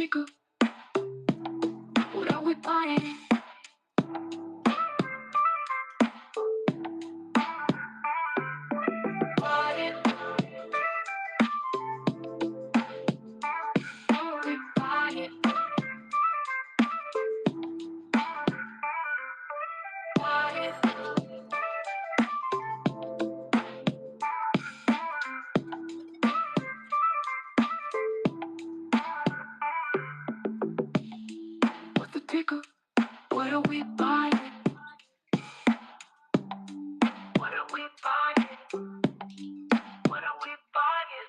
ticker? What are we buying? Buy it. We buy it. Buy it. What's the ticker? What are we buying? What are we buying? What are we buying?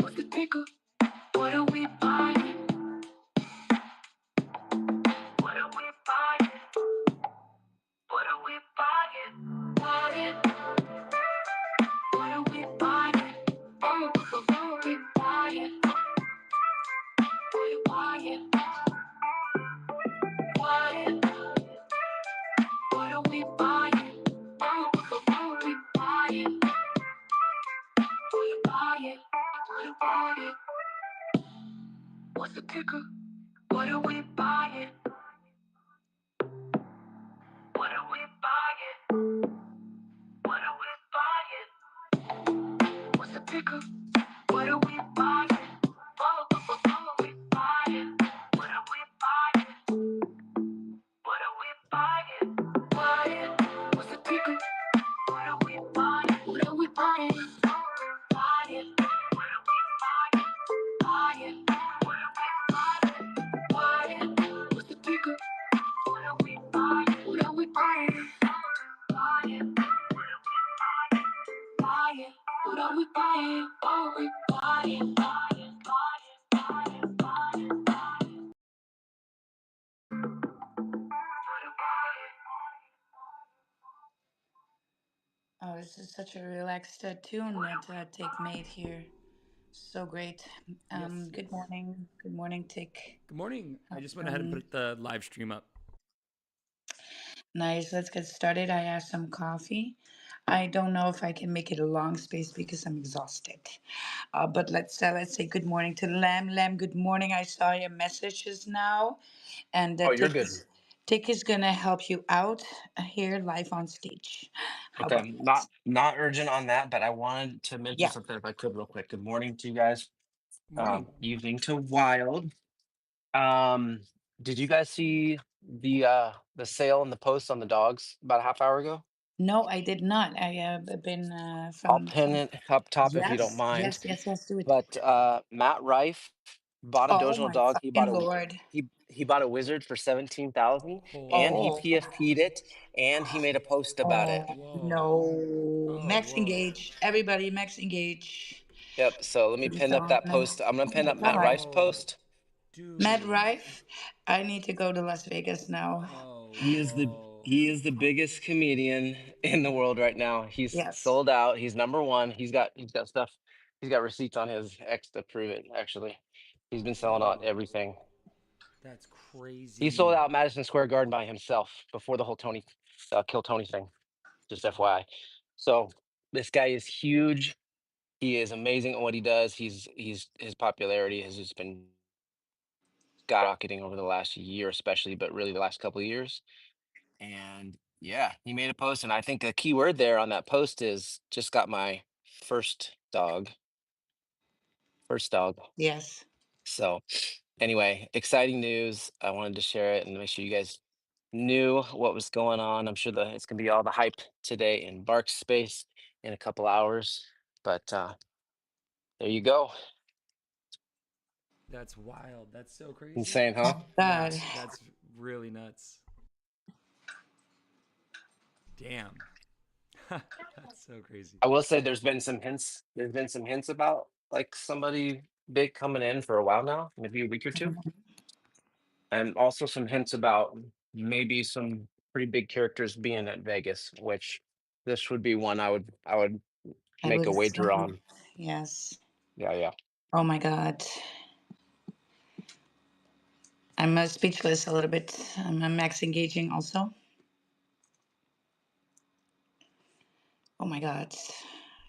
What's the ticker? What are we buying? What are we buying? What are we buying? Buying. What are we buying? Oh, what are we buying? What are we buying? Buying. What are we buying? Oh, what are we buying? What are we buying? What are we buying? What's the ticker? What are we buying? What are we buying? What are we buying? What's the ticker? What are we buying? Oh, what are we buying? What are we buying? What are we buying? Buying. What's the ticker? What are we buying? What are we buying? Buying. What are we buying? Buying. What are we buying? Buying. What's the ticker? What are we buying? What are we buying? Buying. What are we buying? Buying. What are we buying? What are we buying? Buying. Buying. Buying. Buying. Buying. Oh, this is such a relaxed tune that Tick made here. So great. Yes, Good yes. morning. Good morning, Tick. Good morning. I just went ahead and put the live stream up. Nice. Let's get started. I have some coffee. I don't know if I can make it a long space because I'm exhausted. But let's say good morning to Lamb. Lamb, good morning. I saw your messages now, and Oh, you're Tick good. is gonna help you out here live on stage. How about Okay, that? not urgent on that, but I wanted to mention Yeah. something if I could real quick. Good morning to you guys. Morning. Evening to Wild. Um, did you guys see the sale and the post on the dogs about a half hour ago? No, I did not. I have been I'll from pin it up top if you don't yes, mind. yes, yes, yes, do it. But Matt Rife bought a Oh dojo my dog. fucking lord. He bought a wizard for 17,000, and he Holy. Oh, PFP'd it, and he made a post about it. oh Whoa. no. Oh, Max whoa. engage. Everybody, max engage. Yep. So let me Put it pin up on. that post. I'm gonna Oh pin my up Matt god. Rife's Whoa. post. Matt Dude. Rife, I need to go to Las Vegas now. Oh, whoa. He is the biggest comedian in the world right now. He's Yes. sold out. He's number one. He's got stuff. He's got receipts on his ex to prove it. Actually, he's been selling out Whoa. everything. That's He sold crazy. out Madison Square Garden by himself before the whole Tony Kill Tony thing. Just FYI. So this guy is huge. He is amazing at what he does. He's his popularity has just been skyrocketing over the last year, especially, but really the last couple of years. And yeah, he made a post, and I think the key word there on that post is just got my first dog. First dog. Yes. So anyway, exciting news. I wanted to share it and make sure you guys knew what was going on. I'm sure that it's gonna be all the hype today in Bark Space in a couple hours. But there you go. That's wild. That's so crazy. Insane, huh? Yeah, God. that's really nuts. Damn. That's so crazy. I will say there's been some hints. There's been some hints about like somebody big coming in for a while now, maybe a week or two. And also some hints about maybe some pretty big characters being at Vegas, which this would be one I would I make would a wager assume. on. Yes. Yeah, yeah. Oh my God. I'm speechless a little bit. I'm max engaging also. Oh my God.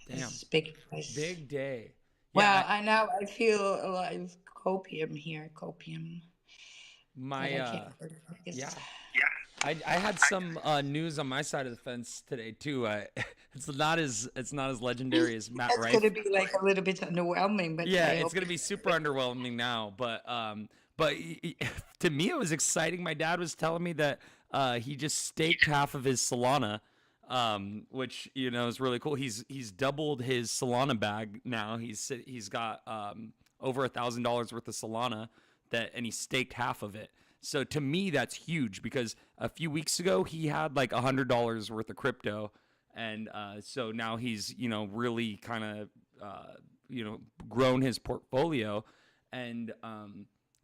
This Damn. is big price. Big day. Yeah, Well, I know I feel alive. Copium here, copium. But my I can't afford it. I guess. yeah. I had some news on my side of the fence today too. It's not as legendary as Matt That's gonna Rife. be like a little bit underwhelming, but Yeah, I it's hope gonna it's be a super bit. underwhelming now, but to me it was exciting. My dad was telling me that he just staked half of his Solana, which is really cool. He's doubled his Solana bag now. He's got over $1,000 worth of Solana and he staked half of it. So to me that's huge because a few weeks ago he had like $100 worth of crypto, and so now he's really kind of you know grown his portfolio, and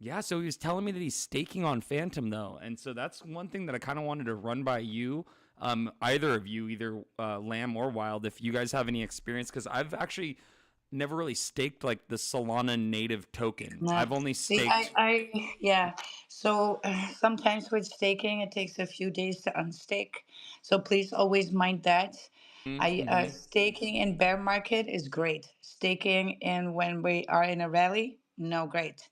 yeah, so he was telling me that he's staking on Phantom though, and so that's one thing that I kind of wanted to run by you, either of you, either Lamb or Wild, if you guys have any experience, because I've actually never really staked like the Solana native token. No. I've only See, staked. yeah. So sometimes with staking, it takes a few days to unstake. So please always mind that. Mm-hmm. Staking in bear market is great. Staking in when we are in a rally, no, great,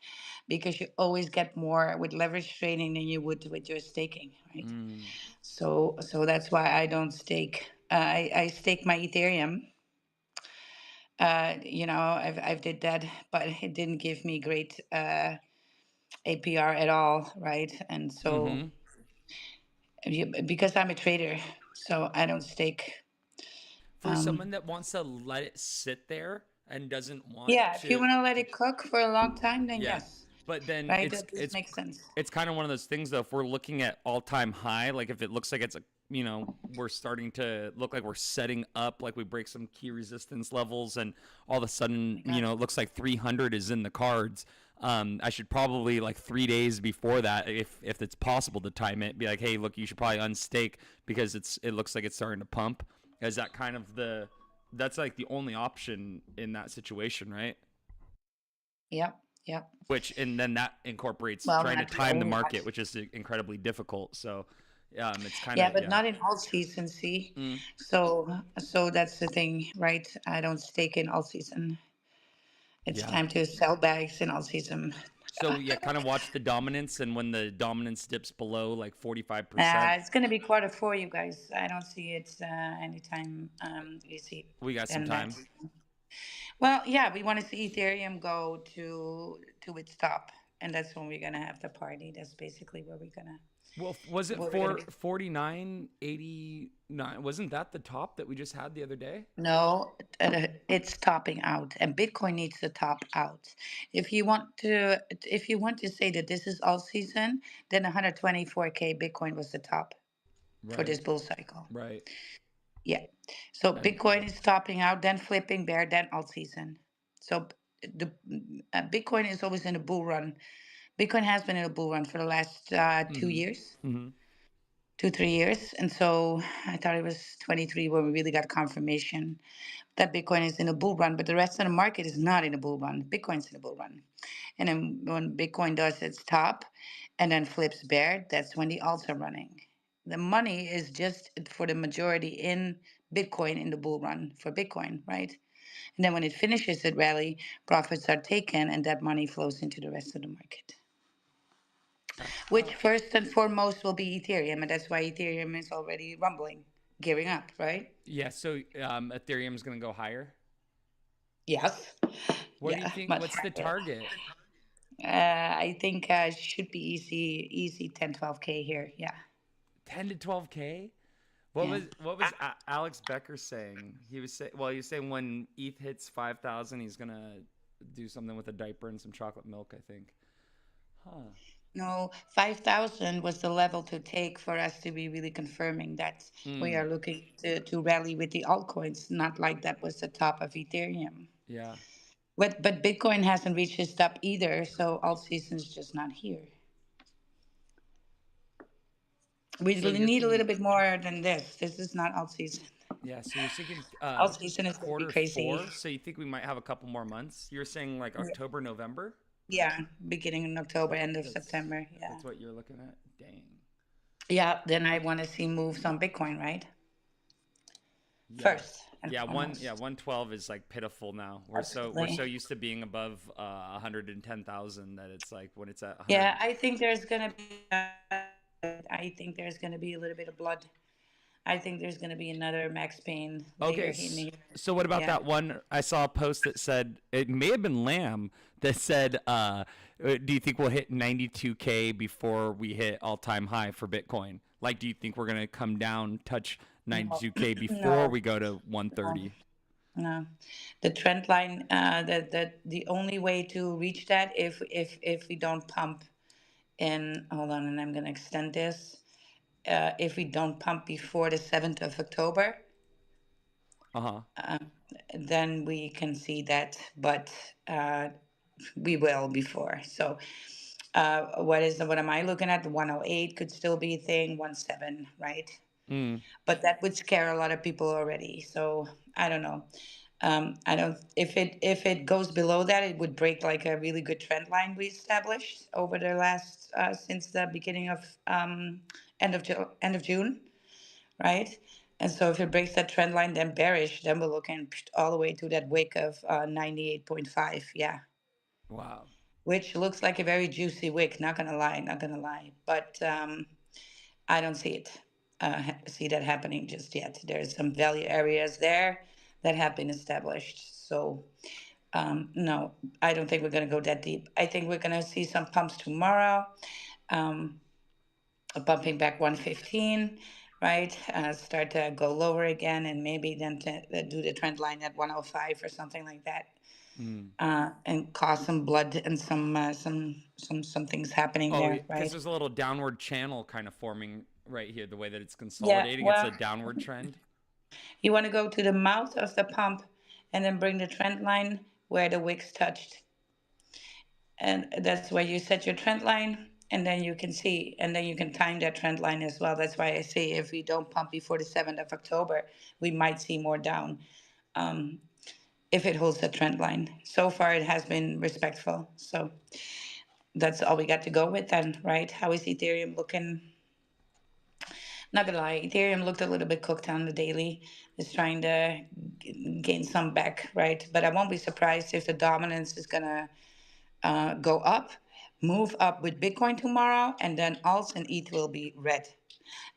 because you always get more with leverage trading than you would with your staking, right? Mm. So that's why I don't stake. I stake my Ethereum. I've did that, but it didn't give me great APR at all, right? And so Mm-hmm. because I'm a trader, so I don't stake. For someone that wants to let it sit there and doesn't want Yeah, if you to want to let it cook for a long time, then Yeah, yes, but then right? it's That this it's makes sense. it's kind of one of those things though. If we're looking at all time high, like if it looks like it's we're starting to look like we're setting up, like we break some key resistance levels, and all of a Oh sudden my God. it looks like 300 is in the cards. I should probably like 3 days before that, if it's possible to time it, be like, hey, look, you should probably unstake because it looks like it's starting to pump. Is that kind of that's like the only option in that situation, right? Yep, yep. Which and then that incorporates Well, trying to not the time the only market, option. which is incredibly difficult. So it's kind Yeah, of but not in all season. See, Mm. so that's the thing, right? I don't stake in all season. It's Yeah. time to sell bags in all season. So yeah, kind of watch the dominance, and when the dominance dips below like 45%, It's going to be quarter 4, you guys. I don't see it anytime easy we got some than that. time. Well, yeah, we want to see Ethereum go to its top, and that's when we're gonna have the party. That's basically Well, was it where we're gonna for be. 49.89? Wasn't that the top that we just had the other day? No, it's topping out, and Bitcoin needs to top out. If you want to say that this is all season, then 124K Bitcoin was the top for this Right. bull cycle. Right. Yeah. So And Bitcoin is topping out, then flipping bear, then alt season. So the Bitcoin is always in a bull run. Bitcoin has been in a bull run for the last 2 years, hmm 2, 3 years. And so I thought it was 23 when we really got confirmation that Bitcoin is in a bull run, but the rest of the market is not in a bull run. Bitcoin's in a bull run. And then when Bitcoin does its top and then flips bear, that's when the alts are running. The money is just for the majority in Bitcoin in the bull run for Bitcoin, right? And then when it finishes its rally, profits are taken and that money flows into the rest of the market, yeah. which first and foremost will be Ethereum. And that's why Ethereum is already rumbling, gearing up, right? Yeah. So Ethereum's going to go higher. Yes. What do you Yeah, think? much What's the higher. target? I think should be easy 10, 12K here. Yeah. 10 to 12K. Yeah. What was Alex Becker saying? He was saying when ETH hits 5,000, he's gonna do something with a diaper and some chocolate milk, I think. Huh. No, 5,000 was the level to take for us to be really confirming that we Mm, are looking to rally with the altcoins, not like that was the top of Ethereum. yeah. But Bitcoin hasn't reached its top either, so alt season is just not here. We So you're need a thinking, little bit more than this. This is not alt season. yeah. So you're thinking Alt season is going to be quarter crazy. four. So you think we might have a couple more months? You're saying like October, November? Yeah, beginning in October, end of That's September. Yeah. that's what you're looking at. Dang. Yeah, then I want to see moves on Bitcoin, right? Yeah. First and Yeah, foremost. 112 is like pitiful now. We're so Absolutely. used to being above 110,000 that it's like when it's at 100. Yeah, I think there's gonna be. I think there's gonna be a little bit of blood. I think there's gonna be another Max Payne Okay, later in the year. so what about Yeah. that one? I saw a post that said it may have been Lamb that said, "Do you think we'll hit 92K before we hit all-time high for Bitcoin? Like, do you think we're gonna come down, touch No, 92K before no, we go to no, 130?" no. The trend line. That the only way to reach that if we don't pump in. Hold on, and I'm gonna extend this. If we don't pump before the 7th of October, Uh huh. then we can see that. But we will before. So what am I looking at? The 108 could still be a thing, 17, right? Mm. But that would scare a lot of people already. So I don't know. I don't if it goes below that, it would break like a really good trend line we established over the last since the beginning of end of June, right? And so if it breaks that trend line, then bearish, then we're looking all the way to that wick of 98.5. Yeah, Wow. which looks like a very juicy wick. Not gonna lie, not gonna lie. But I don't see it, see that happening just yet. There's some value areas there that have been established. So no, I don't think we're gonna go that deep. I think we're gonna see some pumps tomorrow, bumping back 115, right? Start to go lower again, and maybe then to do the trend line at 105 or something like that. Mm. And cause some blood and some things happening Oh, there, because right? there's a little downward channel kind of forming right here. The way that it's Yeah, consolidating, it's well, a downward trend. you want to go to the mouth of the pump and then bring the trend line where the wicks touched. And that's where you set your trend line, and then you can see, and then you can time that trend line as well. That's why I say if we don't pump before the 7th of October, we might see more down if it holds the trend line. So far, it has been respectful. So that's all we got to go with then, right? How is Ethereum looking? Not gonna lie, Ethereum looked a little bit cooked on the daily. It's trying to gain some back, right? But I won't be surprised if the dominance is gonna go up, move up with Bitcoin tomorrow, and then alts and ETH will be red.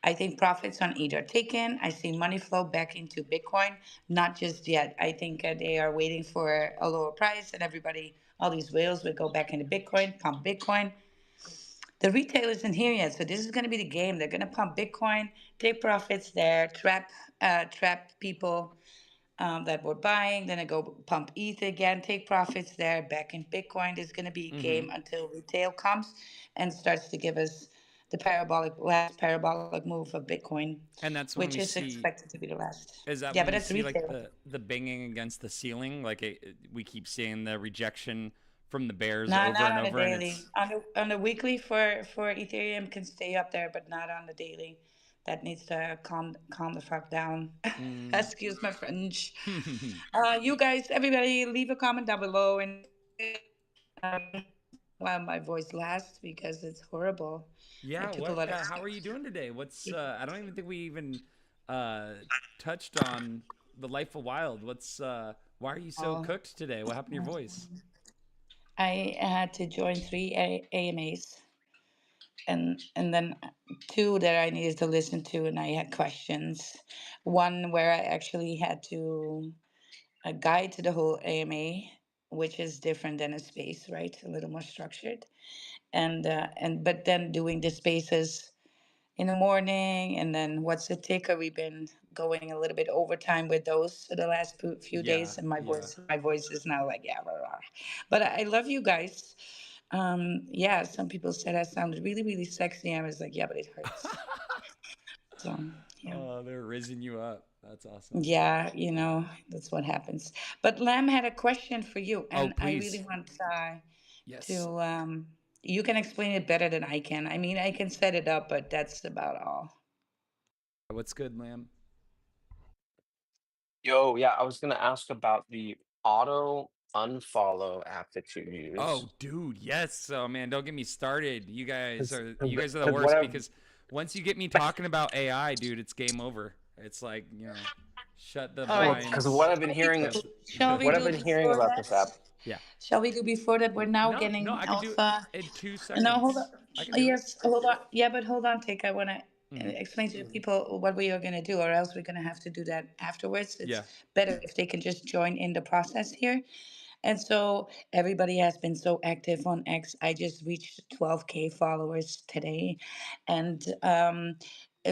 I think profits on ETH are taken. I see money flow back into Bitcoin, not just yet. I think they are waiting for a lower price, and everybody, all these whales will go back into Bitcoin, pump Bitcoin. The retail isn't here yet, so this is going to be the game. They're going to pump Bitcoin, take profits there, trap people that were buying. Then I go pump ETH again, take profits there, back in Bitcoin. There's going to be a Mm-hmm. game until retail comes and starts to give us the last parabolic move of Bitcoin, And that's when which we is see. expected to be the last. Is that Yeah, when but we that's see like retail. the banging against the ceiling? Like we keep seeing the rejection from the bears No, over not and on the over, and daily. it's. On the weekly for Ethereum can stay up there, but not on the daily. That needs to calm the fuck down. Mm. Excuse my French. You guys, everybody, leave a comment down below and while my voice lasts because it's horrible. I Yeah. took a What? lot of How are you doing today? What's? I don't even think we even uh, touched on the life of wild. What's? Why are you so alcohol. cooked today? What happened to your voice? I had to join three AMAs and then two that I needed to listen to, and I had questions. One where I actually had to guide to the whole AMA, which is different than a space, right? A little more structured, and but then doing the spaces in the morning, and then what's the ticker? We've been going a little bit overtime with those for the last few Yeah. days, and my Yeah. voice is now like yeah, blah, blah. But I love you guys. Yeah, some people said I sounded really sexy. I was like, yeah, but it hurts. So yeah, Oh, they're raising you up. That's awesome. yeah, that's what happens. But Lam had a question for you, Oh, and I really please. want Yes. to. You can explain it better than I can. I mean, I can set it up, but that's about all. What's good, Lamb? Yo, yeah, I was gonna ask about the auto. unfollow app that you use. Oh, dude, yes. Oh man, don't get me started. You guys are the Because what worst I've because once you get me talking about AI, dude, it's game over. It's like, shut the All right. well, because blinds, what I've been hearing, Shall we what I've do been hearing before about this that? app. yeah. Shall we do before that? We're now No, no, getting I can do it alpha. in 2 No, hold on. seconds. I can do it. Yes, hold on. Yeah, but hold on, Tick. I want to Hmm. explain to the people what we are going to do, or else we're going to have to do that afterwards. It's Yeah. better if they can just join in the process here. And so everybody has been so active on X. I just reached 12K followers today. And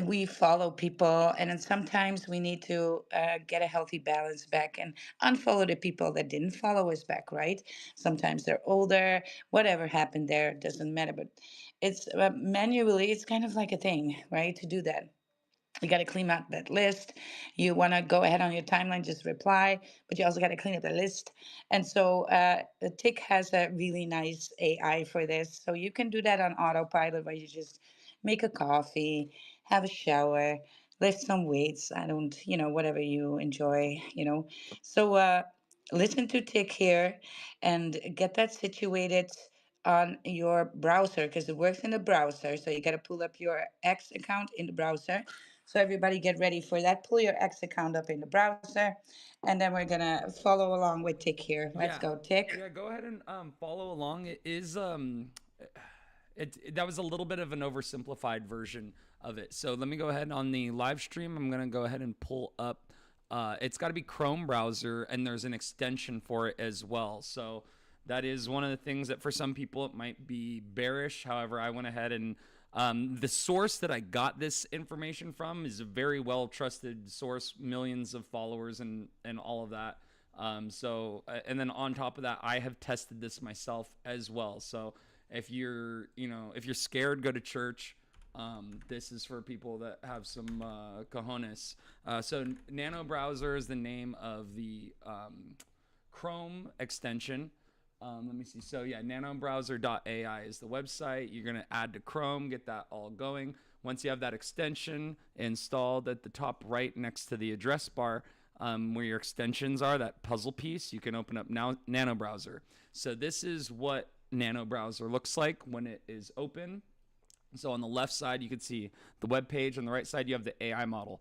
we follow people. And then sometimes we need to get a healthy balance back and unfollow the people that didn't follow us back, right? Sometimes they're older, whatever happened there doesn't matter. But it's manually, it's kind of like a thing, right? To do that. You got to clean out that list. You want to go ahead on your timeline, just reply, but you also got to clean up the list. And so Tick has a really nice AI for this. So you can do that on autopilot where you just make a coffee, have a shower, lift some weights. I don't, whatever you enjoy. So listen to Tick here and get that situated on your browser because it works in the browser. So you got to pull up your X account in the browser. So everybody get ready for that. Pull your X account up in the browser, and then we're gonna follow along with Tick here. Let's Yeah. go, Tick. Yeah, go ahead and follow along. It is that was a little bit of an oversimplified version of it. So let me go ahead on the live stream. I'm gonna go ahead and pull up. It's got to be Chrome browser, and there's an extension for it as well. So that is one of the things that for some people it might be bearish. However, I went ahead and the source that I got this information from is a very well trusted source, millions of followers and all of that. And then on top of that, I have tested this myself as well. So if you're scared, go to church. This is for people that have some cojones. So Nano Browser is the name of the Chrome extension. Let me see. So yeah, nanobrowser.ai is the website. You're gonna add to Chrome, get that all going. Once you have that extension installed at the top right next to the address bar, where your extensions are, that puzzle piece, you can open up now Nano Browser. So this is what Nano Browser looks like when it is open. So on the left side, you can see the web page. On the right side, you have the AI model.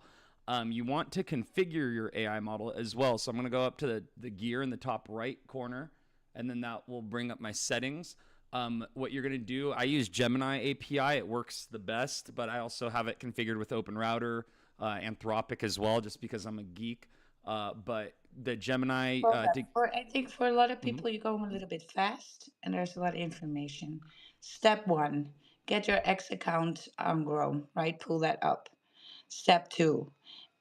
You want to configure your AI model as well. So I'm going to go up to the gear in the top right corner, and then that will bring up my settings. What you're going to do, I use Gemini API. It works the best, but I also have it configured with OpenRouter, Anthropic as well, just because I'm a geek. But the Gemini, I think for a lot of mhm. people, you're going a little bit fast, and there's a lot of information. Step one: get your X account on Chrome, right? Pull that up. Step two: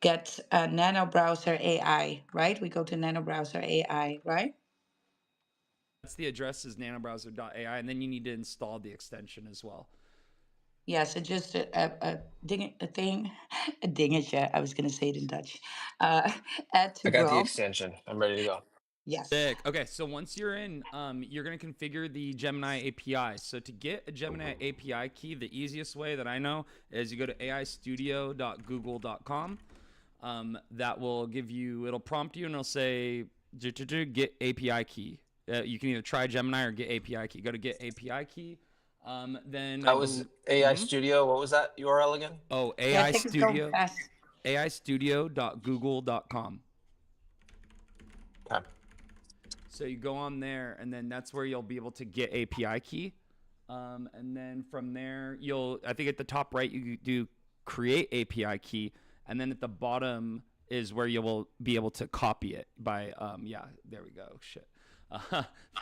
get a Nano Browser AI, right? We go to Nano Browser AI, right? That's the address is nanobrowser.ai, and then you need to install the extension as well. Yes, it's just a thing, a dingetje. I was going to say it in Dutch. Uh, add to I got the Chrome. extension. I'm ready to go. Yes. Sick. Okay, so once you're in, you're gonna configure the Gemini API. So to get a Gemini API key, the easiest way that I know is you go to aistudio.google.com. That will give you, it'll prompt you and it'll say get API key. You can either try Gemini or get API key. Go to get API key. Then I That was believe. AI Studio. What was that URL again? Oh, Yeah, I AI think it's going Studio, fast. aistudio.google.com. Okay. So you go on there, and then that's where you'll be able to get API key. And then from there, I think at the top right, you do create API key. And then at the bottom is where you will be able to copy it by, yeah, there we go. Shit.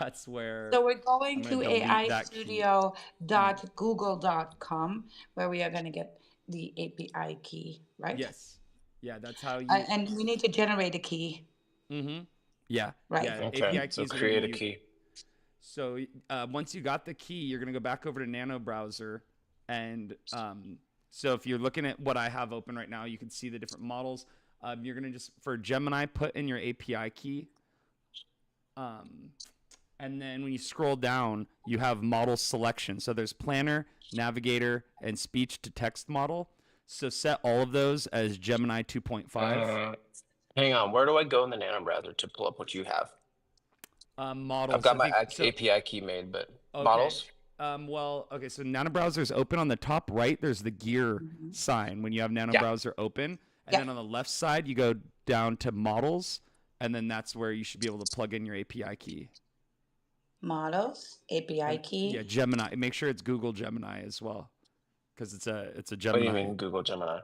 That's where So we're going I'm going to to delete that key. aistudio.google.com where we are going to get the API key, right? Yes. Yeah, that's how you. And we need to generate a key, Mm-hmm. Yeah. right? Yeah. Okay. API So keys are going to be create a used. key. So once you got the key, you're going to go back over to Nano Browser. And so if you're looking at what I have open right now, you can see the different models. You're going to just, for Gemini, put in your API key. And then when you scroll down, you have model selection. So there's planner, navigator, and speech to text model. So set all of those as Gemini 2.5. Hang on. Where do I go in the Nano Browser to pull up what you have? I've Models. got I my think so. API key made, but Okay. models. Well, okay. So Nano Browser is open on the top right. There's the gear Mhm. sign when you have Nano Yeah. Browser open, and Yeah. then on the left side you go down to Models, and then that's where you should be able to plug in your API key. Models, API And yeah, key. Gemini. Make sure it's Google Gemini as well, because it's a What do you Gemini. mean Google Gemini?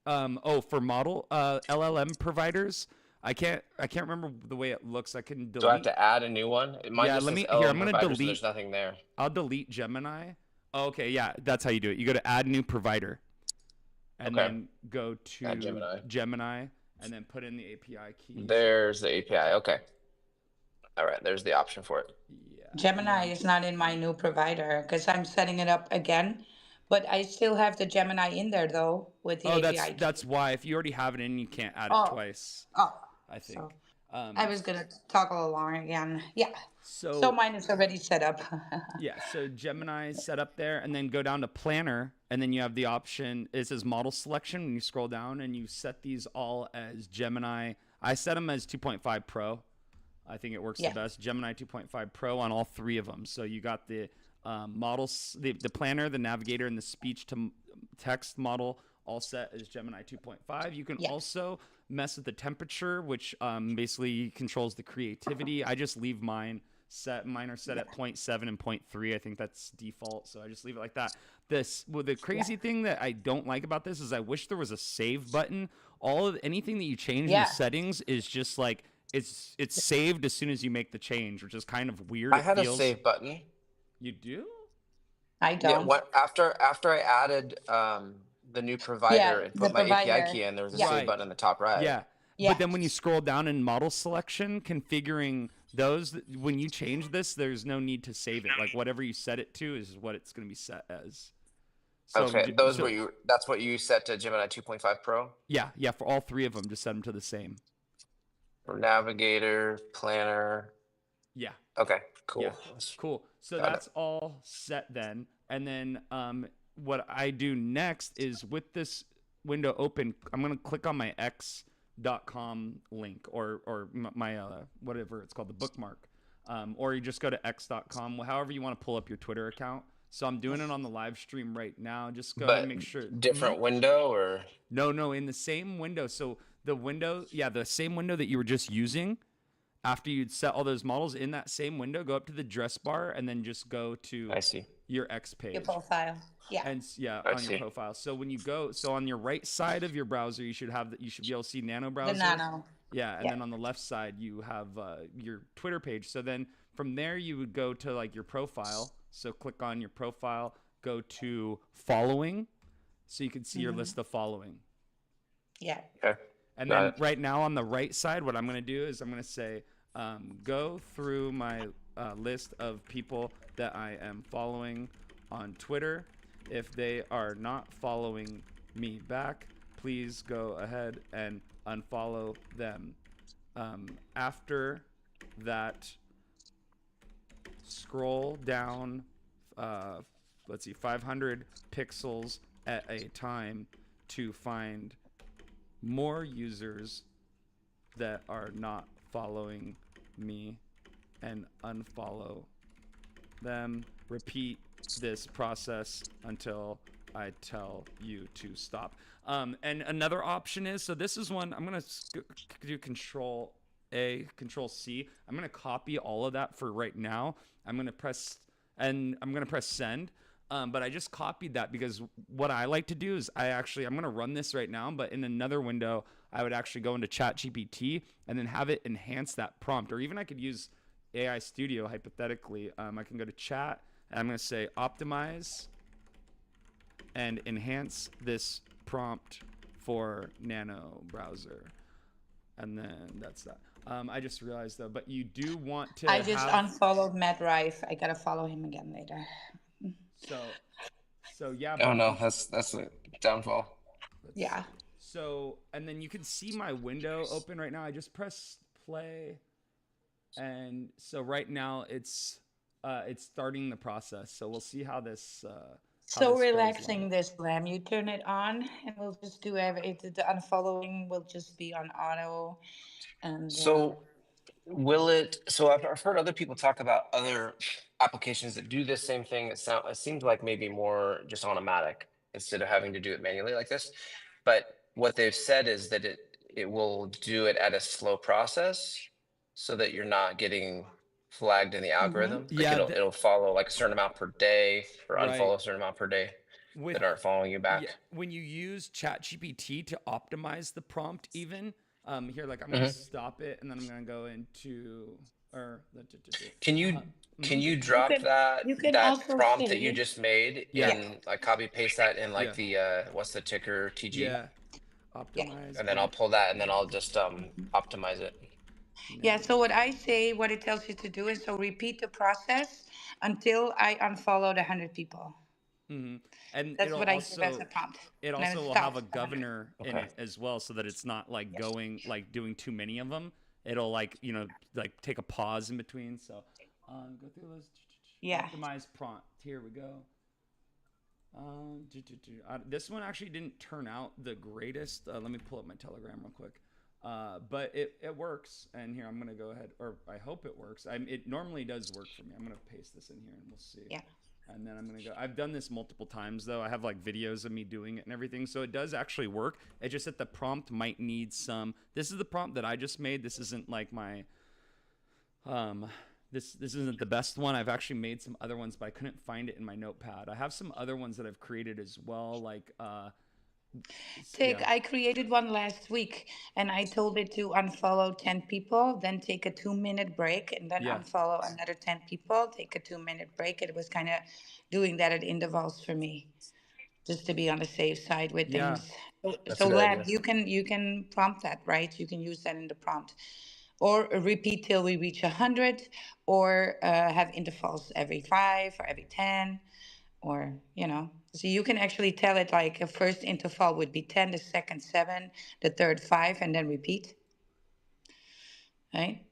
For model LLM providers, I can't remember the way it looks. I can Do I have delete. to add a new one? Mine Yeah, just let says me here. I'm LM gonna providers and there's delete. nothing there. I'll delete Gemini. Oh, okay, yeah, that's how you do it. You go to add new provider, and Okay. then go Add to Gemini. Gemini, and then put in the API keys. There's the API. Okay. All right. There's the option for it. Yeah, and Gemini then is not in my new provider because I'm setting it up again. But I still have the Gemini in there though with the oh, that's API that's key. why if you already have it in, you can't add it Oh, twice. oh. I So think. I was gonna toggle along again. Yeah. So So mine is already set up. yeah, so Gemini is set up there, and then go down to Planner, and then you have the option. It says Model Selection when you scroll down, and you set these all as Gemini. I set them as 2.5 Pro. I think it works the Yeah. best. Gemini 2.5 Pro on all three of them. So you got the models, the planner, the navigator, and the speech to text model all set as Gemini 2.5. You can Yeah. also mess with the temperature, which basically controls the creativity. I just leave mine set. Mine are set Yeah. at 0.7 and 0.3. I think that's default. So I just leave it like that. The Yeah. crazy thing that I don't like about this is I wish there was a save button. All of anything that you change in the Yeah. settings is just like it's saved as soon as you make the change, which is kind of weird. I It had a feels save button. you do. I Yeah. don't. What after I added the new Yeah. provider and The put my API provider. key in, there was a Yeah. save Right. button in the top right. Yeah. But Yeah. then when you scroll down in model selection, configuring those, when you change this, there's no need to save it. Like whatever you set it to is what it's going to be set as. So, Okay. Those were so you. That's what you set to Gemini 2.5 Pro yeah, for all three of them, just set them to the same. for Navigator, Planner. Yeah. Okay. Yeah, Cool. cool. So Got it. that's all set then. And then what I do next is with this window open, I'm going to click on my x.com link or my whatever it's called, the bookmark. Or you just go to x.com, however you want to pull up your Twitter account. So I'm doing it on the live stream right now. Just go ahead and But make sure. different window or No, in the same window. So the window, yeah, the same window that you were just using after you'd set all those models in that same window, go up to the dress bar and then just go to I see. your X Your page. profile. Yeah. And yeah, I on your see. profile. So when you go, so on your right side of your browser, you should have you should be able to see Nano The Browser. nano. Yeah, and Yeah. then on the left side you have your Twitter page. So then from there you would go to like your profile. So click on your profile, go to following, so you can see your list of following. Yeah. Okay. And Got then it. right now on the right side, what I'm going to do is I'm going to say, go through my list of people that I am following on Twitter. If they are not following me back, please go ahead and unfollow them. After that, scroll down, let's see, 500 pixels at a time to find more users that are not following me and unfollow them. Repeat this process until I tell you to stop. And another option is, so this is one, I'm going to do Control A, Control C. I'm going to copy all of that for right now. I'm going to press send. But I just copied that because what I like to do is I'm going to run this right now, but in another window, I would actually go into ChatGPT and then have it enhance that prompt. Or even I could use AI Studio hypothetically. I can go to chat and I'm going to say optimize and enhance this prompt for Nano Browser. And then that's that. I just realized though, but you do want to I just have unfollowed Matt Rife. I gotta follow him again later. so yeah, Oh but no, that's a downfall. let's Yeah. see. So, and then you can see my window open right now. I just press play, and so right now it's starting the process. So we'll see how this So goes live. relaxing this lamb. You turn it on and we'll just do the unfollowing will just be on auto and So Will it? So I've heard other people talk about other applications that do this same thing. It seems like maybe more just automatic instead of having to do it manually like this. But what they've said is that it will do it at a slow process, so that you're not getting flagged in the Mm-hmm. algorithm. Like Yeah, it'll follow like a certain amount per day or right. unfollow a certain amount per day With that aren't following you yeah, back. when you use ChatGPT to optimize the prompt, even here, like I'm gonna Hmm. stop it, and then I'm gonna go into or Can uh, you mhm. You drop can you can that also prompt that you say, just made Yeah, yeah, in, like, copy paste that in like yeah, the what's the ticker, TG, yeah. yeah. Optimize and then I'll and pull that and then I'll just optimize it. Yeah, narrow. so what I say, what it tells you to do is so repeat the process until I unfollow the 100 people. Hmm. And That's what I give as a prompt. it And then it also will have a stops at 100. governor in Okay. it as well, so that it's not like Yes. going like doing too many of them. It'll like like take a pause in between. So go through those. Yeah. Optimize prompt. Here we go. This one actually didn't turn out the greatest. Let me pull up my Telegram real quick. But it works. And here I'm gonna go ahead, or I hope it works. It normally does work for me. I'm gonna paste this in here, and we'll see. Yeah. And then I'm gonna go. I've done this multiple times though. I have like videos of me doing it and everything, so it does actually work. It's just that the prompt might need some. This is the prompt that I just made. This isn't like my um, this isn't the best one. I've actually made some other ones, but I couldn't find it in my notepad. I have some other ones that I've created as well. Like Take, yeah, I created one last week and I told it to unfollow 10 people, then take a 2 minute break and then yeah, unfollow another 10 people, take a 2 minute break. It was kind of doing that at intervals for me, just to be on the safe side with yeah, things. So, That's a good Lab, idea. you can prompt that, right? You can use that in the prompt, or repeat till we reach 100, or have intervals every 5 or every 10, or so you can actually tell it like a first interval would be 10, the second 7, the third 5, and then repeat, right?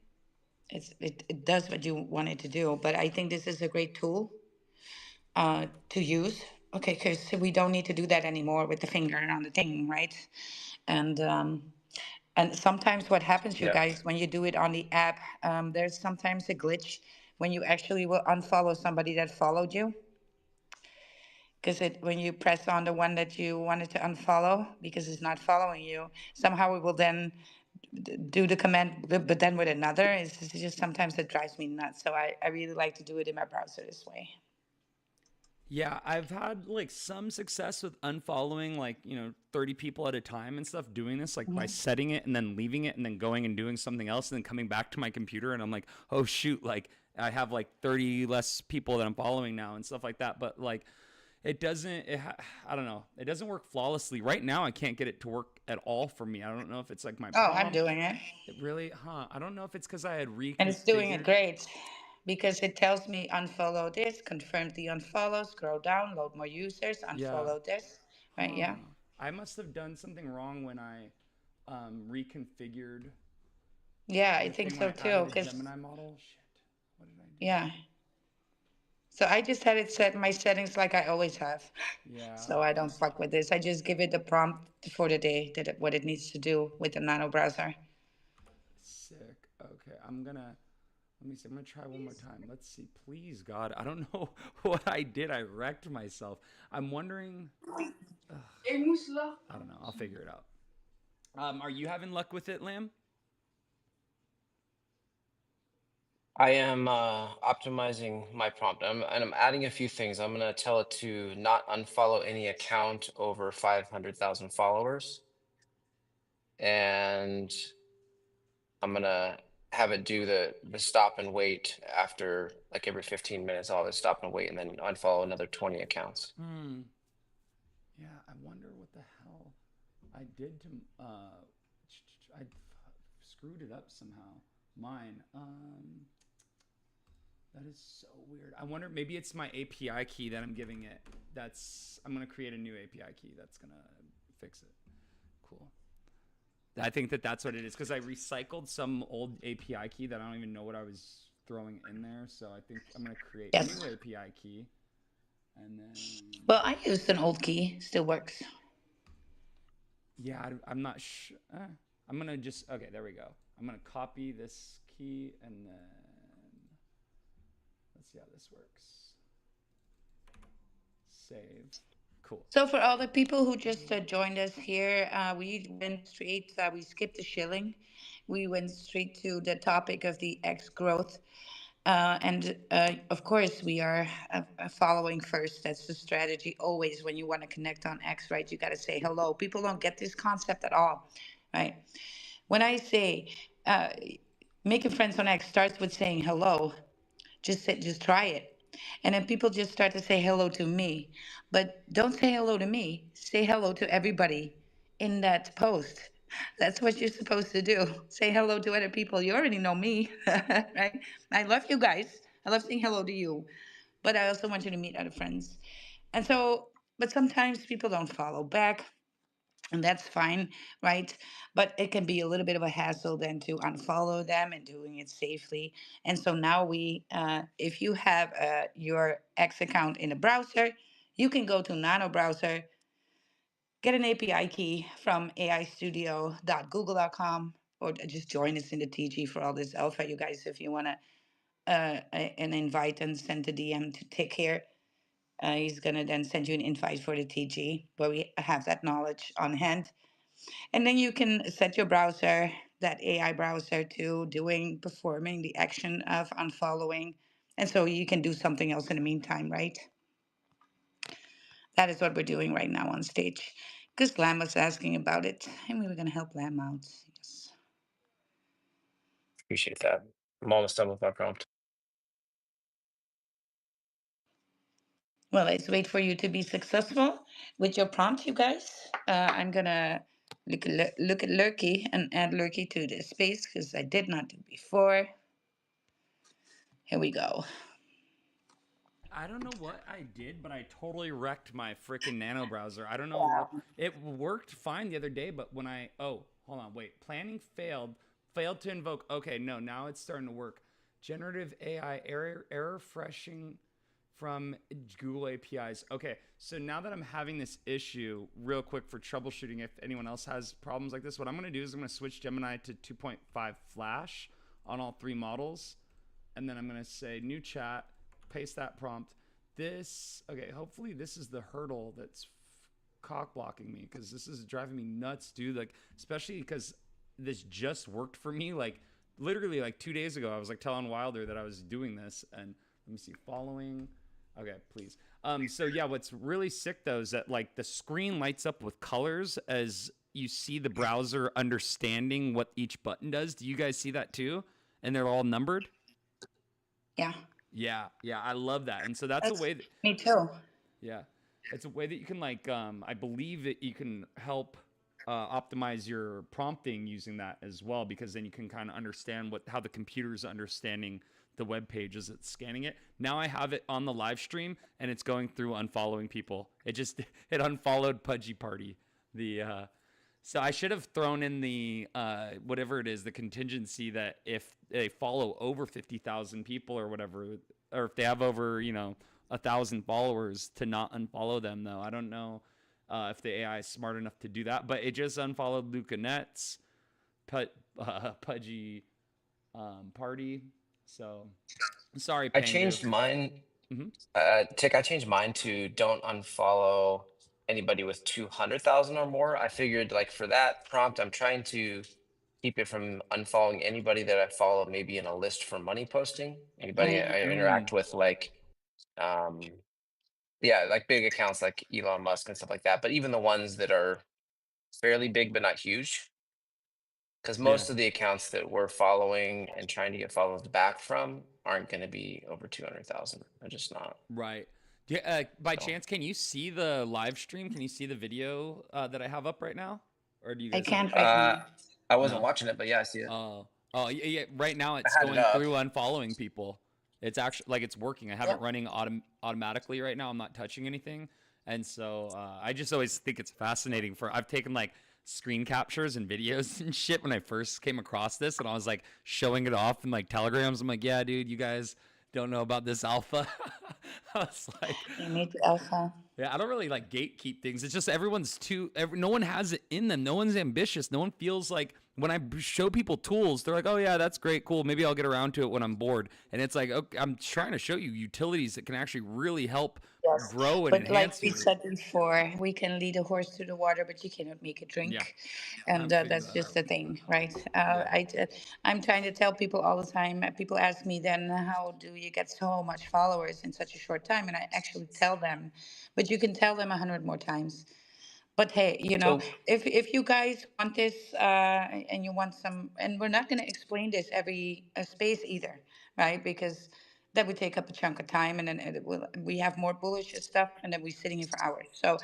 It does what you want it to do, but I think this is a great tool to use. Okay, because we don't need to do that anymore with the finger on the thing, right? And sometimes what happens, you Yeah. guys, when you do it on the app, there's sometimes a glitch when you actually will unfollow somebody that followed you, because it when you press on the one that you wanted to unfollow because it's not following you, somehow it will then do the command, but then with another. It's just sometimes it drives me nuts. So I really like to do it in my browser this way. yeah. I've had like some success with unfollowing like 30 people at a time and stuff. Doing this like by Mhm. setting it and then leaving it and then going and doing something else and then coming back to my computer and I'm like, oh shoot, like I have like 30 less people that I'm following now and stuff like that. But like it doesn't I don't know, it doesn't work flawlessly right now. I can't get it to work at all for me. I don't know if it's like my Oh, I'm prompt. doing it. It really, I don't know if it's because I had And it's doing it reconfigured. great because it tells me unfollow this, confirm the unfollow, scroll down, load more users, Yeah, unfollow this. Right? Yeah. I must have done something wrong when I reconfigured Yeah, I the think thing when so I too. added the Because, Gemini model. Shit, what did I do? yeah. So I just had it set my settings like I always have. Yeah, So I don't fuck with this. I just give it the prompt for the day that what it needs to do with the nano browser. sick. Okay, let me see. I'm gonna try one more time. Let's see. Please, God, I don't know what I did. I wrecked myself. I'm wondering. Ugh, I don't know. I'll figure it out. Are you having luck with it, Lamb? I am optimizing my prompt. I'm adding a few things. I'm gonna tell it to not unfollow any account over 500,000 followers, and I'm gonna have it do the stop and wait after like every 15 minutes. I'll just stop and wait and then unfollow another 20 accounts. Hmm. Yeah, I wonder what the hell I did to. I screwed it up somehow. Mine. That is so weird. I wonder, maybe it's my API key that I'm giving it. I'm gonna create a new API key that's gonna fix it. Cool. I think that's what it is because I recycled some old API key that I don't even know what I was throwing in there. So I think I'm gonna create a new Yes. API key and then Well, I used an old key. Still works. yeah, I'm not sure. I'm gonna just okay. There we go. I'm gonna copy this key, and then let's see how this works. Save. Cool. So for all the people who just joined us here, we went straight. We skipped the shilling. We went straight to the topic of the X growth, and of course we are following first. That's the strategy always when you want to connect on X, right? You got to say hello. People don't get this concept at all, right? When I say making friends on X starts with saying hello, just try it. And then people just start to say hello to me. But don't say hello to me. Say hello to everybody in that post. That's what you're supposed to do. Say hello to other people. You already know me, right? I love you guys. I love saying hello to you. But I also want you to meet other friends. And so, but sometimes people don't follow back, and that's fine, right? But it can be a little bit of a hassle then to unfollow them and doing it safely. And so now if you have your X account in a browser, you can go to Nano browser, get an API key from aistudio.google.com, or just join us in the TG for all this alpha, you guys, if you want to an invite and send a DM to take care. He's going to then send you an invite for the TG where we have that knowledge on hand. And then you can set your browser, that AI browser, to performing the action of unfollowing. And so you can do something else in the meantime, right? That is what we're doing right now on stage. Because Lam was asking about it, and we were going to help Lam out. Yes. Appreciate that. I'm almost done with my prompt. Well, let's wait for you to be successful with your prompt, you guys. I'm going to look at Lurky and add Lurky to this space because I did not do before. Here we go. I don't know what I did, but I totally wrecked my freaking Nano browser. I don't know. It worked fine the other day, but when oh, hold on, wait. Planning failed to invoke. Okay, no, now it's starting to work. Generative AI error freshing from Google APIs. Okay, so now that I'm having this issue, real quick for troubleshooting, if anyone else has problems like this, what I'm going to do is I'm going to switch Gemini to 2.5 Flash on all three models, and then I'm going to say new chat, paste that prompt. Okay, hopefully this is the hurdle that's cock blocking me, because this is driving me nuts, dude. Like, especially because this just worked for me. Like, literally, like 2 days ago, I was like telling Wilder that I was doing this, and let me see, following. Okay, please. So yeah, what's really sick though is that like the screen lights up with colors as you see the browser understanding what each button does. Do you guys see that too? And they're all numbered? Yeah. Yeah, I love that. And so that's a way that, Me too. yeah, it's a way that you can like, I believe that you can help optimize your prompting using that as well, because then you can kind of understand how the computer's understanding the web page as it's scanning it. Now I have it on the live stream and it's going through unfollowing people. It unfollowed Pudgy Party. So I should have thrown in the whatever it is, the contingency that if they follow over 50,000 people or whatever, or if they have over 1,000 followers, to not unfollow them. Though I don't know if the AI is smart enough to do that, but it just unfollowed Luca Nets, Pudgy Party. So sorry, I Pangu. changed mine. Mm-hmm. Tick, I changed mine to don't unfollow anybody with 200,000 or more. I figured like for that prompt, I'm trying to keep it from unfollowing anybody that I follow maybe in a list for money posting. Anybody I interact with, like, yeah, like big accounts like Elon Musk and stuff like that. But even the ones that are fairly big but not huge, because most of the accounts that we're following and trying to get follows back from aren't going to be over 200,000. They're just not. Right. By chance, can you see the live stream? Can you see the video that I have up right now? Or do you I guys not? can't right now. I wasn't No. watching it, but yeah, I see it. Oh, yeah. Right now, I it's had it going up. through unfollowing people. It's actually like it's working. I have it running automatically right now. I'm not touching anything, and so I just always think it's fascinating. I've taken like screen captures and videos and shit when I first came across this, and I was like showing it off in like telegrams. I'm like, yeah, dude, you guys don't know about this alpha. I was like, You need the alpha. Yeah, I don't really like gatekeep things. It's just everyone's no one has it in them. No one's ambitious. No one feels like when I show people tools, they're like, "Oh yeah, that's great, cool. Maybe I'll get around to it when I'm bored." And it's like, okay, I'm trying to show you utilities that can actually really help Yes, grow and but like enhance we your. said before, we can lead a horse to the water, but you cannot make it Yeah, drink, I and figured that's that just out. the thing, right? Yeah. I'm trying to tell people all the time. People ask me, then how do you get so much followers in such a short time? And I actually tell them, but you can tell them 100 more times. But hey, So if you guys want this, and you want some, and we're not going to explain this every space either, right? Because that would take up a chunk of time, and then we have more bullish stuff, and then we're sitting here for hours. So,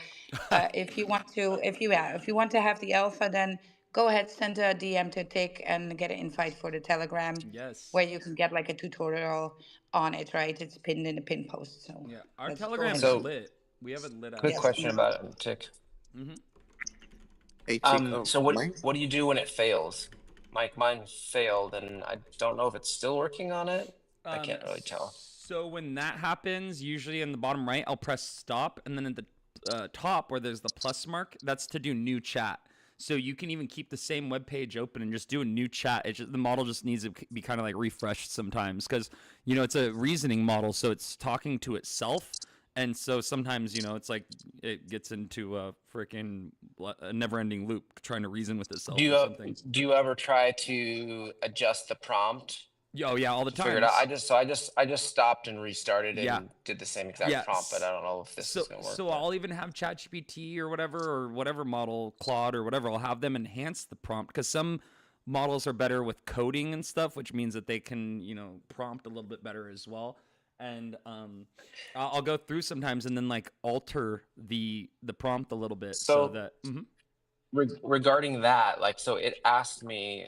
if you want to have the alpha, then go ahead, send a DM to Tick and get an invite for the Telegram, Yes. where you can get like a tutorial on it, right? It's pinned in the pin post. So Yeah. Our let's go Telegram ahead. is so lit. We have it lit quick actually. Yes. question about it, Tick. Mm-hmm. Hey, Tick, So mine. what do you do when it fails? Mine failed, and I don't know if it's still working on it. I can't really tell. So when that happens, usually in the bottom right, I'll press stop, and then at the top where there's the plus mark, that's to do new chat. So you can even keep the same web page open and just do a new chat. The model just needs to be kind of like refreshed sometimes because it's a reasoning model, so it's talking to itself. And so sometimes it's like it gets into a freaking never-ending loop trying to reason with itself or something. Do you ever try to adjust the prompt Oh yeah, all the to figure it out? times. I just stopped and restarted Yeah. and did the same exact Yeah. prompt, but I don't know if this is So gonna work. so I'll even have ChatGPT or whatever model, Claude or whatever. I'll have them enhance the prompt because some models are better with coding and stuff, which means that they can prompt a little bit better as well. And I'll go through sometimes and then like alter the prompt a little bit so So that. regarding that, like, so it asked me,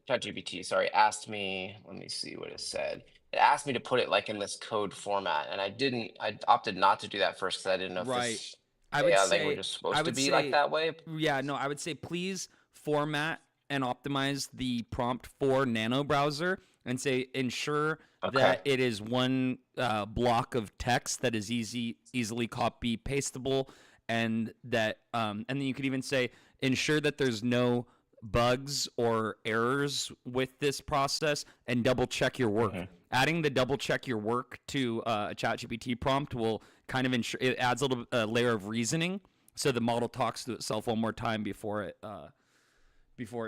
ChatGPT, sorry, asked me, let me see what it said. It asked me to put it like in this code format, and I opted not to do that first because I didn't know if Right. this I would AI say language is I supposed to would be like say that way. yeah, no, I would say please format and optimize the prompt for Nano browser and say ensure Okay. that it is one block of text that is easily copy pastable and that and then you could even say ensure that there's no bugs or errors with this process and double check your work. hmm Adding the double check your work to a ChatGPT prompt will kind of ensure it adds a little layer of reasoning, so the model talks to itself one more time before it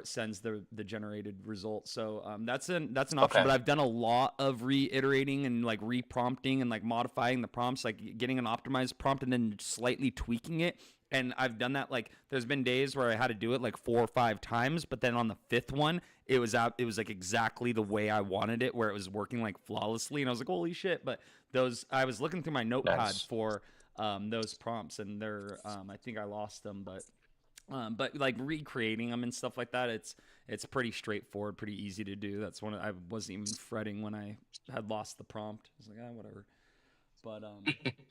sends the generated result. So that's an option. Okay. But I've done a lot of reiterating and like reprompting and like modifying the prompts, like getting an optimized prompt and then slightly tweaking it. And I've done that like there's been days where I had to do it like 4 or 5 times, but then on the 5th one, it was like exactly the way I wanted it, where it was working like flawlessly, and I was like, holy shit! But I was looking through my notepad Nice. for those prompts, and I think I lost them, but like recreating them and stuff like that, it's pretty straightforward, pretty easy to do. I wasn't even fretting when I had lost the prompt. I was like, whatever.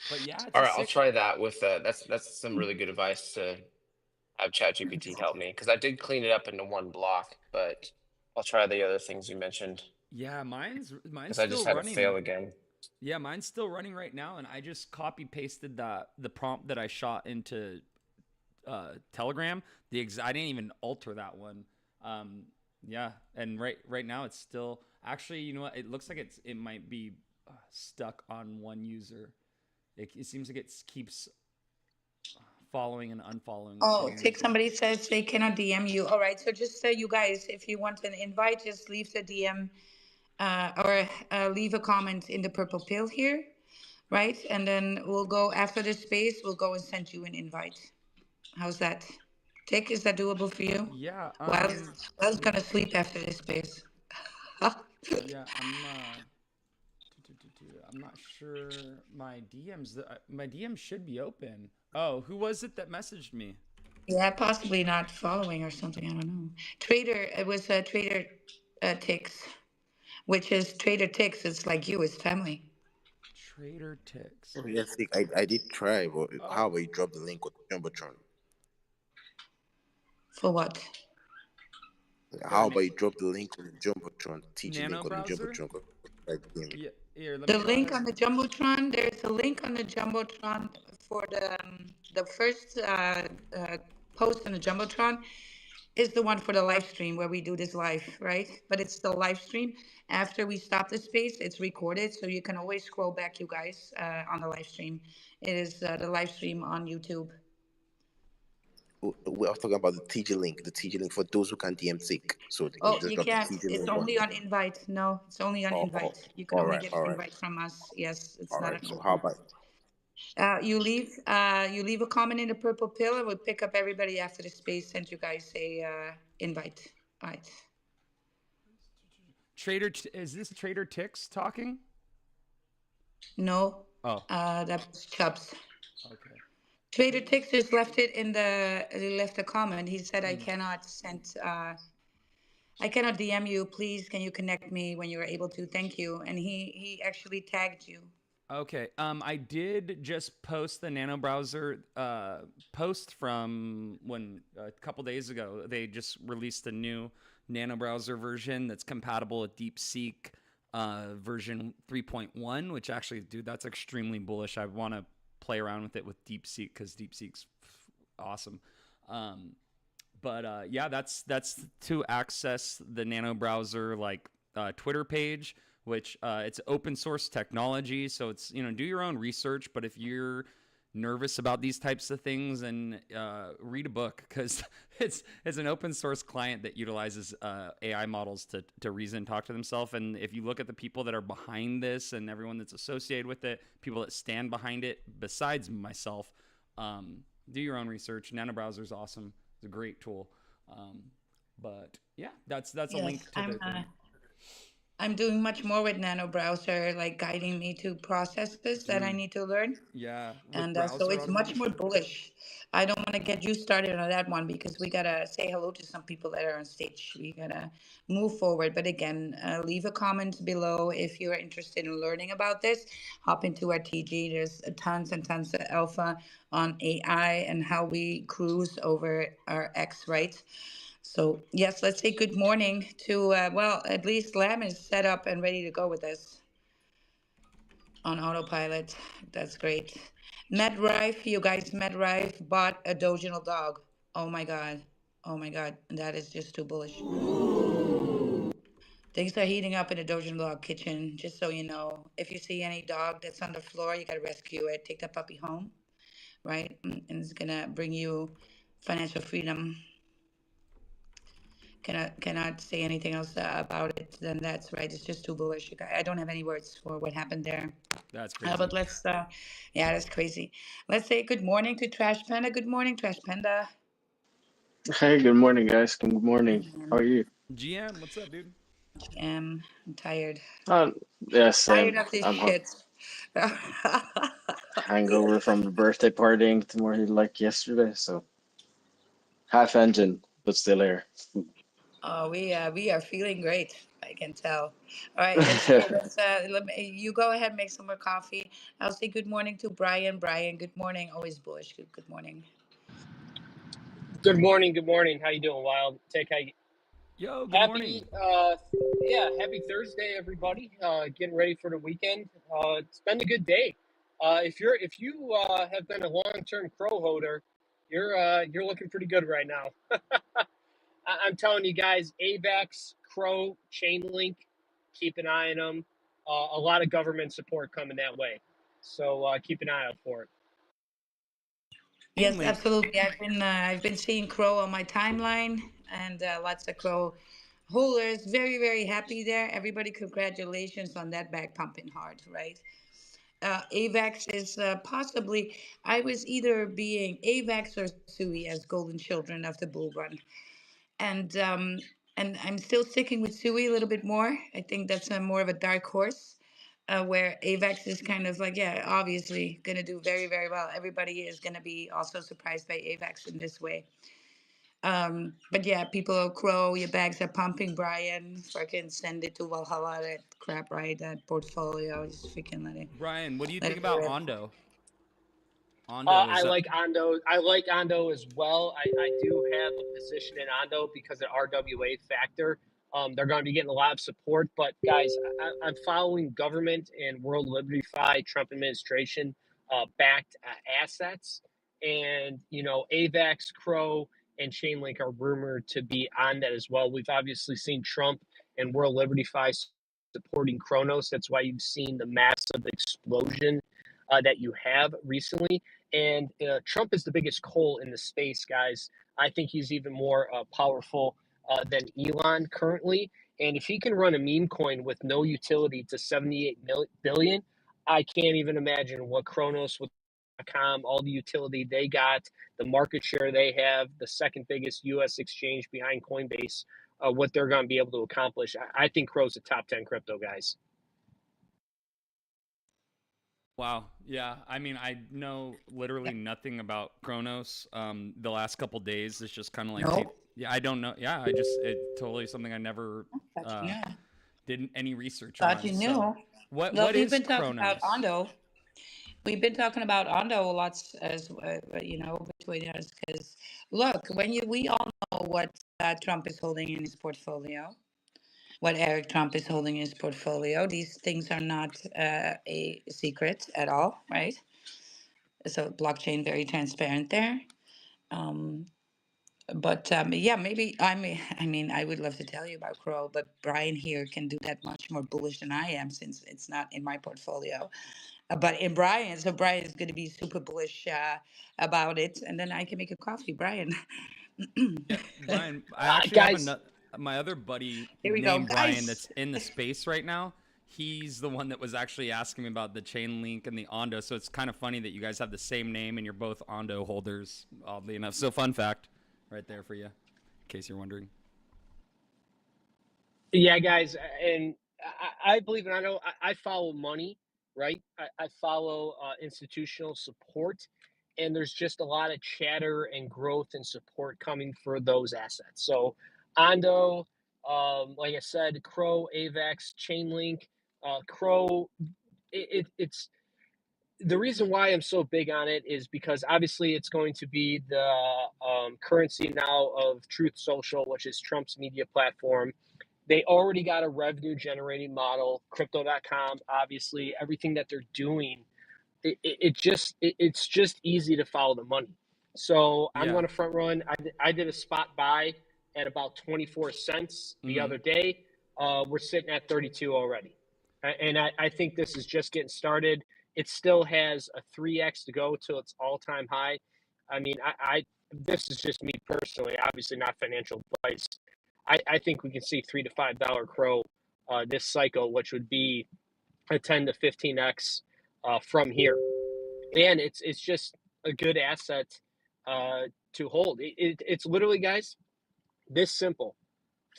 But yeah, it's All a right, I'll sick. try that with that's some really good advice to have ChatGPT help me because I did clean it up into one block, but I'll try the other things you mentioned Yeah, mine's because I just still had it fail running. again. Yeah, mine's still running right now, and I just copy pasted the prompt that I shot into Telegram. I didn't even alter that one. Um, yeah, and right now it's still actually. You know what? It looks like it might be stuck on one user. It seems like it keeps following and unfollowing the Oh, same Tick, user. somebody says they cannot DM you. All right, so just you guys, if you want an invite, just leave the DM, or leave a comment in the purple pill here, right? And then we'll go after the space, we'll go and send you an invite. How's that? Tick, is that doable for you? Yeah. Well, I was gonna sleep after this space. Yeah. I'm not sure my DMs should be open. Oh, who was it that messaged me? Yeah, possibly not following or something. I don't know. Trader, it was Trader Ticks, which is Trader Ticks. It's like you, it's family. Trader Ticks. Oh, yes, Tick, I did try, but how Oh, about you drop the link on the Jumbotron? For what? How for about you drop the link on the Jumbotron, teaching Nano link on the browser? Jumbotron? Yeah, here, let The me go link ahead. on the Jumbotron, there's a link on the Jumbotron for the first post on the Jumbotron is the one for the live stream where we do this live, right? But it's the live stream. After we stop the space, it's recorded, so you can always scroll back, you guys, on the live stream. It is the live stream on YouTube. We are talking about the TG link for those who can DM Tick. So they can Oh, just you drop the can't. TG It's link on. only on invite. No, it's only on Oh, invite. You can all only right, get all an right, invite from us. Yes, it's all not right. an So how open. about You leave a comment in the purple pill, and we'll pick up everybody after the space. Send you guys a invite. All right. Is this Trader Tix talking? No, Oh, that was Chubbs. okay. Trader Tix just left it in the. He left a comment. He said, "I cannot send. I cannot DM you. Please, can you connect me when you are able to? Thank you." And he actually tagged you. Okay. I did just post the Nano browser post from when a couple days ago. They just released a new Nano browser version that's compatible with DeepSeek version 3.1, which actually, dude, that's extremely bullish. I want to play around with it with DeepSeek because DeepSeek's awesome. But yeah, that's to access the Nano browser like Twitter page, which it's open source technology, so it's, you know, do your own research. But if you're nervous about these types of things, and read a book, because it's an open source client that utilizes AI models to reason, talk to themselves. And if you look at the people that are behind this and everyone that's associated with it, people that stand behind it besides myself, do your own research. Nano browser is awesome. It's a great tool. But yeah, that's a link Yes, to the thing. I'm doing much more with Nano Browser, like guiding me to processes that I Dude, need to learn. yeah, with And so browser it's much more automation. bullish. I don't want to get you started on that one because we gotta say hello to some people that are on stage. We gotta move forward. But again, leave a comment below if you're interested in learning about this. Hop into our TG. There's tons and tons of alpha on AI and how we cruise over our X, right? So yes, let's say good morning to well, at least Lam is set up and ready to go with us on autopilot. That's great. Matt Rife, you guys, Matt Rife bought a doginal dog. Oh my God. Oh my God. That is just too bullish. Things are heating up in the doginal dog kitchen, just so you know. If you see any dog that's on the floor, you got to rescue it. Take that puppy home, right? And it's going to bring you financial freedom. Cannot say anything else about it than that's right. It's just too bullish. I don't have any words for what happened there. That's But crazy. yeah, that's crazy. Let's say good morning to Trash Panda. Good morning, Trash Panda. Hey, good morning, guys. Good morning. How are you? GM, what's up, dude? I'm tired. Uh, yeah, Tired same. of this I'm shit. hangover from the birthday partying tomorrow like yesterday, so half engine, but still here. Oh, we are feeling great. I can tell. All right, you go ahead, make some more coffee. I'll say good morning to Brian. Brian, good morning. Always bullish. Good morning. Good morning. Good morning. How you doing, Wild&Tic? Yo, good morning. Happy, yeah, happy Thursday, everybody. Getting ready for the weekend. It's been a good day. If you have been a long-term crow holder, you're looking pretty good right now. I'm telling you guys, AVAX, Crow, Chainlink, keep an eye on them. A lot of government support coming that way, so keep an eye out for it. Yes, Chainlink. absolutely. I've been seeing crow on my timeline and lots of crow holders. Very very happy there. Everybody, congratulations on that bag pumping hard, right? AVAX is possibly. I was either being AVAX or Sui as golden children of the bull run, and um, and I'm still sticking with Sui a little bit more. I think that's a more of a dark horse. Where AVAX is kind of like, yeah, obviously going to do very, very well. Everybody is going to be also surprised by AVAX in this way. But yeah, people crow, your bags are pumping, Brian. Fucking send it to Valhalla, that crap, right? That portfolio. Just freaking Brian, what do you let think it about rip. Ondo? Ondo I is a like Ondo. I like Ondo as well. I do have a position in Ondo because of RWA factor. They're going to be getting a lot of support. But guys, I'm following government and World Liberty Fi, Trump administration backed assets. And, AVAX, Crow, and Chainlink are rumored to be on that as well. We've obviously seen Trump and World Liberty Fi supporting Kronos. That's why you've seen the massive explosion that you have recently. And Trump is the biggest coal in the space, guys. I think he's even more powerful than Elon currently. And if he can run a meme coin with no utility to 78 billion, I can't even imagine what Kronos with all the utility they got, the market share they have, the second biggest U.S. exchange behind Coinbase, what they're going to be able to accomplish. I think Crow's a top 10 crypto, guys. Wow. Yeah. I mean, I know literally nothing about Kronos. The last couple days is just kind of like, No, yeah, I don't know. Yeah, it totally something I never thought you uh, knew. did any research Thought on. you So, knew. Well, what we've is been talking about Kronos? Ondo. We've been talking about Ondo lots as between us because look, we all know what Trump is holding in his portfolio, what Eric Trump is holding in his portfolio. These things are not a secret at all, right? So blockchain very transparent there. Um, but yeah, maybe I mean, I would love to tell you about Crow, but Brian here can do that much more bullish than I am since it's not in my portfolio. But in Brian, so Brian is going to be super bullish about it, and then I can make a coffee, Brian. Yeah, Here Brian, I actually have Guys, another my other buddy we go, named Brian guys. that's in the space right now. He's the one that was actually asking me about the chain link and the Ondo. So it's kind of funny that you guys have the same name and you're both Ondo holders, oddly enough. So fun fact right there for you, in case you're wondering. yeah, guys, and I believe, and I know I follow money, right? I follow institutional support, and there's just a lot of chatter and growth and support coming for those assets. So, Ondo, like I said, Crow, Avax, Chainlink, Crow. It's the reason why I'm so big on it is because obviously it's going to be the currency now of Truth Social, which is Trump's media platform. They already got a revenue generating model, crypto.com, obviously, everything that they're doing it's just easy to follow the money. So I'm Yeah. going to front run. I did a spot buy at about 24 cents the Mm-hmm. other day. We're sitting at 32 already. And I think this is just getting started. It still has a 3x to go till its all time high. I mean, this is just me personally, obviously not financial advice. I think we can see $3 to $5 crow this cycle, which would be a 10 to 15x from here. And it's just a good asset to hold. It's literally, guys, this simple.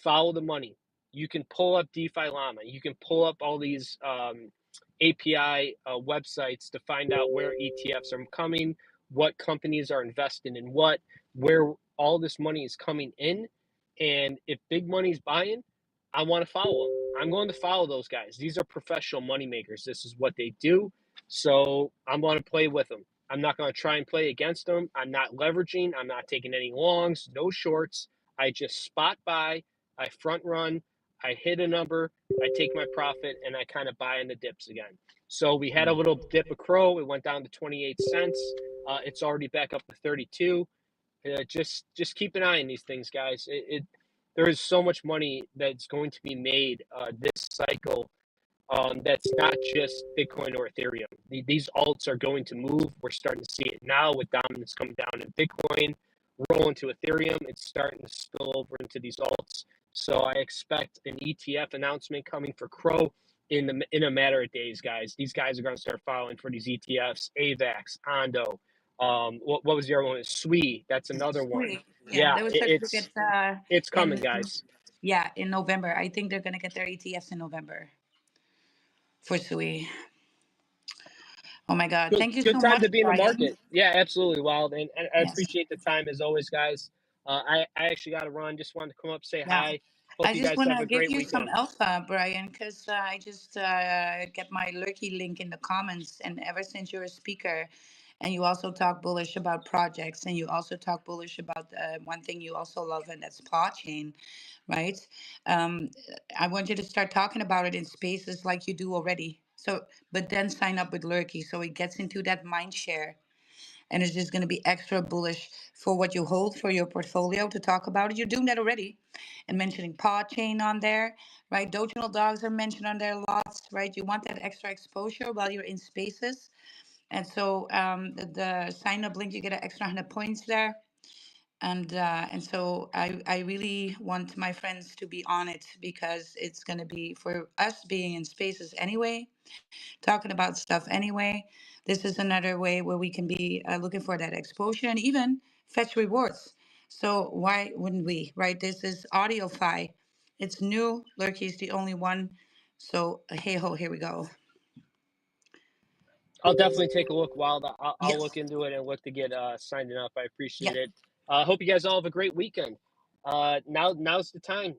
Follow the money. You can pull up DeFi Llama. You can pull up all these API websites to find out where ETFs are coming, what companies are investing in what, where all this money is coming in. And if big money's buying, I want to follow them. I'm going to follow those guys. These are professional money makers. This is what they do. So I'm going to play with them. I'm not going to try and play against them. I'm not leveraging. I'm not taking any longs, no shorts. I just spot buy. I front run. I hit a number. I take my profit and I kind of buy in the dips again. So we had a little dip of crow. It went down to 28 cents. It's already back up to 32. Just keep an eye on these things, guys. There is so much money that's going to be made this cycle. That's not just Bitcoin or Ethereum. These alts are going to move. We're starting to see it now with dominance coming down in Bitcoin, roll into Ethereum. It's starting to spill over into these alts. So I expect an ETF announcement coming for Crow in a matter of days, guys. These guys are going to start filing for these ETFs. AVAX, Ondo. What was the other one? SWE. That's another one. Sweet. Yeah, Yeah, they were set to get it's coming, in guys. yeah, in November. I think they're gonna get their ETFs in November for Sui. Oh my God! Good, Thank you good so time much, to be in the Brian. market. Yeah, absolutely, Wild, and I Yes. appreciate the time as always, guys. I actually got to run. Just wanted to come up, say Yeah. hi. Hope I you just guys want have to a give great you some weekend. alpha, Brian, because I just get my lurky link in the comments. And ever since you're a speaker and you also talk bullish about projects and you also talk bullish about one thing you also love, and that's chain, right? Um, I want you to start talking about it in spaces like you do already. So, but then sign up with Lurky so it gets into that mind share, and it's just going to be extra bullish for what you hold for your portfolio to talk about it. You're doing that already, and mentioning paw chain on there, right? Doginal dogs are mentioned on there lots, right? You want that extra exposure while you're in spaces. And so the sign up link, you get an extra 100 points there. And so I really want my friends to be on it because it's going to be for us being in spaces anyway, talking about stuff anyway. This is another way where we can be looking for that exposure and even fetch rewards. So why wouldn't we, right? This is AudioFi. It's new. Lurky is the only one. So hey ho, here we go. I'll definitely take a look, Wild. I'll look Yes. into it and look to get signing up. I Yeah. appreciate it. Hope you guys all have a great weekend. Now's the time.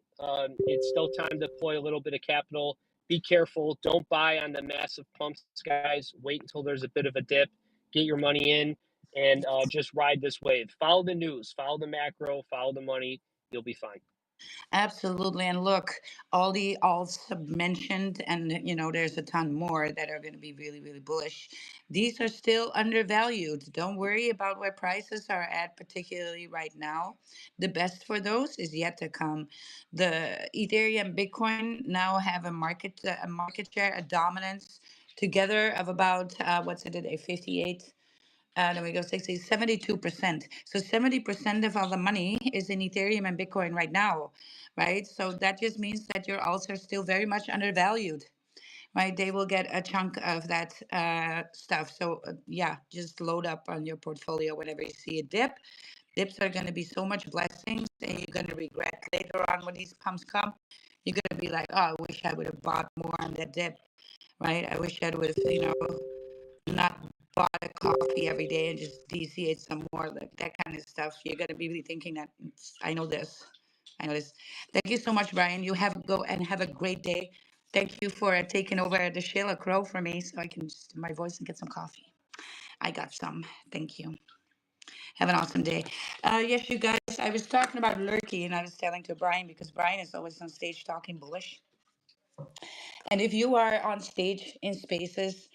It's still time to deploy a little bit of capital. Be careful. Don't buy on the massive pumps, guys. Wait until there's a bit of a dip. Get your money in and just ride this wave. Follow the news. Follow the macro. Follow the money. You'll be fine. Absolutely. And look, all the alts mentioned, and there's a ton more that are going to be really, really bullish. These are still undervalued. Don't worry about where prices are at, particularly right now. The best for those is yet to come. The Ethereum, Bitcoin now have a market share, a dominance together of about what's it today, 58. Then we go 60, 72%. So 70% of all the money is in Ethereum and Bitcoin right now, right? So that just means that your alts are still very much undervalued, right? They will get a chunk of that stuff. So yeah, just load up on your portfolio whenever you see a dip. Dips are going to be so much blessings, and you're going to regret later on when these pumps come. You're going to be like, oh, I wish I would have bought more on that dip, right? I wish I would have, not bought a coffee every day and just DCate some more, like that kind of stuff. You're gonna be really thinking that I know this. I know this. Thank you so much, Brian. You have a go and have a great day. Thank you for taking over the Sheila Crow for me so I can just do my voice and get some coffee. I got some. Thank you. Have an awesome day. Yes, you guys, I was talking about Lurky and I was telling to Brian because Brian is always on stage talking bullish. And if you are on stage in spaces,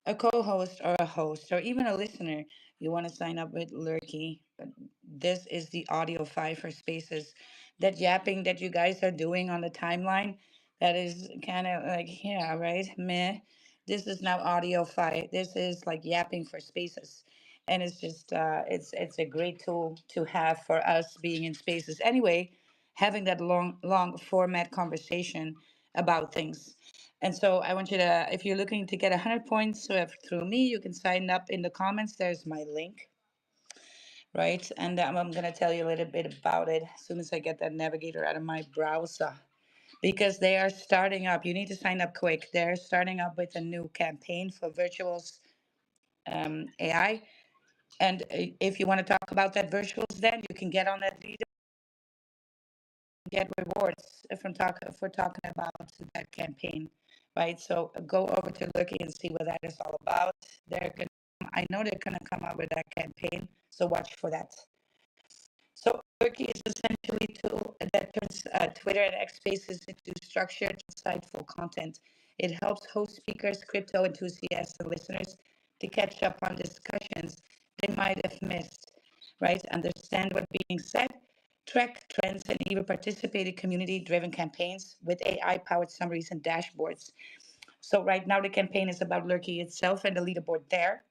a co-host or a host or even a listener, you want to sign up with Lurky. But this is the audio file for spaces. That yapping that you guys are doing on the timeline, that is kind of like, yeah, right, meh. This is now audio file. This is like yapping for spaces. And it's just it's a great tool to have for us being in spaces anyway, having that long format conversation about things. And so I want you to, if you're looking to get 100 points through me, you can sign up in the comments. There's my link, right? And I'm going to tell you a little bit about it as soon as I get that navigator out of my browser. Because they are starting up. You need to sign up quick. They're starting up with a new campaign for Virtuals AI. And if you want to talk about that Virtuals, then you can get on that leader, get rewards for talking about that campaign, right? So go over to Looking and see what that is all about. I know they're gonna come out with that campaign, so watch for that. So Turkey is essentially a tool that turns Twitter and X Spaces into structured, insightful content. It helps host speakers, crypto enthusiasts, and listeners to catch up on discussions they might have missed, right? Understand what's being said, track trends, and even participate in community-driven campaigns with AI-powered summaries and dashboards. So right now the campaign is about Lurky itself and the leaderboard there,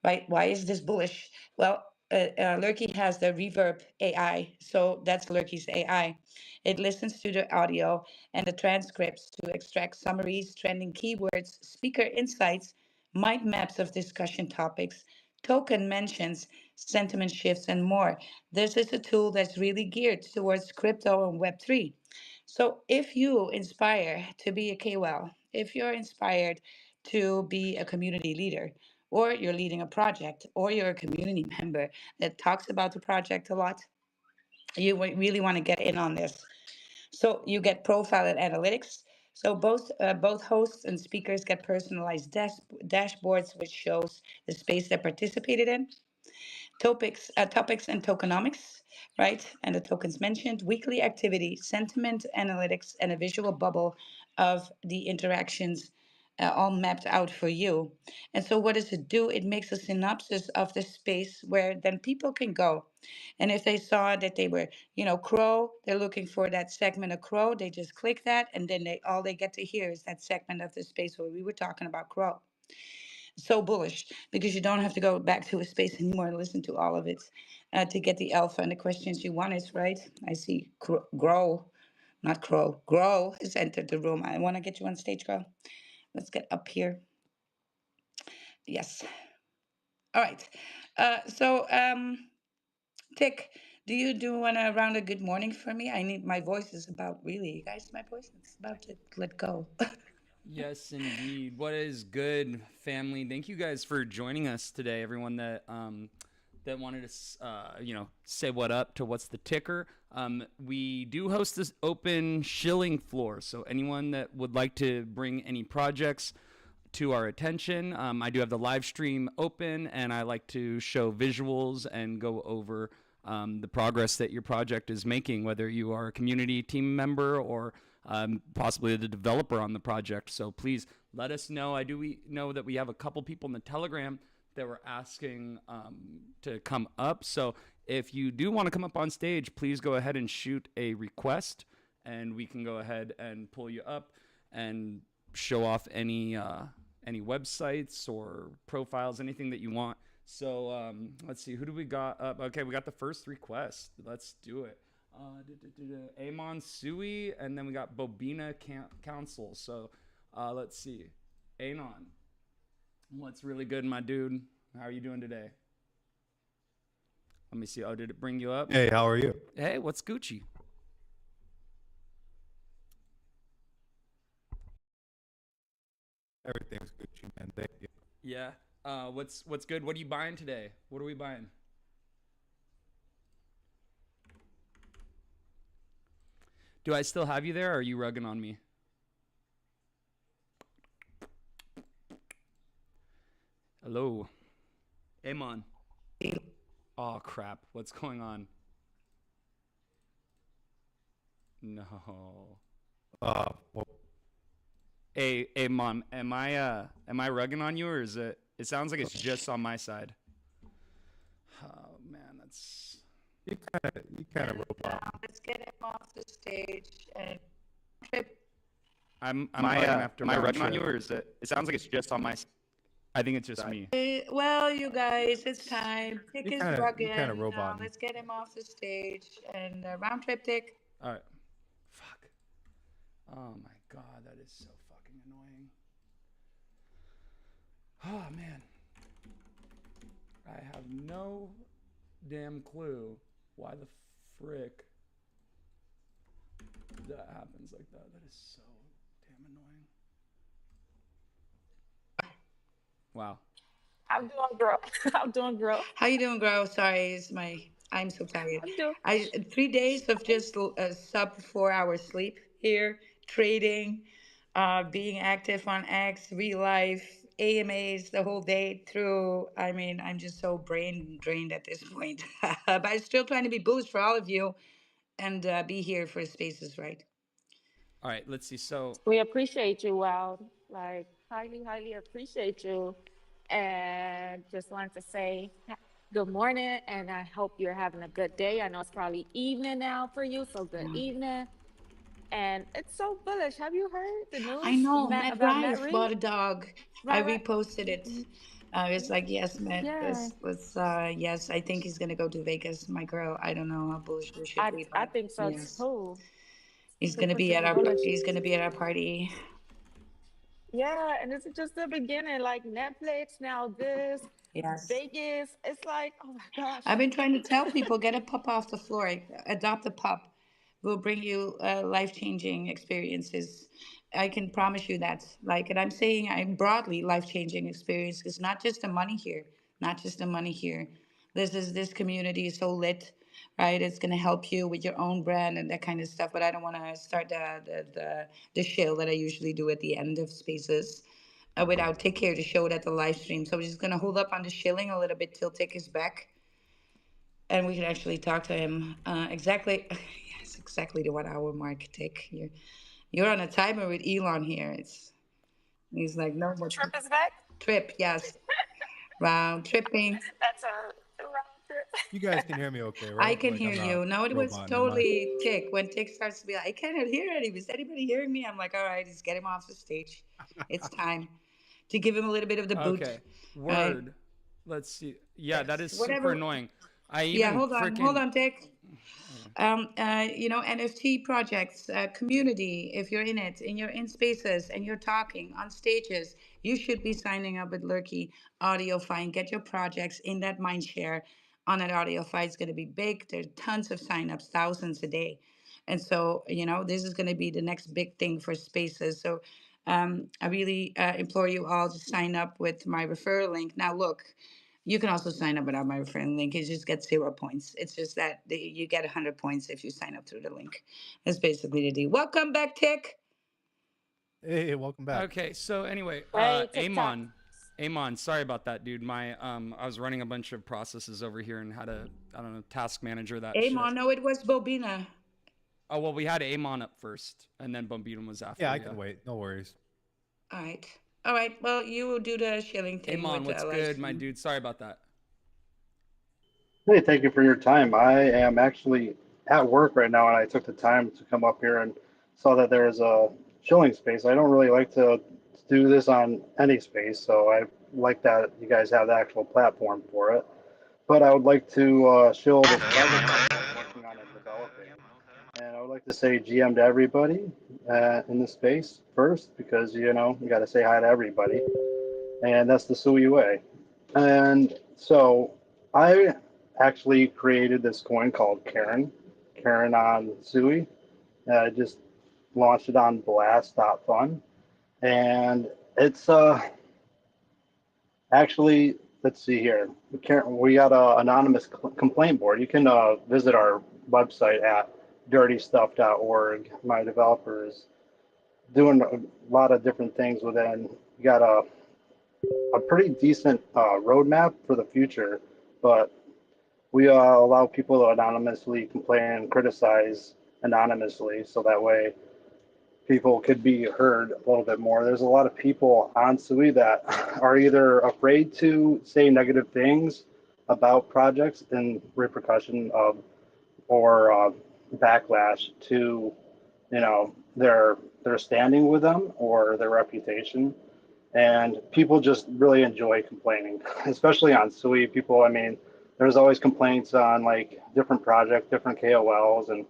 right? Why is this bullish? Well, Lurky has the Reverb AI, so that's Lurky's AI. It listens to the audio and the transcripts to extract summaries, trending keywords, speaker insights, mind maps of discussion topics, token mentions, sentiment shifts, and more. This is a tool that's really geared towards crypto and Web3. So if you inspire to be a KOL, if you're inspired to be a community leader, or you're leading a project, or you're a community member that talks about the project a lot, you really want to get in on this. So you get profile and analytics. So both hosts and speakers get personalized dashboards, which shows the space they participated in, topics and tokenomics, right? And the tokens mentioned, weekly activity, sentiment analytics, and a visual bubble of the interactions all mapped out for you. And so, what does it do? It makes a synopsis of the space where then people can go. And if they saw that they were, crow, they're looking for that segment of crow. They just click that, and then they get to hear is that segment of the space where we were talking about crow. So bullish because you don't have to go back to a space anymore and listen to all of it to get the alpha and the questions you wanted, right? I see grow, not crow, grow has entered the room. I want to get you on stage, girl. Let's get up here. Yes. All right. Tick, do you want to round a good morning for me? I need my voice is about really, you guys. My voice is about to let go. Yes, indeed. What is good, family? Thank you guys for joining us today. Everyone that wanted to say what up to what's the ticker. We do host this open shilling floor, so anyone that would like to bring any projects to our attention, I do have the live stream open, and I like to show visuals and go over the progress that your project is making, whether you are a community team member or possibly the developer on the project. So please let us know. We know that we have a couple people in the Telegram that were asking to come up. So if you do want to come up on stage, please go ahead and shoot a request, and we can go ahead and pull you up and show off any websites or profiles, anything that you want. So let's see, who do we got up? Okay, we got the first request. Let's do it. Amon Sui, and then we got Bobina Council. So let's see. Anon, what's really good, my dude? How are you doing today? Let me see. Oh, did it bring you up? Hey, how are you? Hey, what's Gucci? Everything's Gucci, man. Thank you. Yeah. What's good? What are you buying today? What are we buying? Do I still have you there, or are you rugging on me? Hello. Amon. Oh, crap. What's going on? No. Well, Hey, Mom, am I rugging on you, or is it? It sounds like it's just on my side. Oh man, that's. you kind of robot. Let's get him off the stage and Am I rugging on you, or is it? It sounds like it's just on my. I think it's just me. Well, you guys, it's time. Tick You is kind rugging. of robot. Let's get him off the stage and round trip, Tick. All right. Fuck. Oh my god, that is so fucking annoying. Oh man. I have no damn clue why the frick that happens like that. That is so damn annoying. Wow. I'm doing, girl. I'm doing, girl. How you doing, girl? Sorry, I'm so tired. 3 days of just sub 4 hours sleep here, trading, being active on X, real life, AMAs the whole day through. I mean, I'm just so brain drained at this point. But I'm still trying to be bullish for all of you and be here for the spaces, right? All right, let's see. So We appreciate you, Wild. Like, highly, highly appreciate you. And just wanted to say good morning, and I hope you're having a good day. I know it's probably evening now for you, so good evening. And it's so bullish. Have you heard the I news know Matt about Matt Rife bought Reed? a dog. I Right, right. reposted it. It's like, yes, Matt, Yeah. yes, I think he's gonna go to Vegas. My girl, I don't know how bullish we should be, I but think so yes, too. he's gonna Super, be at super our bullish. he's gonna be at our party. Yeah, and this is just the beginning. Like Netflix, now this, Yes. Vegas. It's like, oh my gosh. I've been trying to tell people get a pup off the floor, adopt a pup. Will bring you life-changing experiences. I can promise you that. Like, and I'm saying I'm broadly life-changing experience. It's not just the money here, not just the money here. This community is so lit, right? It's gonna help you with your own brand and that kind of stuff. But I don't want to start the shill that I usually do at the end of spaces. Without Tick here to show it at the live stream. So we're just gonna hold up on the shilling a little bit till Tick is back, and we can actually talk to him exactly. Yes, exactly the 1 hour mark. Tick, you're on a timer with Elon here. It's He's like, no more Trip is back. trip. Yes, round tripping. That's a round trip. You guys can hear me okay, I right? can Like hear I'm not you. No, it was roboting, am I? totally Tick. When Tick starts to be like, I cannot hear any. Is anybody hearing me? I'm like, all right, just get him off the stage. It's time to give him a little bit of the boot. Okay. Right? Word. Let's see. Yeah, that Yes. is super Whatever. annoying. I Yeah, even hold freaking on, Tick. NFT projects, community, if you're in it and you're in spaces and you're talking on stages, you should be signing up with Lurky AudioFi and get your projects in that mind share on that AudioFi. It's going to be big. There's tons of signups, thousands a day. And so, this is going to be the next big thing for spaces. So, I really implore you all to sign up with my referral link. Now, look, you can also sign up without my referral link. You just get 0 points. It's just that you get 100 points if you sign up through the link. That's basically the deal. Welcome back, Tick. Hey, welcome back. Okay, so anyway, Hey, TikTok. Amon, sorry about that, dude. I was running a bunch of processes over here and had a, I don't know, task manager that shit. Amon, no, it was Bobina. Oh well, we had Amon up first, and then Bumbidum was Yeah, after. I Yeah. can wait. No worries. All right. All right. Well, you will do the shilling thing Amon, with what's live good, my stream. dude? Sorry about that. Hey, thank you for your time. I am actually at work right now, and I took the time to come up here and saw that there is a chilling space. I don't really like to do this on any space, so I like that you guys have the actual platform for it. But I would like to show this project that I'm working on and developing. And I would like to say GM to everybody in the space first, because you got to say hi to everybody, and that's the Sui way. And so I actually created this coin called Karen on Sui. I just launched it on Blast.fun, and it's actually, let's see here. We got a anonymous complaint board. You can visit our website at dirtystuff.org. My developer is doing a lot of different things within. We got a pretty decent roadmap for the future, but we allow people to anonymously complain and criticize anonymously, so that way people could be heard a little bit more. There's a lot of people on Sui that are either afraid to say negative things about projects and repercussion of or backlash to their standing with them or their reputation. And people just really enjoy complaining, especially on Sui. People, I mean, there's always complaints on like different projects, different KOLs, and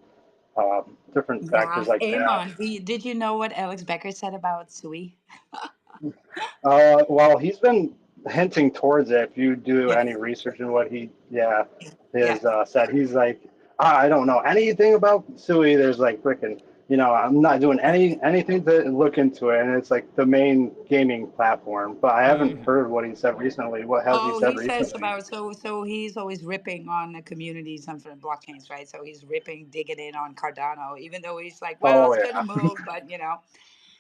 different Yeah. factors like that. Amon, did you know what Alex Becker said about Sui? Well, he's been hinting towards it. If you do any Yes. research in what yeah, Yeah. has said, he's like, I don't know anything about Sui. There's like freaking, I'm not doing anything to look into it, and it's like the main gaming platform. But I haven't Mm-hmm. heard what he said recently. What has he Oh, said he says recently? about so he's always ripping on the communities and for the blockchains, right? So he's ripping, digging in on Cardano, even though he's like, well, Oh it's gonna yeah, move, but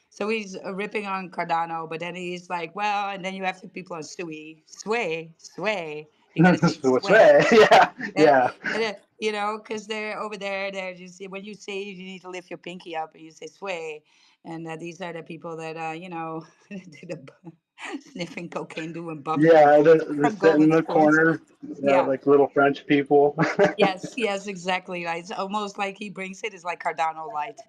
So he's ripping on Cardano, but then he's like, well, and then you have the people on Sway. You gotta say what's Sway. right? Yeah, And, yeah, because they're over there, they're just when you say you need to lift your pinky up and you say Sway, and these are the people that do the sniffing cocaine, doing buffing yeah. They're from sitting in golden the spoons. corner, Yeah. like little French people. Yes, exactly. Right. It's almost like he brings it is like Cardano light,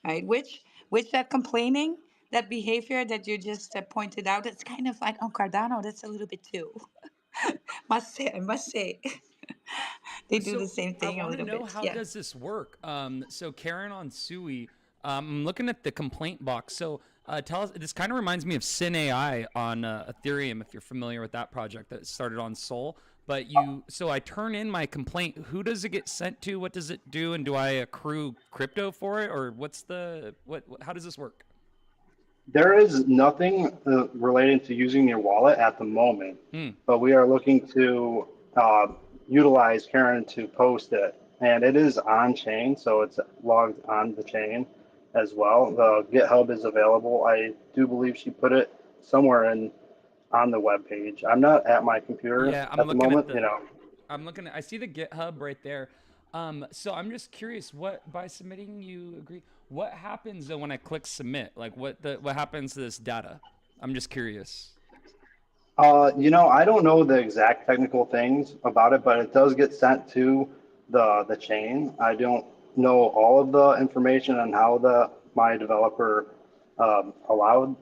right? Which that complaining, that behavior that you just pointed out, it's kind of like on Cardano. That's a little bit too. I must say, they do the So same I thing a want to little know, bit. how Yeah. does this work? So Karen on Sui, I'm looking at the complaint box. So tell us. This kind of reminds me of Sin AI on Ethereum, if you're familiar with that project that started on Sol. But so I turn in my complaint. Who does it get sent to? What does it do? And do I accrue crypto for it, or what's the what? How does this work? There is nothing related to using your wallet at the moment, Hmm. but we are looking to uh, utilize Karen to post it. And it is on chain, so it's logged on the chain as well. The GitHub is available. I do believe she put it somewhere in on the web page. I'm not at my computer Yeah, I'm at the looking at moment, the. I'm looking at. I see the GitHub right there. So I'm just curious, what by submitting you agree? What happens though when I click submit? Like what happens to this data? I'm just curious. I don't know the exact technical things about it, but it does get sent to the chain. I don't know all of the information on how the my developer allowed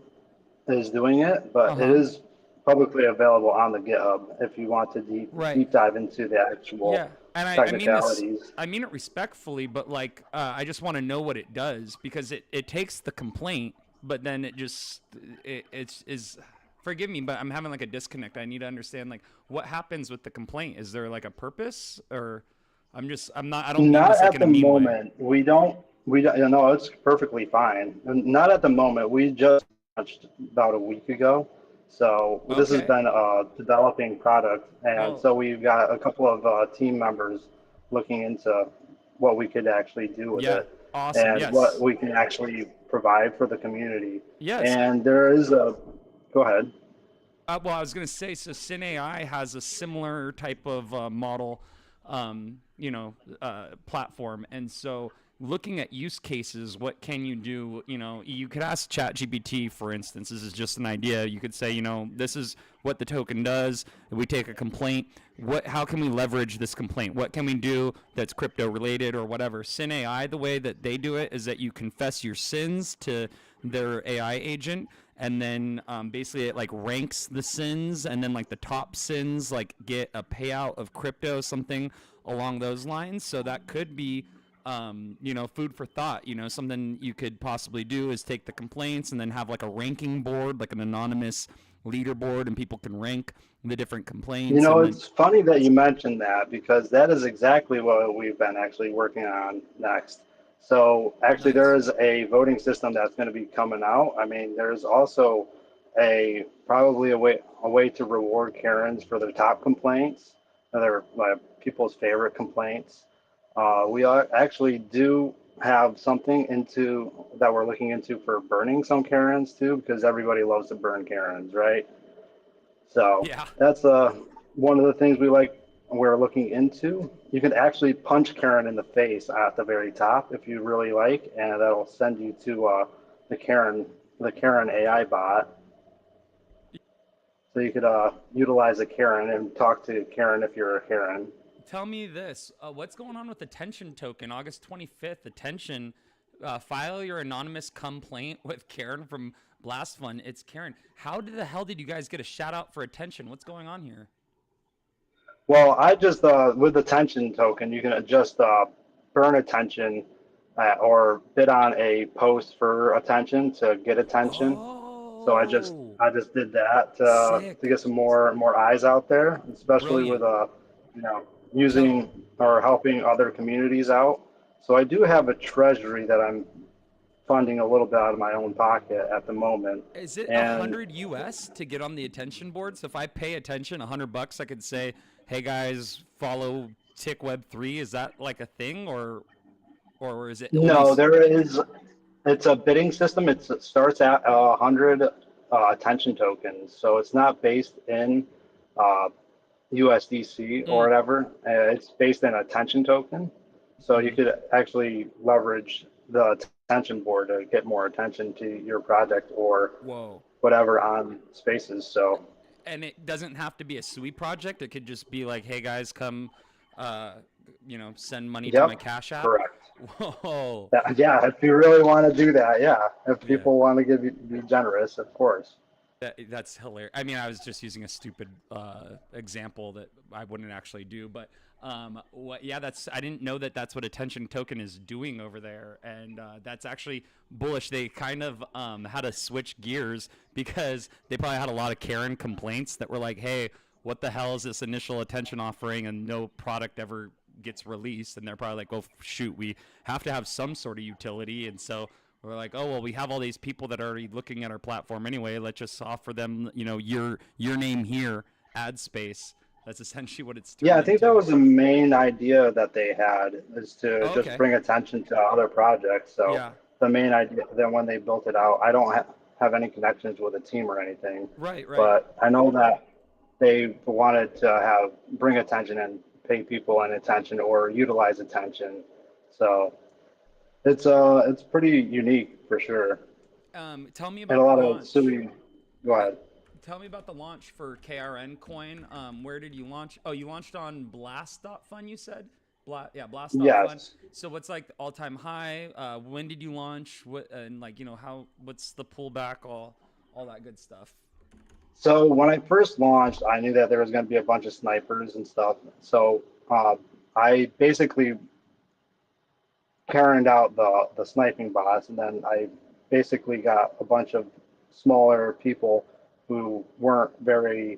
is doing it, but it Uh-huh. is publicly available on the GitHub if you want to Right. deep dive into the actual Yeah, and I mean this. technicalities. I mean it respectfully, but like I just want to know what it does because it takes the complaint, but then it just it's is. Forgive me, but I'm having like a disconnect. I need to understand like what happens with the complaint. Is there like a purpose, or I'm not. I don't mean Not this like at in a the mean way. moment. We don't, no, it's perfectly fine. Not at the moment. We just launched about a week ago. So this has Okay. been a developing product. And Well, so we've got a couple of team members looking into what we could actually do with yeah. it Awesome. and what Yes. we can actually provide for the community. Yes. And there is a, go ahead. Well, I was going to say, so SynAI has a similar type of model, platform. And so looking at use cases, what can you do? You could ask ChatGPT, for instance, this is just an idea. You could say, this is what the token does. If we take a complaint, how can we leverage this complaint? What can we do that's crypto related or whatever? SynAI, the way that they do it is that you confess your sins to their AI agent, and then basically it like ranks the sins, and then like the top sins like get a payout of crypto, something along those lines. So that could be food for thought. Something you could possibly do is take the complaints and then have like a ranking board, like an anonymous leaderboard, and people can rank the different complaints, and then It's funny that you mentioned that because that is exactly what we've been actually working on next. So actually, there nice. is a voting system that's going to be coming out. I mean, there's also probably a way to reward Karens for their top complaints, their people's favorite complaints. Actually do have something into that we're looking into for burning some Karens too, because everybody loves to burn Karens, right? So Yeah. that's one of the things we're looking into. You can actually punch Karen in the face at the very top if you really like, and that'll send you to the Karen the Karen AI bot. So you could utilize a Karen and talk to Karen if you're a Karen. Tell me this. What's going on with attention token? August 25th, attention. File your anonymous complaint with Karen from Blast Fund. It's Karen. How the hell did you guys get a shout out for attention? What's going on here? Well, I just with attention token, you can just burn attention or bid on a post for attention to get attention. So Oh, I just did that to sick. get some more eyes out there, especially with Brilliant. you know Tell using or helping other communities out. So I do have a treasury that I'm funding a little bit out of my own pocket at the moment, Is it a and hundred US to get on the attention board? So if I pay attention, $100, I could say, "Hey guys, follow Tick Web 3." Is that like a thing, or is it only? no, there is. It's a bidding system. It starts at 100 attention tokens, so it's not based in uh, USDC or Mm, whatever. It's based in attention token. So you mm-hmm. could actually leverage the attention board to get more attention to your project or Whoa. whatever on spaces. So, And it doesn't have to be a SUI project. It could just be like, "Hey guys, come, uh, send money to my yep, Cash App." correct. Whoa. Yeah, if you really want to do that, yeah. If Yeah. people want to be generous, of course. That's hilarious. I mean, I was just using a stupid example that I wouldn't actually do, but what? Yeah, that's. I didn't know that that's what attention token is doing over there, and that's actually bullish. They kind of had to switch gears because they probably had a lot of Karen complaints that were like, "Hey, what the hell is this initial attention offering?" And no product ever gets released, and they're probably like, "Oh shoot, we have to have some sort of utility," and so we're like, oh well, we have all these people that are already looking at our platform anyway. Let's just offer them, your name here, ad space. That's essentially what it's Yeah, turned I think that into. was the main idea that they had is to Oh, just okay. bring attention to other projects. So Yeah. the main idea, then when they built it out, I don't have any connections with a team or anything, Right. Right. but I know that they wanted to bring attention and pay people an attention or utilize attention. So it's pretty unique for sure. Tell me And a about the lot of launch. SUI. Go Uh, ahead. Tell me about the launch for KRN coin. Where did you launch? Oh, you launched on Blast.fun, you said? Yeah, Blast.fun. Yes. So what's like the all-time high? When did you launch? What and like, how what's the pullback, all that good stuff. So when I first launched, I knew that there was going to be a bunch of snipers and stuff. So I basically carried out the sniping bots, and then I basically got a bunch of smaller people who weren't very,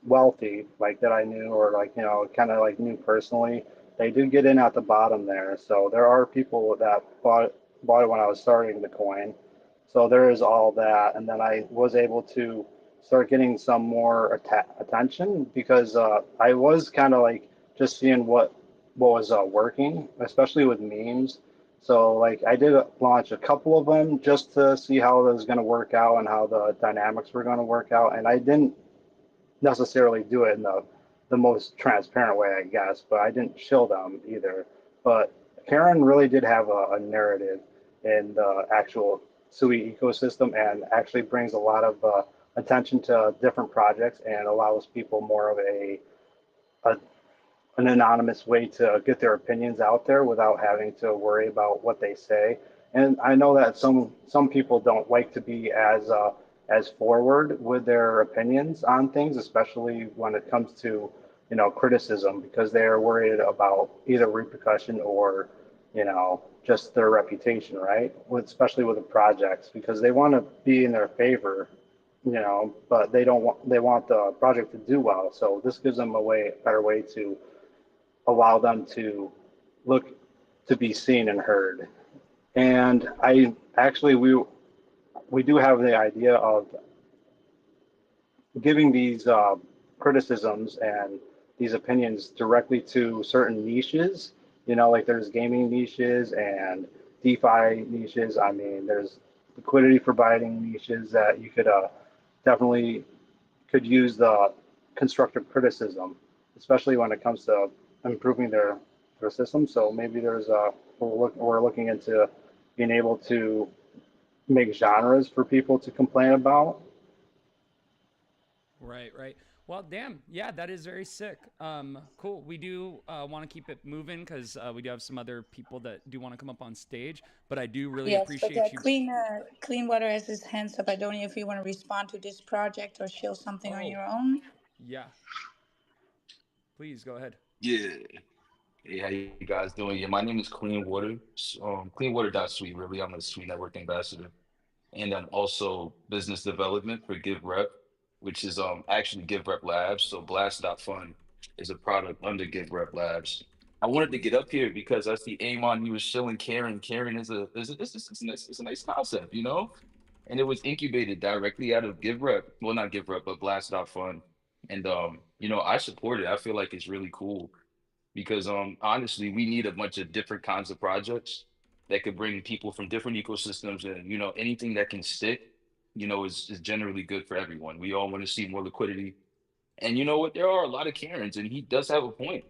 wealthy, like that I knew, or like, kind of like knew personally. They did get in at the bottom there, so there are people that bought it when I was starting the coin. So there is all that, and then I was able to start getting some more attention because I was kind of like just seeing what was working, especially with memes. So like I did launch a couple of them just to see how it was going to work out and how the dynamics were going to work out, and I didn't necessarily do it in the most transparent way, I guess, but I didn't shill them either. But Karen really did have a narrative in the actual SUI ecosystem and actually brings a lot of attention to different projects and allows people more of a an anonymous way to get their opinions out there without having to worry about what they say. And I know that some people don't like to be as forward with their opinions on things, especially when it comes to criticism, because they are worried about either repercussion or just their reputation, right? Especially with the projects, because they want to be in their favor, but they want the project to do well. So this gives them a better way to allow them to look to be seen and heard. And I actually we do have the idea of giving these criticisms and these opinions directly to certain niches. Like there's gaming niches and DeFi niches. I mean, there's liquidity providing niches that you could definitely could use the constructive criticism, especially when it comes to improving their system. So maybe we're looking into being able to make genres for people to complain about. Right, right. Well, damn. Yeah, that is very sick. Cool. We do want to keep it moving because we do have some other people that do want to come up on stage. But I do really Yes, but appreciate you. Clean Water has his hands up. I don't know if you want to respond to this project or shill something on Oh, your own. yeah. Please go ahead. Yeah. Hey, how you guys doing? Yeah, my name is Clean Water. Cleanwater.sweet, really. I'm a Sweet Network ambassador. And I'm also business development for GiveRep, which is actually GiveRep Labs. So Blast.fun is a product under GiveRep Labs. I wanted to get up here because I see Amon, he was shilling Karen. Karen it's a nice concept, you know? And it was incubated directly out of GiveRep. Well, not GiveRep, but Blast.fun. And I support it. I feel like it's really cool because honestly we need a bunch of different kinds of projects that could bring people from different ecosystems, and anything that can stick is generally good for everyone. We all want to see more liquidity, and you know what, there are a lot of Karens, and he does have a point.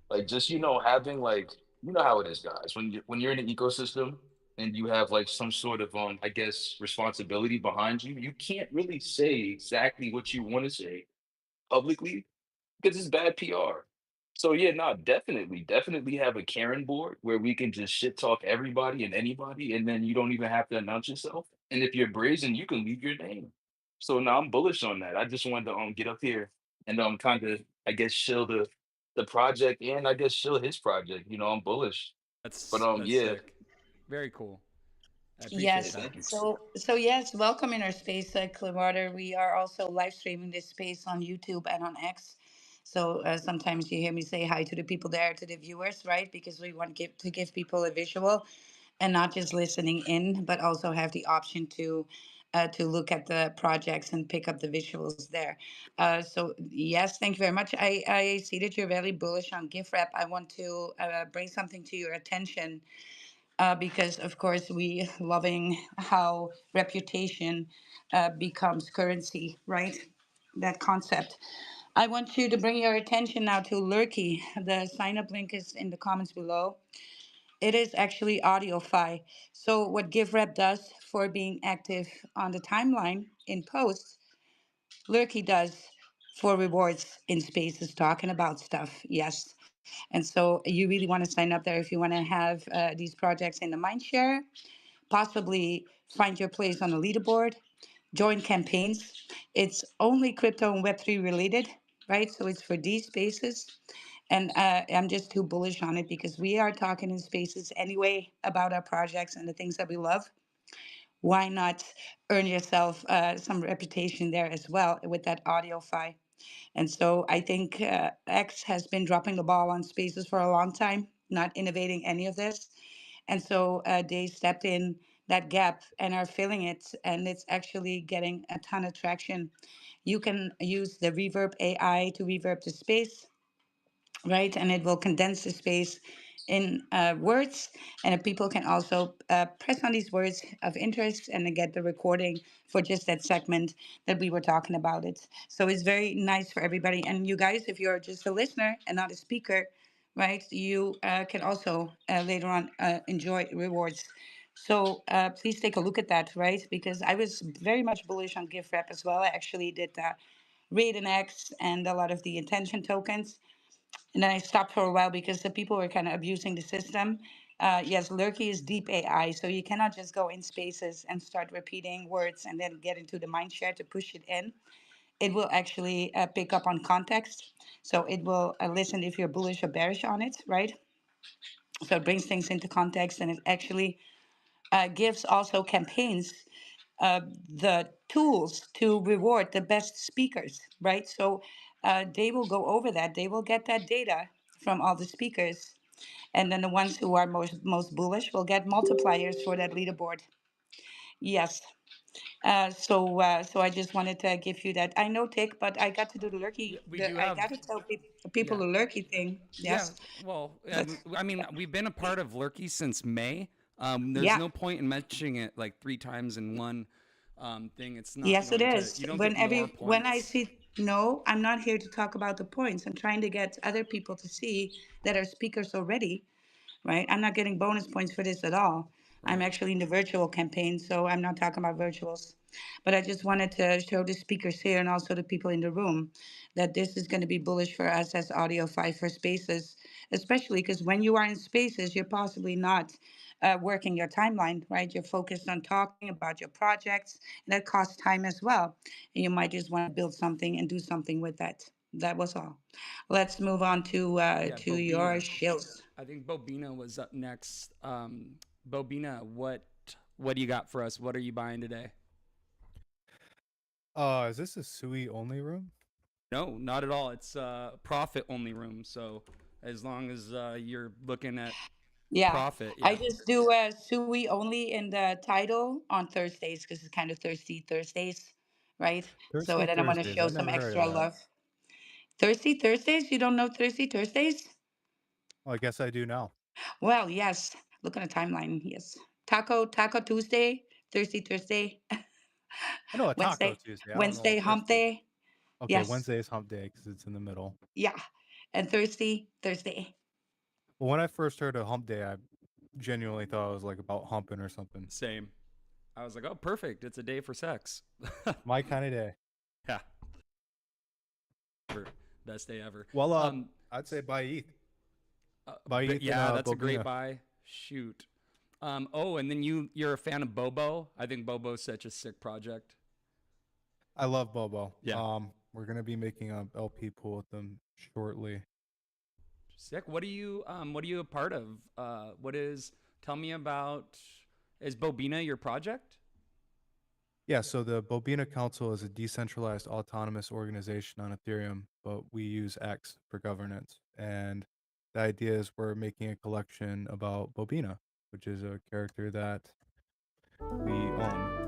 Like, just having, like, how it is, guys, when you're in an ecosystem and you have like some sort of I guess responsibility behind you, you can't really say exactly what you want to say publicly because it's bad PR. So yeah, no, definitely have a Karen board where we can just shit talk everybody and anybody, and then you don't even have to announce yourself. And if you're brazen, you can leave your name. So now I'm bullish on that. I just wanted to get up here and kind of, I guess, shill the project, and I guess shill his project. I'm bullish. But That's yeah, sick. Very cool. I yeah, appreciate Yes. that. thank you. So yes, welcome in our space, Clearwater. We are also live streaming this space on YouTube and on X. So sometimes you hear me say hi to the people there, to the viewers, right? Because we want to give people a visual, and not just listening in, but also have the option to look at the projects and pick up the visuals there. So yes, thank you very much. I see that you're very bullish on gift wrap. I want to bring something to your attention because of course we loving how reputation becomes currency, right? That concept. I want you to bring your attention now to Lurky. The sign up link is in the comments below. it is actually AudioFi. So what GiveRep does for being active on the timeline in posts, Lurky does for rewards in spaces talking about stuff. Yes. And so you really want to sign up there if you want to have these projects in the mindshare, possibly find your place on the leaderboard, join campaigns. It's only crypto and Web3 related, right? So it's for these spaces. And I'm just too bullish on it because we are talking in spaces anyway about our projects and the things that we love. Why not earn yourself some reputation there as well with that audio file? And so I think X has been dropping the ball on spaces for a long time, not innovating any of this. And so they stepped in that gap and are filling it. And it's actually getting a ton of traction. You can use the Reverb AI to reverb the space, right? And it will condense the space in words, and people can also press on these words of interest and then get the recording for just that segment that we were talking about it. So it's very nice for everybody. And you guys, if you're just a listener and not a speaker, right, you can also later on enjoy rewards. So please take a look at that, right? Because I was very much bullish on GiveRep as well. I actually did Raid and X and a lot of the intention tokens. And then I stopped for a while because the people were kind of abusing the system. Yes, Lurky is deep AI, so you cannot just go in spaces and start repeating words and then get into the mind share to push it in. It will actually pick up on context. So it will listen if you're bullish or bearish on it, right? So it brings things into context and it actually gives also campaigns the tools to reward the best speakers, right? So they will go over that. They will get that data from all the speakers, and then the ones who are most bullish will get multipliers for that leaderboard. Yes. So I just wanted to give you that. I know Tick, but I got to do the Yeah, lurky. we do I have. got to tell people Yeah, the lurky thing. yeah. Yes. Well, Let's. I mean, we've been a part of Lurky since May. There's Yeah. no point in mentioning it like 3 times in one thing. It's not Yes, it going to. is. You don't get more When I points. see, no, I'm not here to talk about the points. I'm trying to get other people to see that are speakers already, right? I'm not getting bonus points for this at all. I'm Right. actually in the virtual campaign, so I'm not talking about virtuals. But I just wanted to show the speakers here and also the people in the room that this is going to be bullish for us as Audio 5 for spaces, especially because when you are in spaces, you're possibly not working your timeline, right? You're focused on talking about your projects, and that costs time as well. And you might just want to build something and do something with that. That was all. Let's move on Yeah, to your Bobina. shills. I think Bobina was up next. Bobina, what do you got for us? What are you buying today? Is this a Sui only room? No, not at all. It's a profit only room. So as long as you're looking at Yeah, profit, I yeah. just do Sui only in the title on Thursdays because it's kind of thirsty Thursdays, right? So Thirsty and then I'm gonna Thursdays. show I some never heard of extra that. love. Thirsty Thursdays? You don't know Thirsty Thursdays? Well, I guess I do now. Well, yes. Look on the timeline. Yes. Taco Tuesday, Thirsty Thursday, I know a Taco Wednesday, Tuesday. I don't know a Wednesday Hump thirsty. Day. Okay, Yes. Wednesday is hump day because it's in the middle. Yeah. And Thirsty Thursday. Well, when I first heard of hump day, I genuinely thought it was like about humping or something. Same. I was like, oh, perfect. It's a day for sex. My kind of day. Yeah. Best day ever. Well, I'd say buy ETH. Buy But ETH and yeah, that's a great Bobina. buy. Shoot. Oh, and then you're a fan of Bobo. I think Bobo's such a sick project. I love Bobo. Yeah. We're gonna be making a LP pool with them shortly. Sick. What are you a part of? What is tell me about is Bobina your project? Yeah, so the Bobina Council is a decentralized autonomous organization on Ethereum, but we use X for governance. And the idea is we're making a collection about Bobina, which is a character that we own.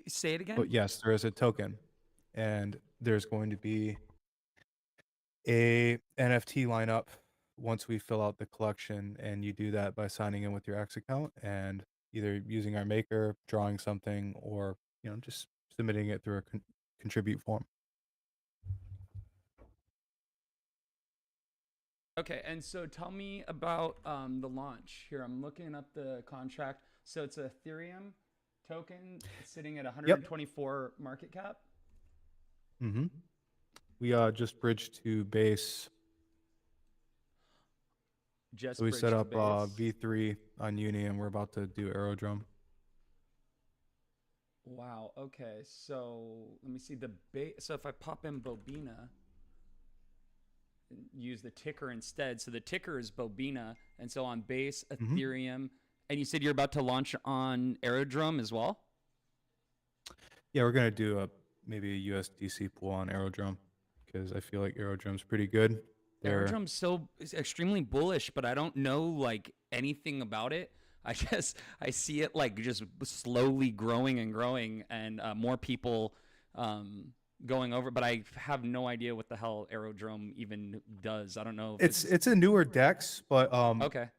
Say it But again? yes, there is a token, and there's going to be a NFT lineup once we fill out the collection, and you do that by signing in with your X account and either using our maker, drawing something, or just submitting it through a contribute form. Okay, and so tell me about the launch. Here, I'm looking up the contract. So it's a Ethereum token sitting at Yep. 124 market cap. Mm-hmm. We just bridged to base. Just So we set bridged to up base. V3 on Uni, and we're about to do Aerodrome. Wow. Okay. So let me see the base. So if I pop in Bobina, use the ticker instead. So the ticker is Bobina, and so on base Mm-hmm. Ethereum. And you said you're about to launch on Aerodrome as well. Yeah, we're gonna do maybe a USDC pool on Aerodrome because I feel like Aerodrome's pretty good. Aerodrome's so is extremely bullish, but I don't know like anything about it. I see it like just slowly growing and growing, and more people going over. But I have no idea what the hell Aerodrome even does. I don't know if it's a newer DEX, but okay.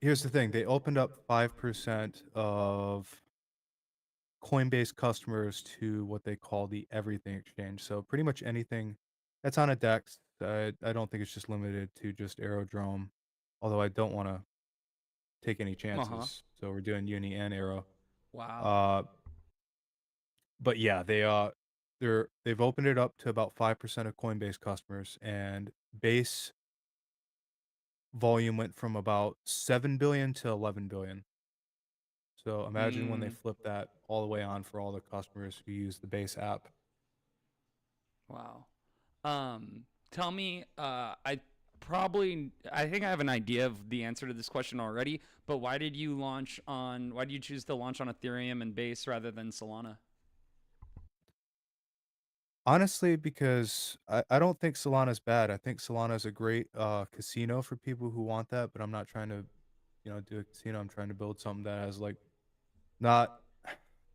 here's the thing: they opened up 5% of Coinbase customers to what they call the everything exchange. So pretty much anything that's on a DEX. I don't think it's just limited to just Aerodrome, although I don't want to take any chances. So we're doing Uni and Aero. Wow. But yeah, they've opened it up to about 5% of Coinbase customers, and base volume went from about 7 billion to 11 billion. So imagine when they flip that all the way on for all the customers who use the base app. Wow. Tell me, I think I have an idea of the answer to this question already, but why did you choose to launch on Ethereum and Base rather than Solana? Honestly, because I don't think Solana's bad. I think Solana's a great casino for people who want that, but I'm not trying to, do a casino. I'm trying to build something that has like not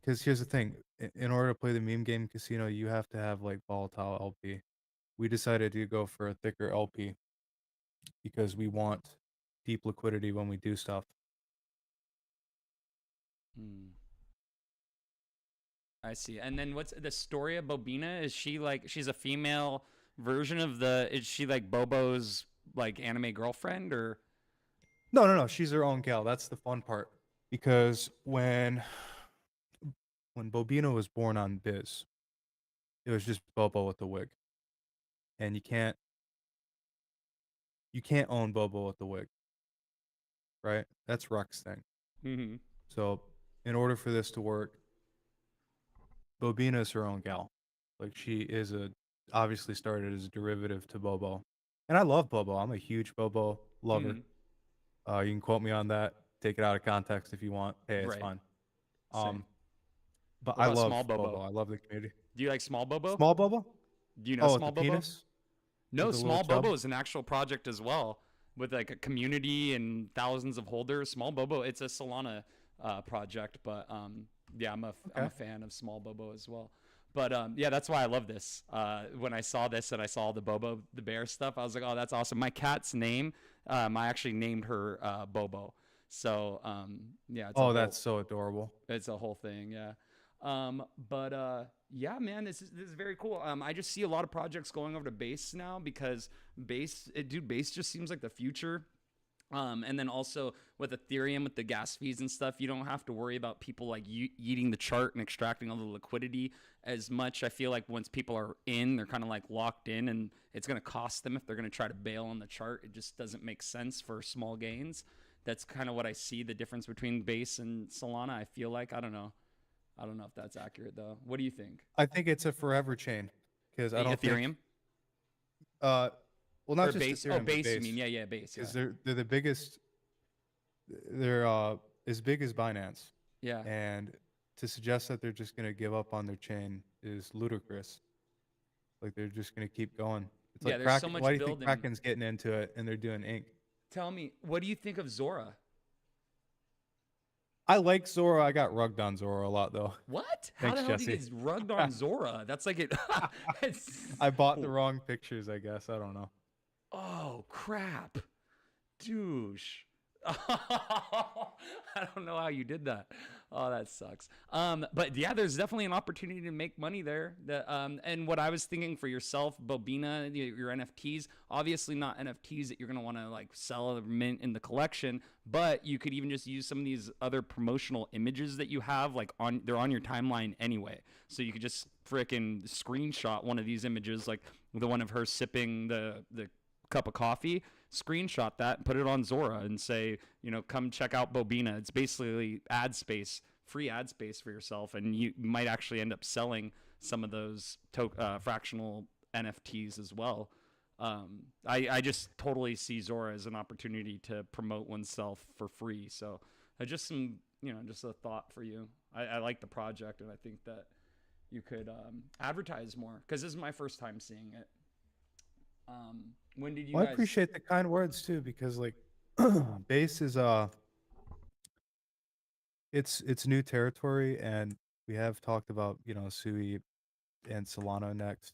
because here's the thing. In order to play the meme game casino, you have to have like volatile LP. We decided to go for a thicker LP because we want deep liquidity when we do stuff. I see. And then what's the story of Bobina? Is she like she's a female version of is she like Bobo's like anime girlfriend or? No. She's her own gal. That's the fun part. Because when Bobina was born on Biz, it was just Bobo with the wig. And you can't own Bobo with the wig. Right? That's Ruck's thing. Mm-hmm. So in order for this to work, Bobina is her own gal. Like she is obviously started as a derivative to Bobo. And I love Bobo. I'm a huge Bobo lover. You can quote me on that. Take it out of context if you want. Hey, it's Right. fine. Same. But What I about love small Bobo? Bobo. I love the community. Do you like small Bobo? Small Bobo? Do you know Oh, with small the Bobo? penis? No, With the little small chub? Bobo is an actual project as well with like a community and thousands of holders. Small Bobo, it's a Solana project, but yeah, I'm a fan of small Bobo as well. But yeah, that's why I love this. When I saw this and I saw the Bobo the bear stuff, I was like, oh, that's awesome. My cat's name, I actually named her Bobo. So yeah, That's so adorable. it's a whole thing, yeah. But yeah, man, this is very cool. I just see a lot of projects going over to Base now because Base just seems like the future. And then also with Ethereum, with the gas fees and stuff, you don't have to worry about people like eating the chart and extracting all the liquidity as much. I feel like once people are in, they're kind of like locked in, and it's going to cost them if they're going to try to bail on the chart. It just doesn't make sense for small gains. That's kind of what I see the difference between Base and Solana. I feel like I don't know if that's accurate though. What do you think? I think it's a forever chain because I don't Ethereum? think. Well, not Or just Base? Ethereum, Oh, but Base. Base. You mean? Yeah, Base. Because Yeah. they're the biggest. They're as big as Binance, Yeah. and to suggest that they're just going to give up on their chain is ludicrous. Like they're just going to keep going. It's Yeah, like there's so Kraken. much Why do you think building. Kraken's getting into it and they're doing ink? Tell me, what do you think of Zora? I like Zora. I got rugged on Zora a lot though. What? How Thanks, the hell do you Jesse. get rugged on Zora? That's like it. I bought the wrong pictures, I guess. I don't know. Oh crap, douche. I don't know how you did that. Oh, that sucks. But yeah, there's definitely an opportunity to make money there. And what I was thinking for yourself, Bobina, your NFTs, obviously not NFTs that you're gonna want to like sell or mint in the collection, but you could even just use some of these other promotional images that you have, like they're on your timeline anyway. So you could just fricking screenshot one of these images, like the one of her sipping the cup of coffee, screenshot that and put it on Zora and say, come check out Bobina. It's basically ad space, free ad space for yourself, and you might actually end up selling some of those fractional NFTs as well. I just totally see Zora as an opportunity to promote oneself for free. So just just a thought for you. I like the project, and I think that you could advertise more because this is my first time seeing it. When did you Well, I guys? appreciate the kind words too, because like base is it's new territory, and we have talked about Sui and Solana next.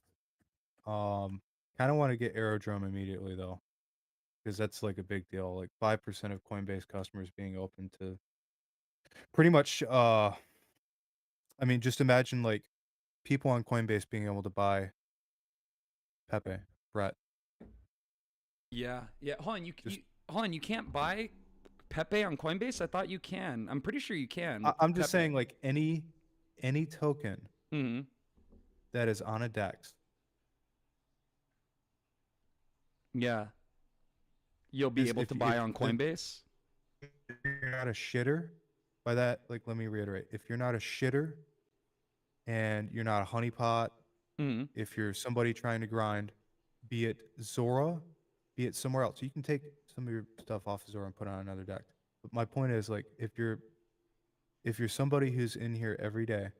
Kind of want to get Aerodrome immediately though, because that's like a big deal. Like 5% of Coinbase customers being open to pretty much. I mean, just imagine like people on Coinbase being able to buy Pepe, Brett. Yeah, yeah. Just Hold on. You can't buy Pepe on Coinbase. I thought you can. I'm pretty sure you can I'm with just Pepe. saying, like any token Hmm. that is on a DEX, Yeah, you'll be because able to buy on Coinbase. if you're not a shitter, by that, like, let me reiterate, if you're not a shitter and you're not a honeypot, Hmm. if you're somebody trying to grind, be it Zora, be it somewhere else, you can take some of your stuff off of Zora and put it on another deck. But my point is, like, if you're somebody who's in here every day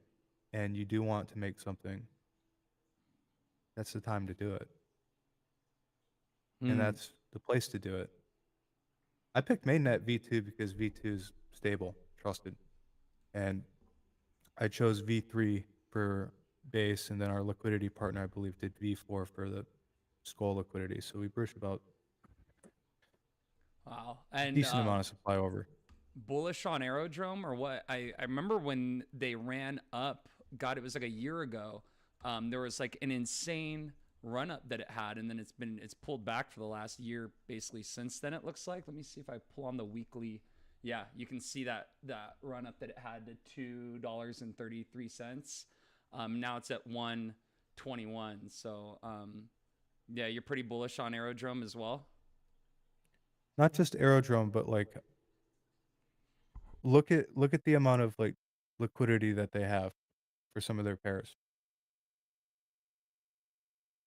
and you do want to make something, that's the time to do it. And Mm. that's the place to do it. I picked mainnet V2 because V2 is stable, trusted. And I chose V3 for base, and then our liquidity partner, I believe, did V4 for the Skull liquidity. So we pushed about Wow. a And decent amount of supply over. bullish on Aerodrome or what? I remember when they ran up. God, it was like a year ago. There was like an insane run up that it had, and then it's pulled back for the last year basically since then. It looks like. Let me see if I pull on the weekly. Yeah, you can see that run up that it had to $2.33. Now it's at 121. So yeah, you're pretty bullish on Aerodrome as well. Not just Aerodrome, but like look at the amount of like liquidity that they have for some of their pairs.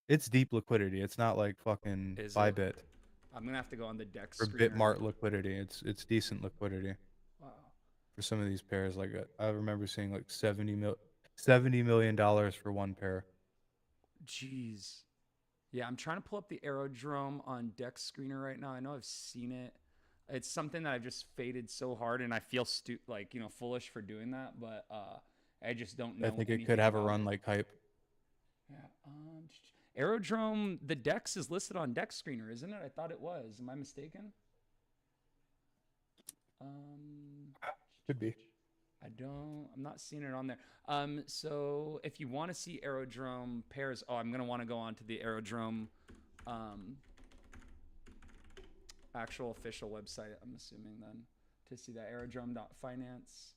It's deep liquidity. It's not like fucking Is it? Bybit I'm gonna have to go on the Dex or screener. Bitmart liquidity. It's decent liquidity Wow. for some of these pairs. Like I remember seeing like $70 million for one pair. Jeez. Yeah, I'm trying to pull up the Aerodrome on Dex screener right now. I know I've seen it. It's something that I've just faded so hard, and I feel foolish for doing that. But I just don't I know think it could anything have a about run it. like hype. Yeah. Aerodrome, the Dex is listed on Dex screener, isn't it? I thought it was. Am I mistaken? Um, Could be. I'm not seeing it on there. So if you want to see Aerodrome pairs, I'm going to want to go on to the Aerodrome actual official website, I'm assuming then, to see that aerodrome.finance.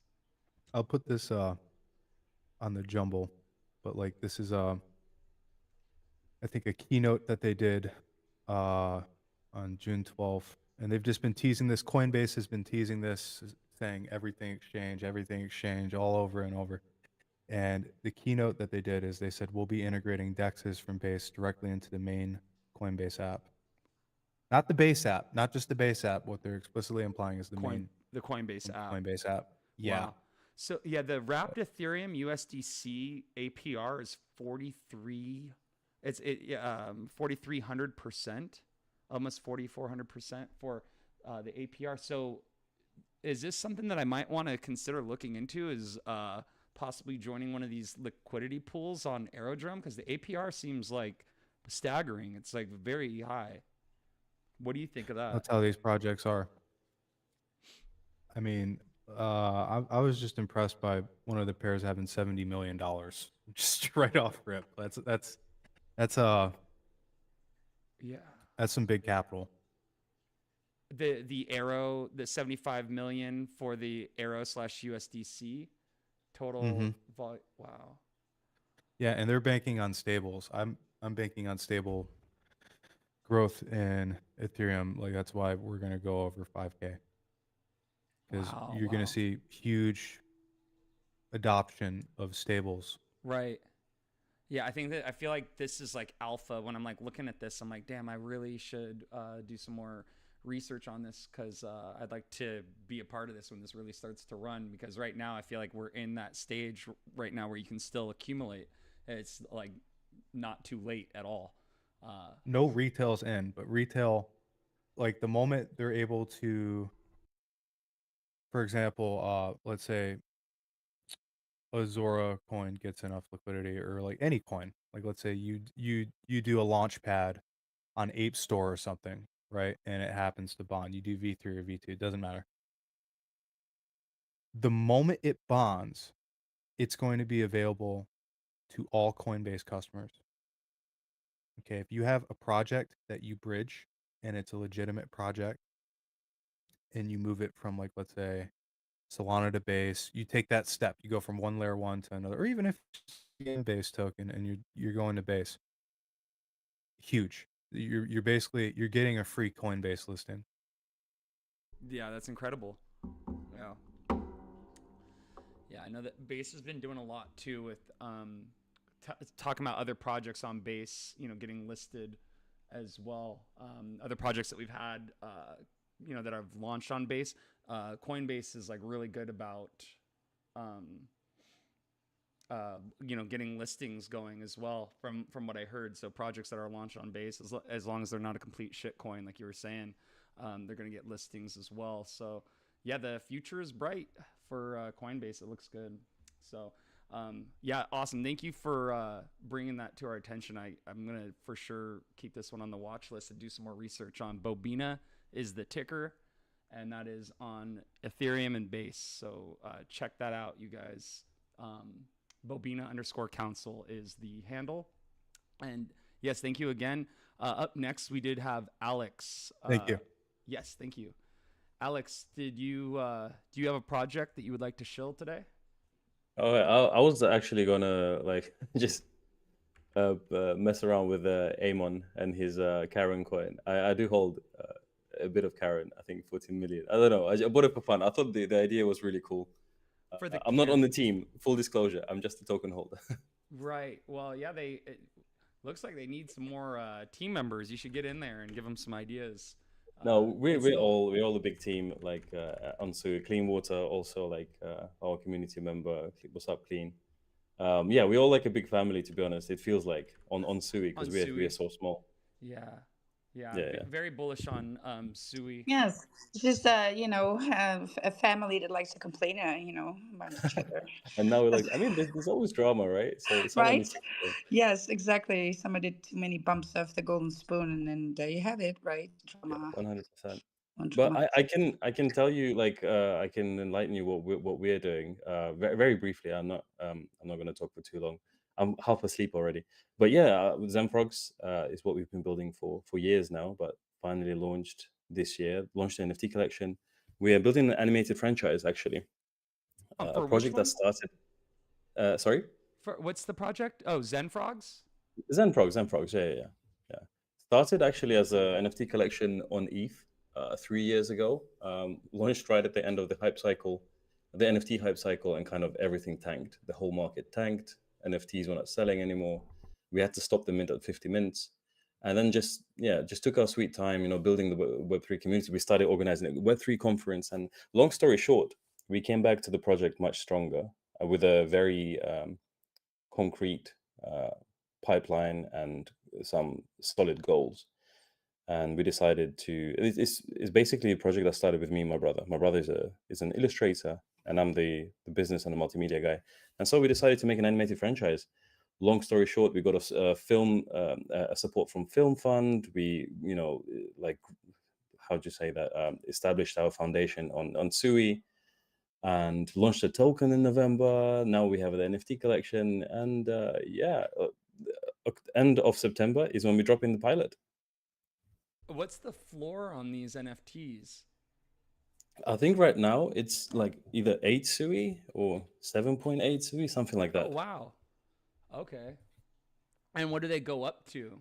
I'll put this on the jumble, but like this is I think a keynote that they did on June 12th, and they've just been teasing this. Coinbase has been teasing this, saying everything exchange all over and over. And the keynote that they did is they said we'll be integrating DEXs from Base directly into the main Coinbase app. Not the Base app, not just the Base app. What they're explicitly implying is the main The Coinbase app. Coinbase app. Yeah. Wow. So yeah, the wrapped Ethereum USDC APR is 43. It's 4,300%, almost 4,400% for the APR. So is this something that I might want to consider looking into? Is possibly joining one of these liquidity pools on Aerodrome, because the APR seems like staggering. It's like very high. What do you think of that? That's how these projects are. I mean, I was just impressed by one of the pairs having $70 million just right off rip. That's Yeah. that's some big capital. The Arrow, the 75 million for the Arrow slash USDC Hmm. total wow. Yeah, and they're banking on stables. I'm banking on stable growth in Ethereum. Like that's why we're gonna go over 5K because Wow, you're gonna wow. see huge adoption of stables. Right. Yeah, I feel like this is like alpha. When I'm like looking at this, I'm like, damn, I really should do some more research on this because I'd like to be a part of this when this really starts to run. Because right now, I feel like we're in that stage right now where you can still accumulate. It's like not too late at all. Uh, No retail's in, but retail, like the moment they're able to, for example, let's say a Zora coin gets enough liquidity, or like any coin, like let's say you do a launch pad on Ape Store or something, right? And it happens to bond. You do V3 or V2, it doesn't matter. The moment it bonds, it's going to be available to all Coinbase customers. Okay, if you have a project that you bridge and it's a legitimate project and you move it from, like, let's say Solana to Base, you take that step, you go from one layer one to another, or even if it's a Base token and you're going to Base, huge. You're basically you're getting a free Coinbase listing. yeah, that's incredible. Yeah. Yeah, I know that Base has been doing a lot too with talking about other projects on Base, getting listed as well. Other projects that we've had, that I've launched on Base. Coinbase is like really good about, um, getting listings going as well from what I heard. So projects that are launched on Base, as long as they're not a complete shit coin, like you were saying, they're going to get listings as well. So yeah, the future is bright for Coinbase. It looks good. So yeah, awesome. Thank you for bringing that to our attention. I'm going to for sure keep this one on the watch list and do some more research on Bobina is the ticker, and that is on Ethereum and Base. So check that out, you guys. Bobina underscore council is the handle. And yes, thank you again. Up next, we did have Alex. Thank you. Yes, thank you. Alex, did you do you have a project that you would like to shill today? Oh, I was actually gonna like just mess around with Amon and his Karen coin. I do hold a bit of Karen. I think 14 million. I don't know. I bought it for fun. I thought the idea was really cool. For the I'm not on the team. Full disclosure. I'm just a token holder. right. Well, yeah, it looks like they need some more team members. You should get in there and give them some ideas. No, It's still we're all a big team. Like Ansu, Clean Water, also like our community member. What's up, Clean? Yeah, we all like a big family. To be honest, it feels like on Sui on because we are Sui. so small. Yeah. Yeah, Yeah, yeah. very bullish on Sui. Yes, it's just have a family that likes to complain, about each other, And now we're like, I mean, there's always drama, right? So someone right? needs to control. Yes, exactly. Someone did too many bumps of the golden spoon, and then there you have it, right? Yeah, Drama 100%. on But drama. I can tell you like I can enlighten you what we're doing very, very briefly. I'm not going to talk for too long. I'm half asleep already. But yeah, Zenfrogs is what we've been building for years now, but finally launched this year. Launched an NFT collection. We are building an animated franchise actually. A For which project that one? started. Sorry. For what's the project? Oh, Zen Frogs. Zenfrogs, yeah. Started actually as a NFT collection on ETH 3 years ago. Launched right at the end of the hype cycle, the NFT hype cycle, and kind of everything tanked. The whole market tanked. NFTs were not selling anymore. We had to stop the mint at 50 mints, and then just took our sweet time, building the Web3 community. We started organizing a Web3 conference, and long story short, we came back to the project much stronger with a very concrete pipeline and some solid goals. And we decided to. It's basically a project that started with me and my brother. My brother is an illustrator, and I'm the business and the multimedia guy. And so we decided to make an animated franchise. Long story short, we got a film a support from Film Fund. We like how do you say that, established our foundation on Sui and launched a token in November. Now we have the NFT collection, and end of September is when we drop in the pilot. What's the floor on these NFTs? I think right now it's like either 8 Sui or 7.8 Sui, something like Oh that. wow. Okay. And what do they go up to?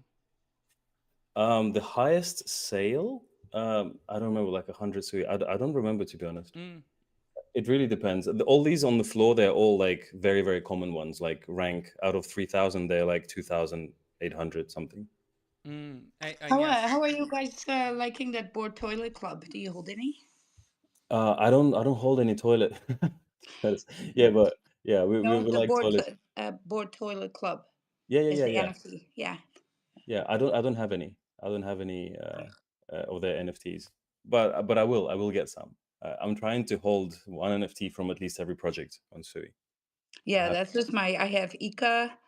The highest sale, I don't remember, like 100 Sui. I don't remember, to be honest. Mm, It really depends. All these on the floor, they're all like very, very common ones. Like rank out of 3,000, they're like 2,800 something. and yes. How are you guys liking that board toilet club? Do you hold any? I don't hold any toilet. Yeah, but yeah, No, we the like toilet. board toilet club Yeah, yeah, is yeah, the yeah. NFT. Yeah. Yeah, I don't have any. I don't have any of their NFTs, but I will get some. I'm trying to hold one NFT from at least every project on Sui. I Yeah, have that's just I have Ika.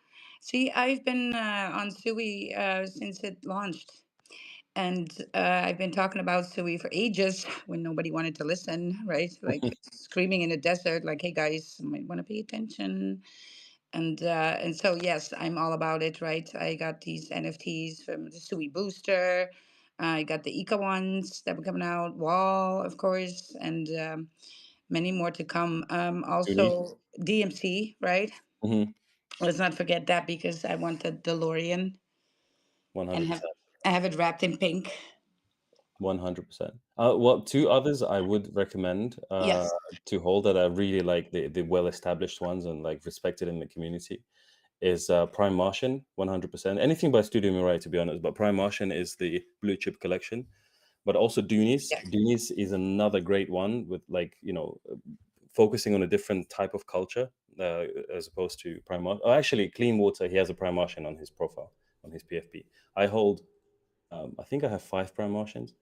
See, I've been on Sui since it launched. And I've been talking about Sui for ages when nobody wanted to listen, right? Like screaming in the desert, like, hey guys, you might want to pay attention. And so yes, I'm all about it, right? I got these NFTs from the Sui Booster. I got the Ika ones that were coming out, Wall, of course, and many more to come. Uni. Also DMC, right? Mm-hmm. Let's not forget that because I want the DeLorean and 100%. I have it wrapped in pink. 100%. Well, two others I would recommend Yes. to hold that I really like, the well-established ones and like respected in the community, is Prime Martian. 100%. Anything by Studio Mirai, to be honest, but Prime Martian is the blue chip collection. But also Doonies. Yeah. Doonies is another great one with, like, focusing on a different type of culture, as opposed to Prime Martian. Oh, actually, Clean Water, he has a Prime Martian on his profile, on his PFP. I hold, I think I have 5 Prime Martians,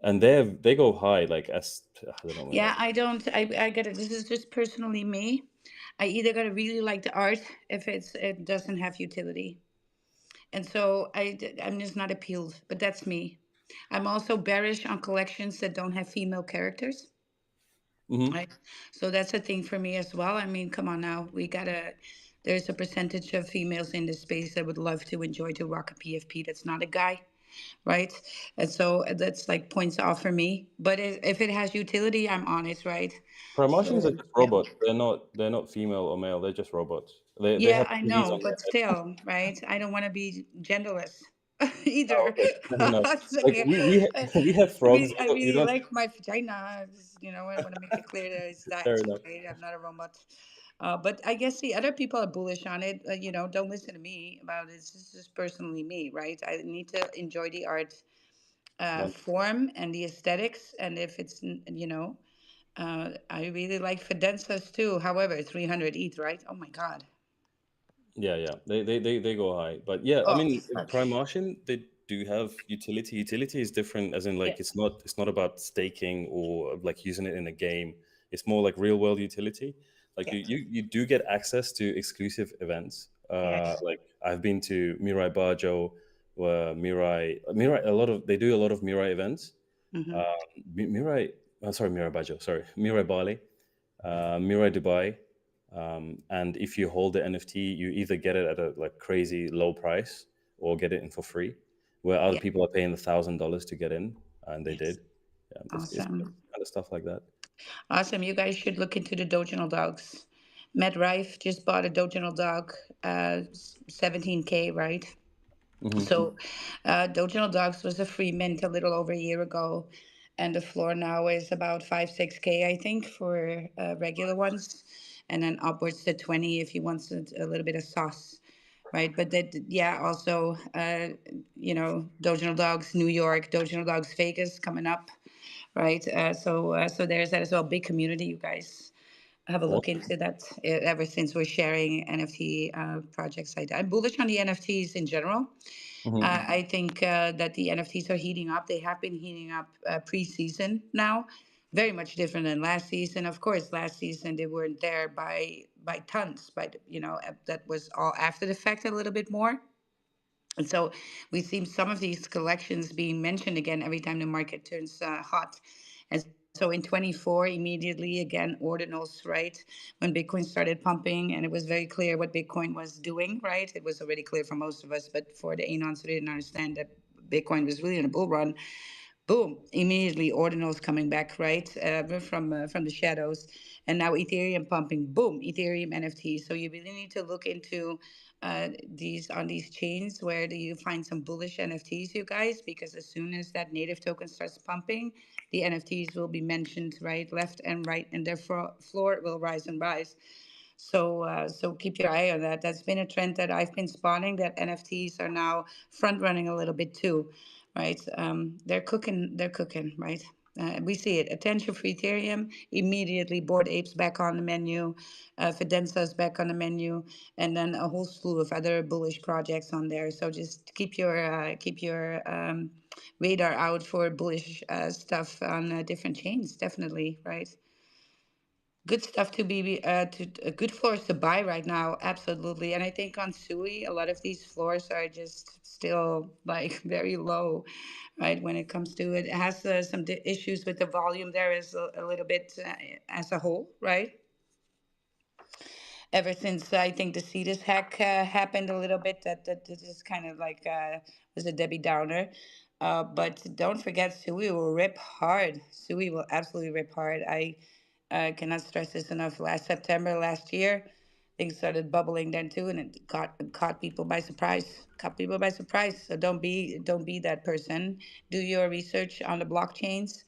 and they go high, like, as I don't know, man, Yeah, like, I don't. I get it. This is just personally me. I either gotta really like the art if it doesn't have utility, and so I'm just not appealed. But that's me. I'm also bearish on collections that don't have female characters. hmm Right. So that's a thing for me as well. I mean, come on now. We gotta. There's a percentage of females in this space that would love to enjoy to rock a PFP. That's not a guy, right? And so that's like points off for me. But if it has utility, I'm on it, right? Prime Martians are So just yeah. robots. They're not female or male. They're just robots. They Yeah, have I TVs know, on their but head. still, right? I don't want to be genderless Oh, either. okay, fair enough. It's Like okay. we I, we have I frogs. really, I You really don't. like my vagina. I want to make it clear that it's Fair that, enough. right? I'm not a robot. But I guess the other people are bullish on it. Don't listen to me about it. This is just personally me, right? I need to enjoy the art One. form and the aesthetics. And if it's, I really like Fidenzas too. However, 300 ETH, right? Oh my God. Yeah, yeah, they go high, but yeah, I Oh, mean, fuck. Prime Martian, they do have utility. Utility is different, as in, like, Yes. it's not about staking or like using it in a game. It's more like real world utility. Like, you Yes. you do get access to exclusive events. Yes. Like, I've been to Mirai Bajo, where Mirai, a lot of they do a lot of Mirai events. Mm-hmm. Mirai, sorry, Mirai Bajo, sorry, Mirai Bali, Mirai Dubai. And if you hold the NFT, you either get it at a like crazy low price or get it in for free, where other Yeah. people are paying $1,000 to get in, and they Yes. did. Yeah, it's Awesome. kind of stuff like that. Awesome. You guys should look into the Doginal dogs. Matt Rife just bought a Doginal dog, 17K, right? hmm So, Doginal Dogs was a free mint a little over a year ago, and the floor now is about 6K, I think, for regular ones, and then upwards to 20 if you want a little bit of sauce, right? But that, yeah, also, Doginal Dogs New York, Doginal Dogs Vegas coming up, right? So there's that as well. Big community, you guys have a look Awesome. into that. Ever since we're sharing NFT projects, I'm bullish on the NFTs in general. hmm I think that the NFTs are heating up. They have been heating up pre-season now, very much different than last season. Of course, last season they weren't there by tons, but that was all after the fact a little bit more. And so we see some of these collections being mentioned again every time the market turns hot. And so in 24, immediately again, ordinals, right? When Bitcoin started pumping, and it was very clear what Bitcoin was doing, right? It was already clear for most of us, but for the anons who didn't understand that Bitcoin was really in a bull run, boom, immediately ordinals coming back, right, from the shadows, and now Ethereum pumping, boom, Ethereum NFT. So you really need to look into these chains. Where do you find some bullish NFTs, you guys? Because as soon as that native token starts pumping, the NFTs will be mentioned, right, left and right, and their floor will rise and rise. So keep your eye on that. That's been a trend that I've been spotting, that NFTs are now front running a little bit too, right? They're cooking. They're cooking, right? We see it. Attention for Ethereum, immediately Bored Apes back on the menu, Fidenza's back on the menu, and then a whole slew of other bullish projects on there. So just keep your radar out for bullish stuff on different chains, definitely, right? Good stuff to be good floors to buy right now, absolutely. And I think on Sui, a lot of these floors are just still like very low, right? When it comes to it, it has some issues with the volume there is a little bit as a whole, right? Ever since I think the Cetus hack happened a little bit, that is kind of like was a Debbie Downer. But don't forget, Sui will rip hard. Sui will absolutely rip hard. I cannot stress this enough. Last September, last year, things started bubbling then too, and it caught people by surprise. Caught people by surprise. So don't be that person. Do your research on the blockchains,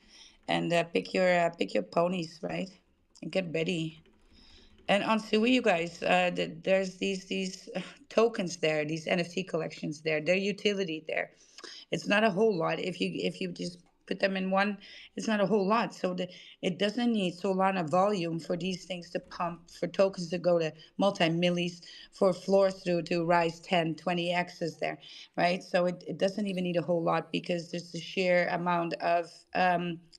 and pick your ponies, right? And get ready. And on Sui, you guys, there's these tokens there, these NFT collections there, their utility there. It's not a whole lot. If you just put them in one, it's not a whole lot. So it doesn't need so lot of volume for these things to pump, for tokens to go to multi-millis, for floors to rise 10, 20 x's there, right? So it doesn't even need a whole lot, because there's the sheer amount of,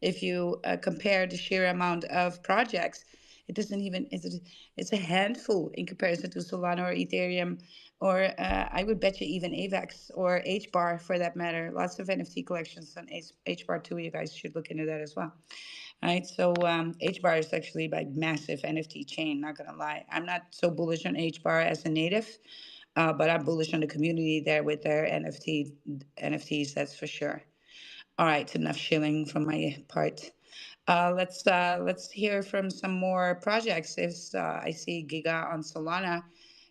if you compare the sheer amount of projects, it doesn't even, it's a handful in comparison to Solana or Ethereum, or I would bet you even AVAX or HBAR for that matter. Lots of NFT collections on HBAR too. You guys should look into that as well. Right. So HBAR is actually like massive NFT chain. Not gonna lie, I'm not so bullish on HBAR as a native, but I'm bullish on the community there with their NFTs. That's for sure. All right, enough shilling from my part. Let's hear from some more projects. If I see Giga on Solana,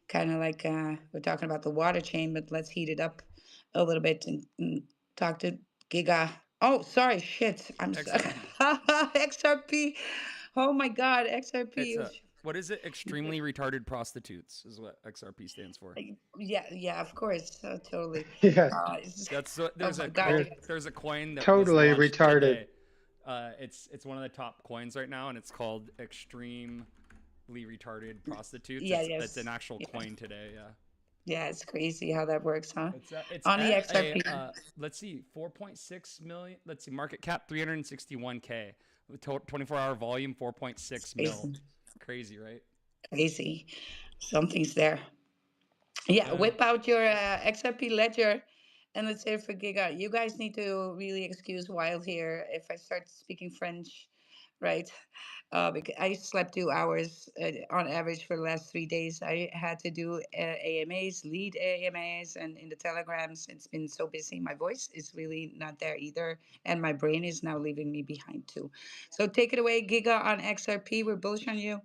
kind of like we're talking about the water chain, but let's heat it up a little bit and talk to Giga. Oh, sorry, shit. I'm XRP. XRP. Oh my God, XRP. It's a what is it? Extremely retarded prostitutes is what XRP stands for. Yeah, yeah, of course, totally. Yeah, That's so, Oh there's my a God, you they're coin. guys. There's a coin that was totally launched retarded. today. It's one of the top coins right now, and it's called Extremely Retarded Prostitutes. Yeah, It's an yes, actual yeah, coin today. Yeah. yeah. It's crazy how that works, huh? It's On the at a XRP. let's see, 4.6 million. Let's see, market cap 361K. 24-hour volume 4.6 mil. Crazy, Crazy, right? crazy. Something's there. Yeah, Yeah. whip out your XRP ledger, and let's say for Giga. You guys need to really excuse Wild here if I start speaking French, right? Because I slept 2 hours on average for the last 3 days. I had to do AMAs, lead AMAs, and in the telegrams, it's been so busy. My voice is really not there either, and my brain is now leaving me behind too. So take it away, Giga on XRP. We're bullish on you.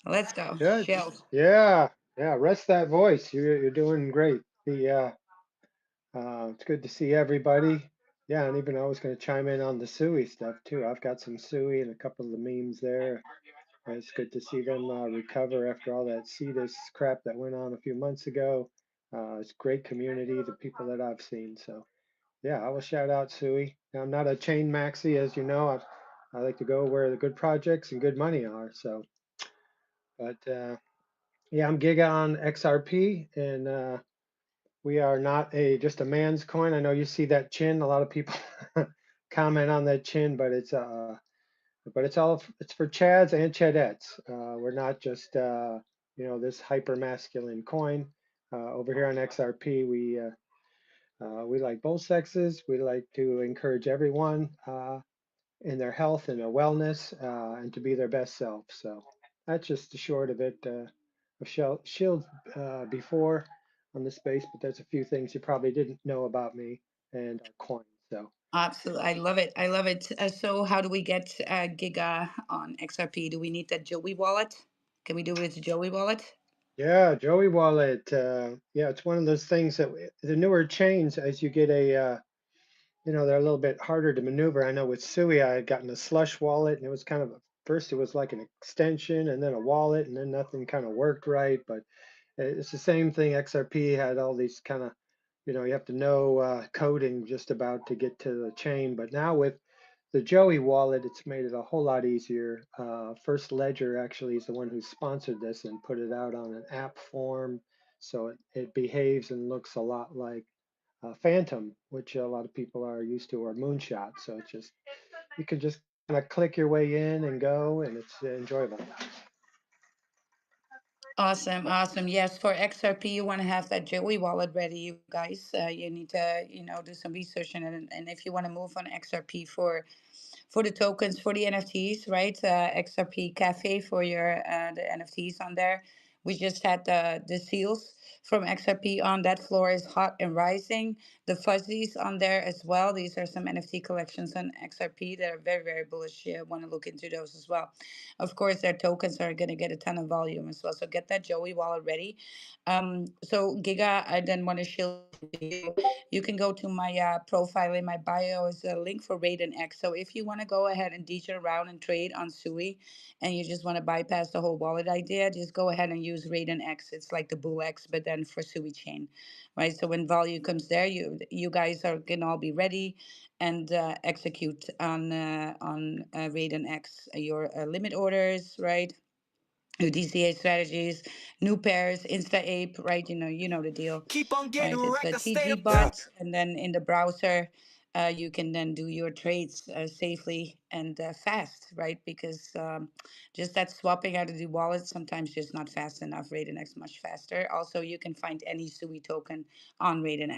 Let's go, Good. Shell. Yeah, yeah. Rest that voice. You're doing great. It's good to see everybody. Yeah, and even I was going to chime in on the Sui stuff too. I've got some Sui and a couple of the memes there. It's good to see them recover after all that CETUS crap that went on a few months ago. It's great community, the people that I've seen. So yeah, I will shout out Sui. Now, I'm not a chain maxi, as you know. I like to go where the good projects and good money are. So, but yeah, I'm Giga on XRP, and we are not just a man's coin. I know you see that chin. A lot of people comment on that chin, but it's for Chads and Chadettes. We're not just this hyper masculine coin. Over here on XRP, We like both sexes. We like to encourage everyone in their health and their wellness and to be their best self. So that's just the short of it. I've shilled before on the space, but there's a few things you probably didn't know about me and our coin. So Absolutely. I love it. I love it. So how do we get Giga on XRP? Do we need that Joey wallet? Can we do it with Joey wallet? yeah, Joey Wallet. Yeah, it's one of those things that the newer chains, as you get they're a little bit harder to maneuver. I know with Sui, I had gotten a slush wallet, and it was kind of first it was like an extension, and then a wallet, and then nothing kind of worked right. But it's the same thing. XRP had all these kind of, you have to know coding just about to get to the chain. But now with the Joey wallet, it's made it a whole lot easier. First Ledger actually is the one who sponsored this and put it out on an app form. So it behaves and looks a lot like Phantom, which a lot of people are used to, or Moonshot. So it's just, you can just kind of click your way in and go, and it's enjoyable. Awesome, awesome. Yes, for XRP, you want to have that Joey wallet ready, you guys. You need to, do some research in it, and if you want to move on XRP for the tokens for the NFTs, right? XRP Cafe for your the NFTs on there. We just had the seals from XRP on that floor is hot and rising. The fuzzies on there as well. These are some NFT collections on XRP that are very, very bullish. You want to look into those as well. Of course, their tokens are going to get a ton of volume as well. So get that Joey wallet ready. So Giga, I then want to shill you. You can go to my profile in my bio is a link for Raiden X. So if you want to go ahead and DJ around and trade on Sui, and you just want to bypass the whole wallet idea, just go ahead and use Raiden X. It's like the Bull X, but then for Sui chain, right? So when volume comes there, you guys are gonna all be ready and execute on Raiden X your limit orders, right? Your DCA strategies, new pairs, Insta Ape, right? You know the deal, Keep on getting right? It's a wrecked, I stay TG up. Yeah. bot, and then in the browser, you can then do your trades safely and fast, right? Because just that swapping out of the wallet sometimes just not fast enough. Raiden much faster. Also, you can find any Sui token on Raiden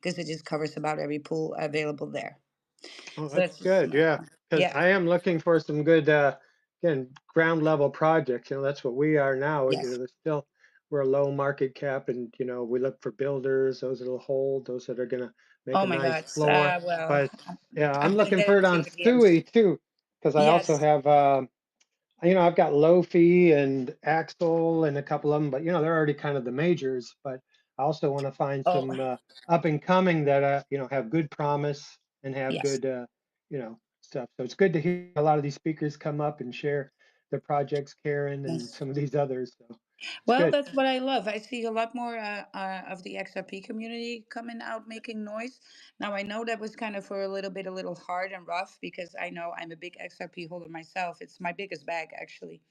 because it just covers about every pool available there. Oh, So that's that's just good. another Yeah, one. because Yeah. I am looking for some good, again, ground level projects. That's what we are now. Yes. There's still, we're a low market cap, and we look for builders, those that'll hold, those that are gonna make Oh a my nice God. floor. Well, But yeah, I'm I'm gonna looking get for it on into the DMs. Stewie too, because I also Yes. have, I've got Lofi and Axel and a couple of them, but they're already kind of the majors. But I also want to find Oh, some up and coming that have good promise and have yes. good stuff. So it's good to hear a lot of these speakers come up and share their projects, Karen and Yes. some of these others. So it's Well, good. that's what I love. I see a lot more of the XRP community coming out making noise. Now, I know that was kind of for a little hard and rough because I know I'm a big XRP holder myself. It's my biggest bag, actually.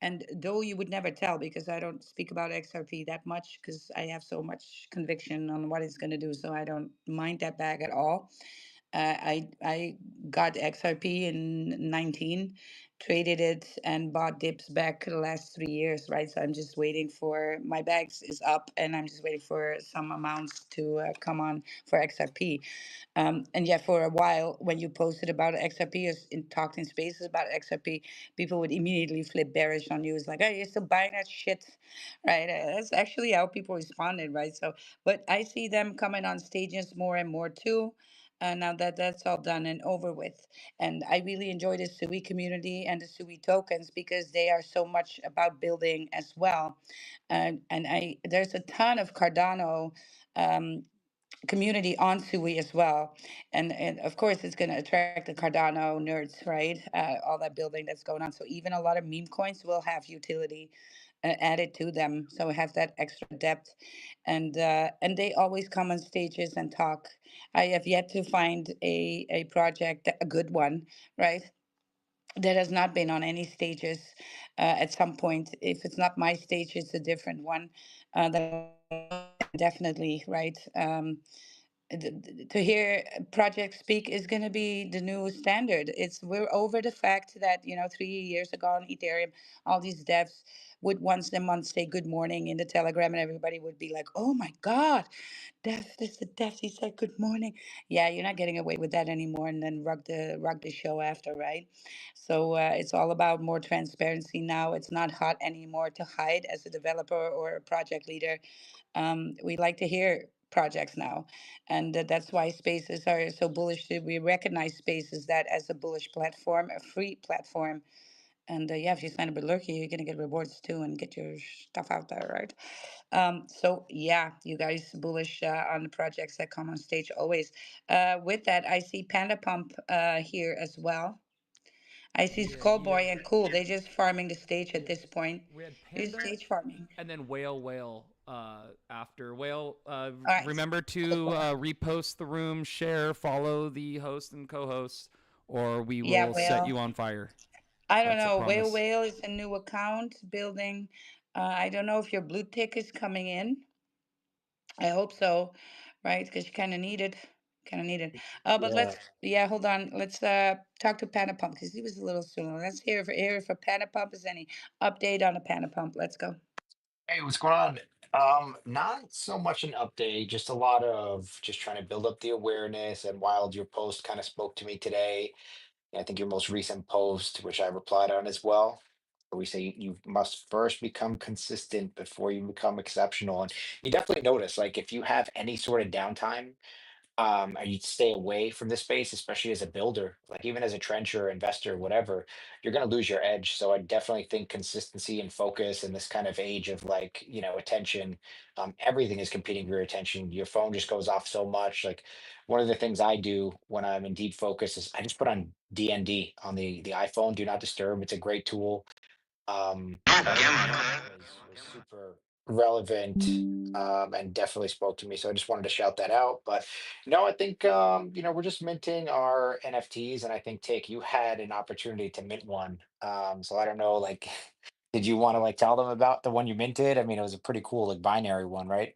And though you would never tell because I don't speak about XRP that much because I have so much conviction on what it's going to do. So I don't mind that bag at all. I got XRP in 19, traded it and bought dips back the last 3 years, right? So I'm just waiting for my bags is up and I'm just waiting for some amounts to come on for XRP. And yeah, for a while, when you posted about XRP, talked in spaces about XRP, people would immediately flip bearish on you. It's like, oh, you're still buying that shit, right? That's actually how people responded, right? So, but I see them coming on stages more and more too. Now that that's all done and over with. And I really enjoy the Sui community and the Sui tokens because they are so much about building as well. And there's a ton of Cardano community on Sui as well. And of course, it's going to attract the Cardano nerds, right? All that building that's going on. So even a lot of meme coins will have utility added to them. So have that extra depth. And they always come on stages and talk. I have yet to find a project, a good one, right? That has not been on any stages at some point. If it's not my stage, it's a different one that I love. And definitely, right? To hear project speak is going to be the new standard. We're over the fact that 3 years ago on Ethereum, all these devs would once a month say good morning in the Telegram, and everybody would be like, "Oh my God, this is the dev. He said good morning." Yeah, you're not getting away with that anymore, and then rug the show after, right? So it's all about more transparency now. It's not hot anymore to hide as a developer or a project leader. We like to hear projects now, and that's why spaces are so bullish. We recognize spaces that as a bullish platform, a free platform. And yeah, if you sign up with Lurky, you're gonna get rewards too and get your stuff out there, right? So yeah, you guys bullish on the projects that come on stage always. With that, I see Panda Pump here as well. I see Yeah, Skullboy and Cool. They just farming the stage at yeah. this point. We had They're Panda stage farming. and then Whale after Whale. All right. Remember to repost the room, share, follow the host and co-host, or we Yeah, will set well, you on fire. I don't That's a know. Whale promise. Whale is a new account building. I don't know if your blue tick is coming in. I hope so, right? Because you kind of need it. Kind of need it. But Yeah. yeah, hold on. Let's talk to Panda Pump because he was a little sooner. Let's hear if Panda Pump is any update on the Panda Pump. Let's go. Hey, what's going on? Not so much an update, just a lot of just trying to build up the awareness. And Wild, your post kind of spoke to me today. I think your most recent post, which I replied on as well, where we say you must first become consistent before you become exceptional. And you definitely notice, like, if you have any sort of downtime, and you stay away from this space, especially as a builder, like even as a trencher, investor, whatever, you're going to lose your edge. So I definitely think consistency and focus in this kind of age of like, attention, everything is competing for your attention. Your phone just goes off so much. Like one of the things I do when I'm in deep focus is I just put on DND on the iPhone, do not disturb. It's a great tool. That was super relevant, and definitely spoke to me. So I just wanted to shout that out. But no, I think we're just minting our NFTs, and I think Tick, you had an opportunity to mint one. So I don't know, like, did you want to like tell them about the one you minted? I mean, it was a pretty cool like binary one, right?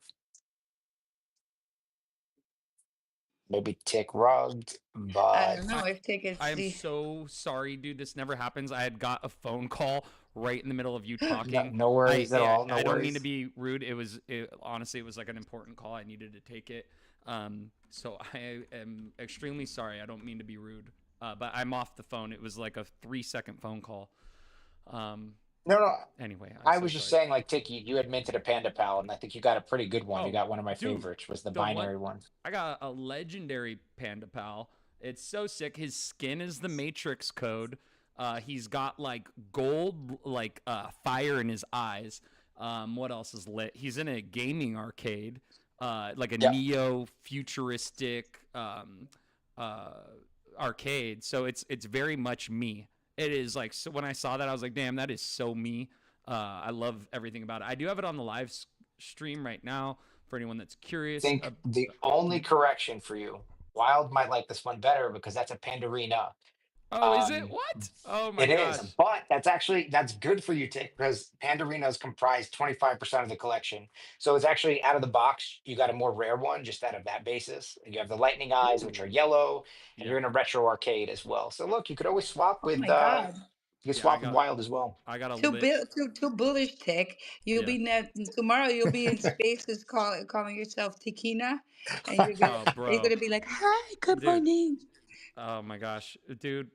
Maybe Tick rugged, I don't I know but if tickets I am see. so sorry, dude. This never happens. I had got a phone call right in the middle of you no, talking. no I worries at I, all. No I don't mean to worries. be rude. Honestly, it was like an important call. I needed to take it. So I am extremely sorry. I don't mean to be rude. But I'm off the phone. It was like a 3-second phone call. Um, No, no. anyway, I'm I so was just sorry. saying, like, Tick, you had minted a Panda Pal, and I think you got a pretty good one. You Oh, got one of my dude, favorites, was the the one binary one. I got a legendary Panda Pal. It's so sick. His skin is the Matrix code. He's got like gold, like fire in his eyes. What else is lit? He's in a gaming arcade, like a Yeah. neo futuristic uh, arcade. So it's very much me. It is like, so when I saw that, I was like, damn, that is so me. I love everything about it. I do have it on the live stream right now for anyone that's curious. Think the only correction for you, Wild might like this one better because that's a Pandarina. Oh, is it? Um, What? Oh my it is, gosh. but that's good for you, Tick, because Pandarinas comprise 25% of the collection. So it's actually out of the box. You got a more rare one just out of that basis. You have the lightning eyes, which are Ooh. yellow, and you're Yeah. in a retro arcade as well. So look, you could always swap Oh with my God. you could Yeah, swap with Wild as well. I got a Too lit. bill too bullish tech. You'll Yeah. be tomorrow. You'll be in spaces calling yourself Tikina, and Oh, you're bro. gonna be like, "Hi, good Dude. morning, Oh my gosh, dude.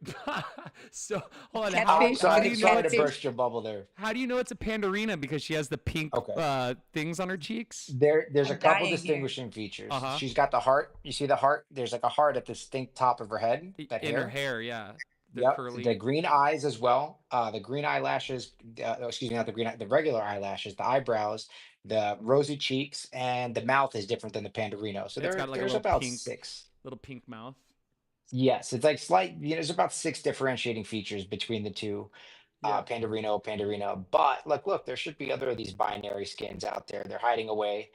So, hold on. I'm catfish, How do sorry, you know sorry to it's a catfish." burst your bubble there. how do you know it's a Pandarina because she has the pink Okay. things on her cheeks? There's a I'm couple dying here. distinguishing features. Uh-huh. She's got the heart. You see the heart? There's like a heart at the distinct top of her head, that In her hair. hair, yeah. The Yep. The curly. green eyes as well. The green eyelashes, excuse me, not the green, the regular eyelashes, the eyebrows, the rosy cheeks, and the mouth is different than the Pandarino. So It's got like a there's little about pink six. mouth. Yes, it's like slight, there's about six differentiating features between the two, Yeah. Pandarino. But look, there should be other of these binary skins out there. They're hiding away.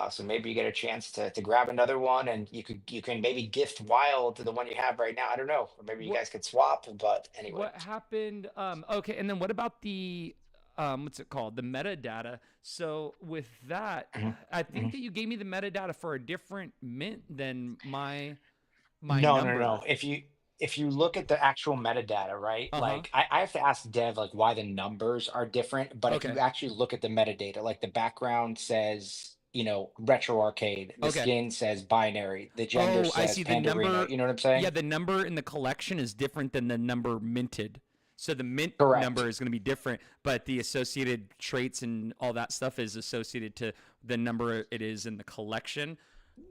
So maybe you get a chance to grab another one, and you can maybe gift Wild to the one you have right now. I don't know, or maybe you What guys could swap. But anyway, what happened? Okay, and then what about the what's it called? The metadata. So with that, Mhm, I mhm. think that you gave me the metadata for a different mint than my No, no, no, no. number. If you look at the actual metadata, right? Uh-huh. Like I have to ask Dev like why the numbers are different, but if you Okay. actually look at the metadata, like the background says, retro arcade, the Okay. skin says binary, the gender Oh, I says see. The Pandarina. number, You know what I'm yeah, saying? the number in the collection is different than the number minted. So the mint number Correct. is going to be different, but the associated traits and all that stuff is associated to the number it is in the collection.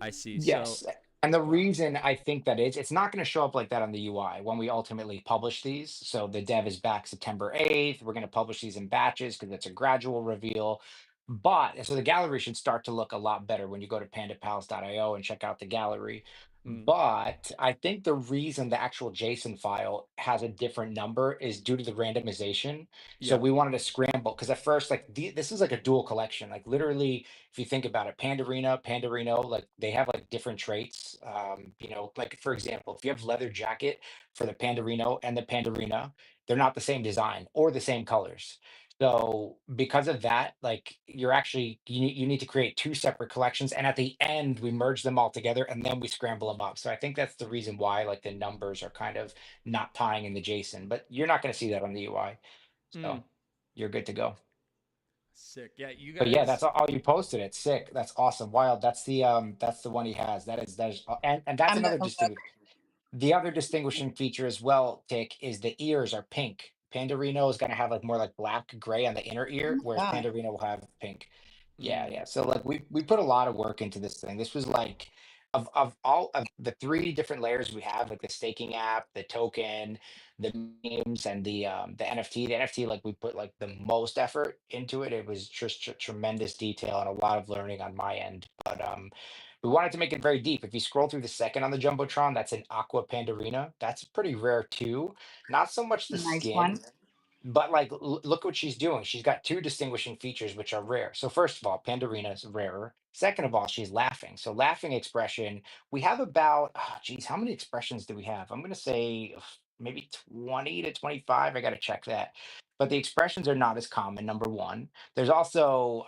I see. So, Yes. And the wow. reason I think that is, it's not going to show up like that on the UI when we ultimately publish these. So the dev is back September 8th. We're going to publish these in batches because it's a gradual reveal. But so the gallery should start to look a lot better when you go to pandapals.io and check out the gallery. Mm, But I think the reason the actual JSON file has a different number is due to the randomization. So yeah. we wanted to scramble because at first, like this is like a dual collection. Like literally, if you think about it, Pandarina, Pandarino, like they have like different traits. Like for example, if you have leather jacket for the Pandarino and the Pandarina, they're not the same design or the same colors. So because of that, like you need to create two separate collections, and at the end we merge them all together and then we scramble them up. So I think that's the reason why like the numbers are kind of not tying in the JSON, but you're not going to see that on the UI. Mm, So you're good to go. sick. Yeah, you But yeah, that's guys. all you posted. It's sick. That's awesome. Wild. That's the one he has. And that's I'm another gonna look. distinguish. The other distinguishing feature as well, Tick, is the ears are pink. Pandarino is going to have like more like black gray on the inner Oh ear, my whereas God. Pandarino will have pink. Yeah, Mm, yeah. So like we put a lot of work into this thing. This was like of all of the three different layers we have, like the staking app, the token, the memes, and the NFT. The NFT, like we put like the most effort into it. It was just tremendous detail and a lot of learning on my end. But we wanted to make it very deep. If you scroll through the second on the Jumbotron, that's an Aqua Pandarina. That's pretty rare too. Not so much the Nice skin, one. but like look what she's doing. She's got two distinguishing features which are rare. So first of all, Pandarina is rarer. Second of all, she's laughing. So laughing expression, we have about geez, how many expressions do we have? I'm gonna say maybe 20 to 25. I gotta check that. But the expressions are not as common, number one. There's also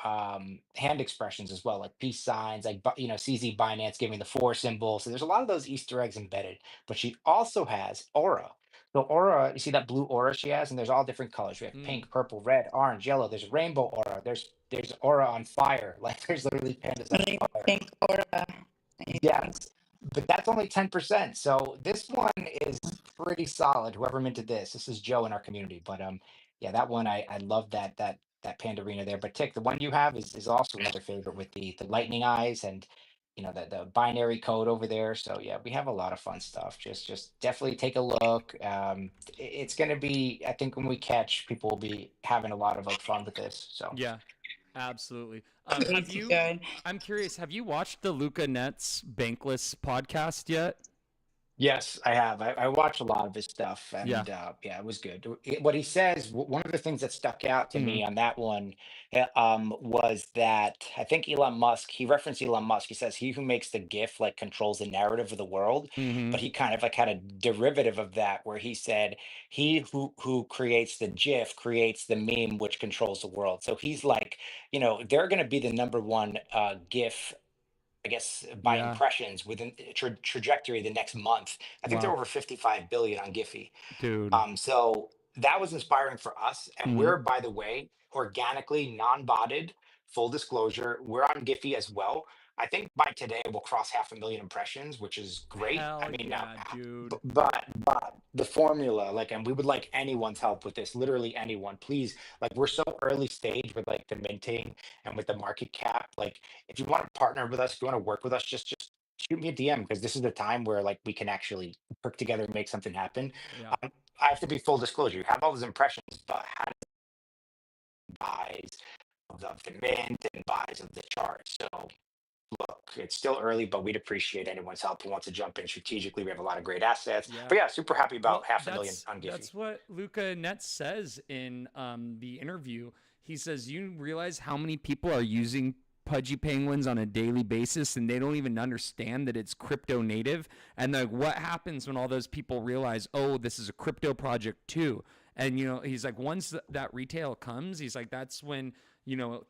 hand expressions as well, like peace signs, like CZ Binance giving the four symbol. So there's a lot of those Easter eggs embedded. But she also has aura. So aura, you see that blue aura she has, and there's all different colors. We have mm. pink, purple, red, orange, yellow. There's rainbow aura. There's aura on fire. Like there's literally pandas on Really fire. pink aura. Amazing. Yes, but that's only 10%. So this one is pretty solid. Whoever minted this is Joe in our community. But yeah, that one I love that Pandarina there. But Tick, the one you have is also another favorite with the lightning eyes and the binary code over there. So yeah, we have a lot of fun stuff. Just definitely take a look. It's gonna be, I think when we catch, people will be having a lot of like fun with this. So Yeah, absolutely. Have Crazy you? good. I'm curious. Have you watched the Luca Nets Bankless podcast yet? yes, I have. I watched a lot of his stuff, Yeah. and yeah, it was good. What he says, one of the things that stuck out to Mm-hmm. me on that one, was that I think Elon Musk. He referenced Elon Musk. He says, "He who makes the GIF like controls the narrative of the world," Mm-hmm. but he kind of like had a derivative of that, where he said, "He who creates the GIF creates the meme, which controls the world." So he's like, they're going to be the number one GIF, I guess, by Yeah, impressions within trajectory the next month. I think they're wow, over 55 billion on Giphy. dude. So that was inspiring for us. And Mm-hmm. we're, by the way, organically non-botted, full disclosure, we're on Giphy as well. I think by today we'll cross 500,000 impressions, which is great. I Hell mean, now, yeah, dude. but the formula, like, and we would like anyone's help with this, literally anyone, please. Like, we're so early stage with like the minting and with the market cap. Like, if you want to partner with us, if you want to work with us, just shoot me a DM because this is the time where like we can actually work together and make something happen. Yeah. I have to be full disclosure. You have all those impressions, but how does buys of the mint and buys of the chart? So look, it's still early, but we'd appreciate anyone's help who wants to jump in strategically. We have a lot of great assets. Yeah. But yeah, super happy about Well, 500,000 that's on Giphy. that's what Luca Netz says in the interview. He says, "You realize how many people are using Pudgy Penguins on a daily basis, and they don't even understand that it's crypto native. And like, what happens when all those people realize, oh, this is a crypto project too?" And he's like, once that retail comes, he's like, that's when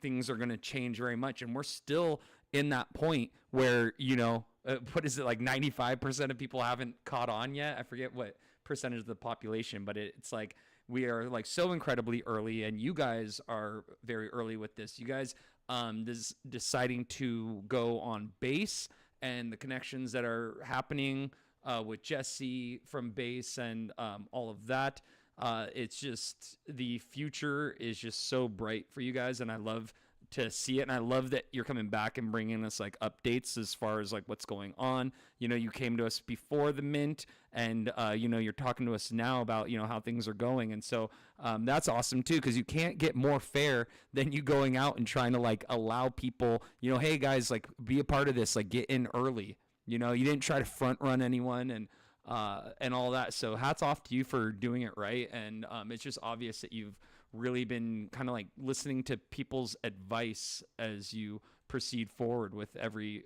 things are going to change very much. And we're still in that point where what is it, like 95% of people haven't caught on yet. I forget what percentage of the population, but it's like we are like so incredibly early, and you guys are very early with this. You guys deciding to go on base, and the connections that are happening with Jesse from base, and all of that. It's just, the future is just so bright for you guys, and I love to see it. And I love that you're coming back and bringing us like updates as far as like what's going on. You came to us before the mint, and you're talking to us now about how things are going. And so that's awesome too, because you can't get more fair than you going out and trying to like allow people, hey guys, like be a part of this, like get in early. You didn't try to front run anyone, and all that. So hats off to you for doing it right. And it's just obvious that you've really been kind of like listening to people's advice as you proceed forward with every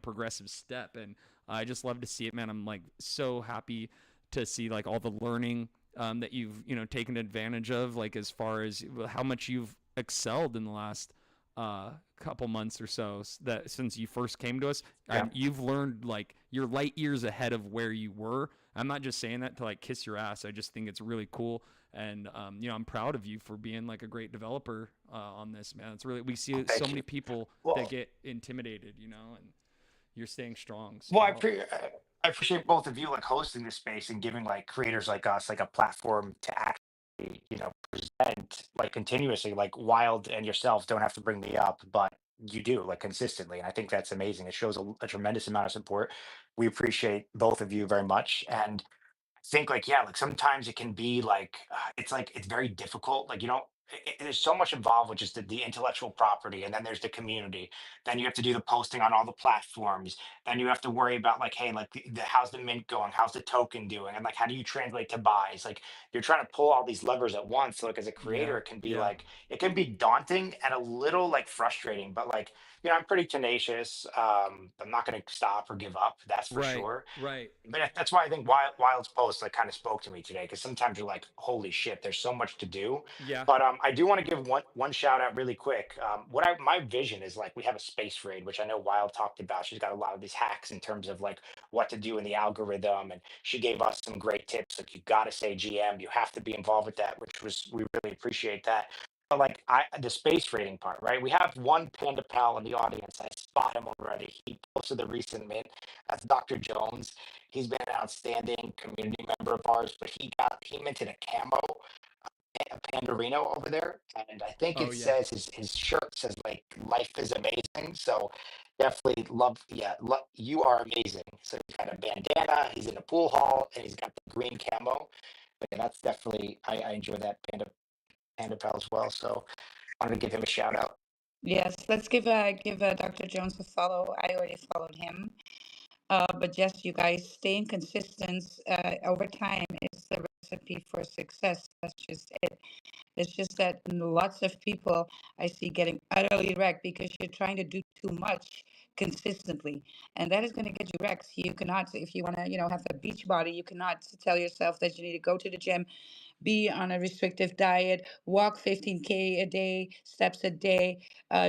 progressive step. And I just love to see it, man. I'm like so happy to see like all the learning that you've taken advantage of, like as far as how much you've excelled in the last couple months or so, that since you first came to us. Yeah. You've learned, like, you're light years ahead of where you were. I'm not just saying that to like kiss your ass. I just think it's really cool. And I'm proud of you for being like a great developer on this, man. It's really, we see Oh, so thank you. many people that Well, get intimidated, and you're staying strong. well, So I appreciate both of you like hosting this space and giving like creators like us like a platform to actually, present like continuously. Like Wild and yourself don't have to bring me up, but you do like consistently, and I think that's amazing. It shows a tremendous amount of support. We appreciate both of you very much, and think like yeah, like sometimes it can be like it's very difficult, like you don't there's so much involved with just the intellectual property, and then there's the community, then you have to do the posting on all the platforms, then you have to worry about like hey, like how's the mint going, how's the token doing, and like how do you translate to buys, like you're trying to pull all these levers at once. So like as a creator yeah, it can be yeah, like it can be daunting and a little like frustrating, but like I'm pretty tenacious. I'm not going to stop or give up, that's for right, sure. right, But that's why I think Wild's post like kind of spoke to me today, because sometimes you're like, holy shit, there's so much to do. yeah, But I do want to give one shout out really quick. What I my vision is like we have a space raid, which I know Wild talked about. She's got a lot of these hacks in terms of like what to do in the algorithm, and she gave us some great tips. Like you got to say GM, you have to be involved with that, which was we really appreciate that. But like the space rating part, right? We have one Panda Pal in the audience. I spot him already. He posted the recent mint. That's Dr. Jones. He's been an outstanding community member of ours, but he minted a camo, a Pandorino over there, and I think oh it yeah, says his shirt says like "Life is amazing." So definitely love, yeah, you are amazing. So he's got a bandana, he's in a pool hall, and he's got the green camo. But yeah, that's definitely I enjoy that Panda Pal as well. So I wanted to give him a shout out. Yes, let's give Dr. Jones a follow. I already followed him. But yes, you guys staying consistent over time is the recipe for success. That's just it. It's just that lots of people I see getting utterly wrecked because you're trying to do too much consistently, and that is going to get you wrecked. You cannot, if you want to, have a beach body, you cannot tell yourself that you need to go to the gym, be on a restrictive diet, walk 15K a day, steps a day,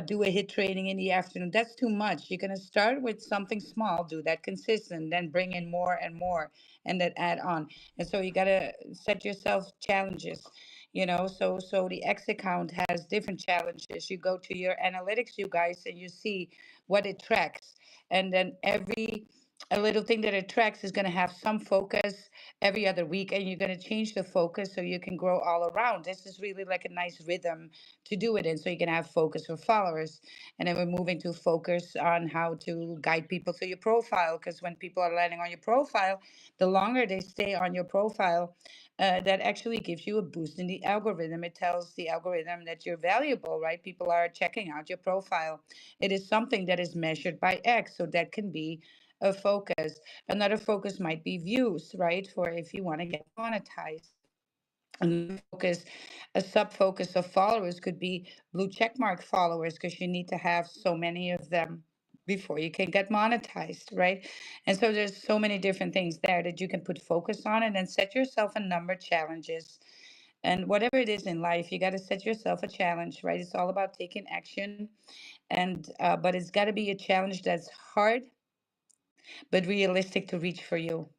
do a hit training in the afternoon. That's too much. You're going to start with something small, do that consistent, then bring in more and more, and then add on. And so you got to set yourself challenges. So the X account has different challenges. You go to your analytics, you guys, and you see what it tracks. And then every a little thing that it tracks is going to have some focus every other week, and you're going to change the focus so you can grow all around. This is really like a nice rhythm to do it in, so you can have focus for followers. And then we're moving to focus on how to guide people to your profile, because when people are landing on your profile, the longer they stay on your profile, that actually gives you a boost in the algorithm. It tells the algorithm that you're valuable, right? People are checking out your profile. It is something that is measured by X, so that can be a focus. Another focus might be views, right? For if you want to get monetized. Another focus, a sub focus of followers could be blue checkmark followers, because you need to have so many of them before you can get monetized, right? And so there's so many different things there that you can put focus on, and then set yourself a number of challenges. And whatever it is in life, you got to set yourself a challenge, right? It's all about taking action, and but it's got to be a challenge that's hard but realistic to reach for you.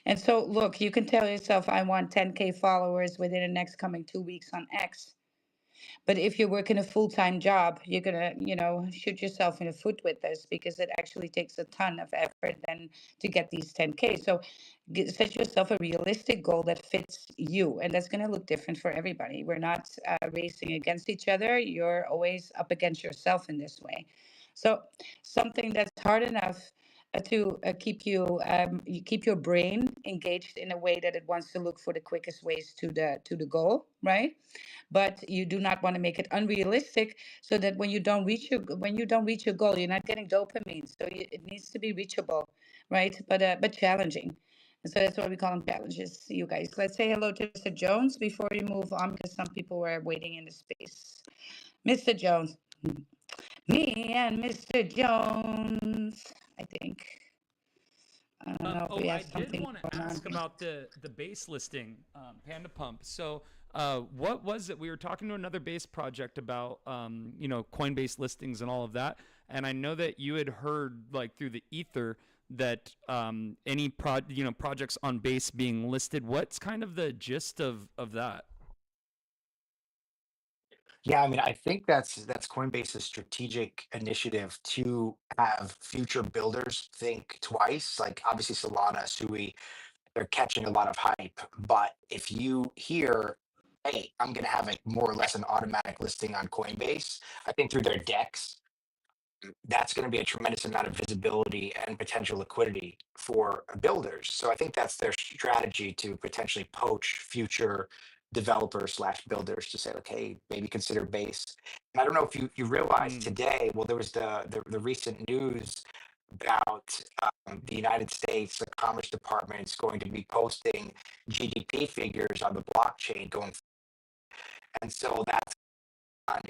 And so, look, you can tell yourself, I want 10K followers within the next coming 2 weeks on X. But if you're working a full-time job, you're gonna, shoot yourself in the foot with this, because it actually takes a ton of effort then to get these 10K. So set yourself a realistic goal that fits you, and that's gonna look different for everybody. We're not racing against each other. You're always up against yourself in this way. So something that's hard enough to you keep your brain engaged in a way that it wants to look for the quickest ways to the goal, right? But you do not want to make it unrealistic, so that when you don't reach your goal, you're not getting dopamine. So it needs to be reachable, right? But challenging. And so that's why we call them challenges. You guys, let's say hello to Mr. Jones before we move on, because some people were waiting in the space. Mr. Jones, me and Mr. Jones, I think. I don't know if we have I did something want to going on. ask about the base listing, Panda Pump. So, what was it? We were talking to another base project about, Coinbase listings and all of that. And I know that you had heard, like, through the ether, that any projects on base being listed. What's kind of the gist of that? Yeah, I mean, I think that's Coinbase's strategic initiative to have future builders think twice. Like obviously Solana, Sui, they're catching a lot of hype, but if you hear, hey, I'm gonna have a more or less an automatic listing on Coinbase, I think through their decks, that's going to be a tremendous amount of visibility and potential liquidity for builders. So I think that's their strategy to potentially poach future developers slash builders to say, like, hey, maybe consider base. And I don't know if you realize Mm. today, well, there was the recent news about the United States, the Commerce Department is going to be posting GDP figures on the blockchain going, and so that's on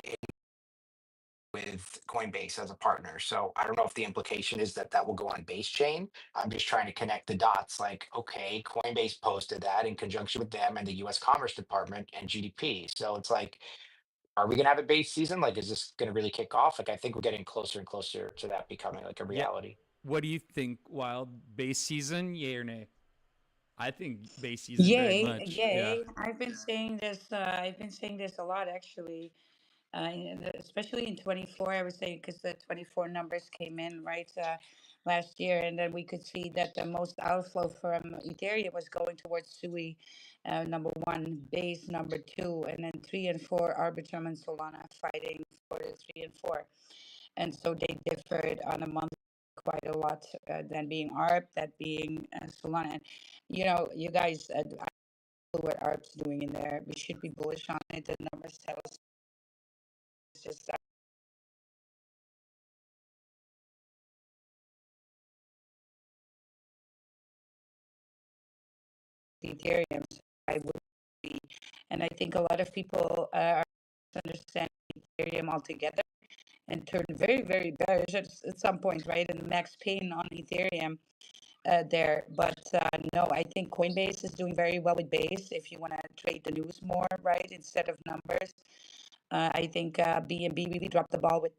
with Coinbase as a partner. So I don't know if the implication is that that will go on base chain. I'm just trying to connect the dots. Like, okay, Coinbase posted that in conjunction with them and the U.S. Commerce Department and GDP. So it's like, are we gonna have a base season? Like, is this gonna really kick off? Like, I think we're getting closer and closer to that becoming like a Yeah. reality. What do you think, Wild? Base season, yay or nay? I think base season very Yay, much. Yeah. yay. I've been saying this a lot, actually. Especially in 24, I would say, because the 24 numbers came in right last year, and then we could see that the most outflow from Ethereum was going towards Sui, number one, base number two, and then three and four, Arbitrum and Solana fighting for the three and four. And so they differed on a month quite a lot, than being ARP, that being Solana. And you guys, I don't know what ARP's doing in there. We should be bullish on it. The numbers tell us it's just Ethereum. So I would be, and I think a lot of people are understanding Ethereum altogether and turn very, very bearish at some point, right? And max pain on Ethereum there. But no, I think Coinbase is doing very well with base if you want to trade the news more, right? Instead of numbers. I think BNB really dropped the ball with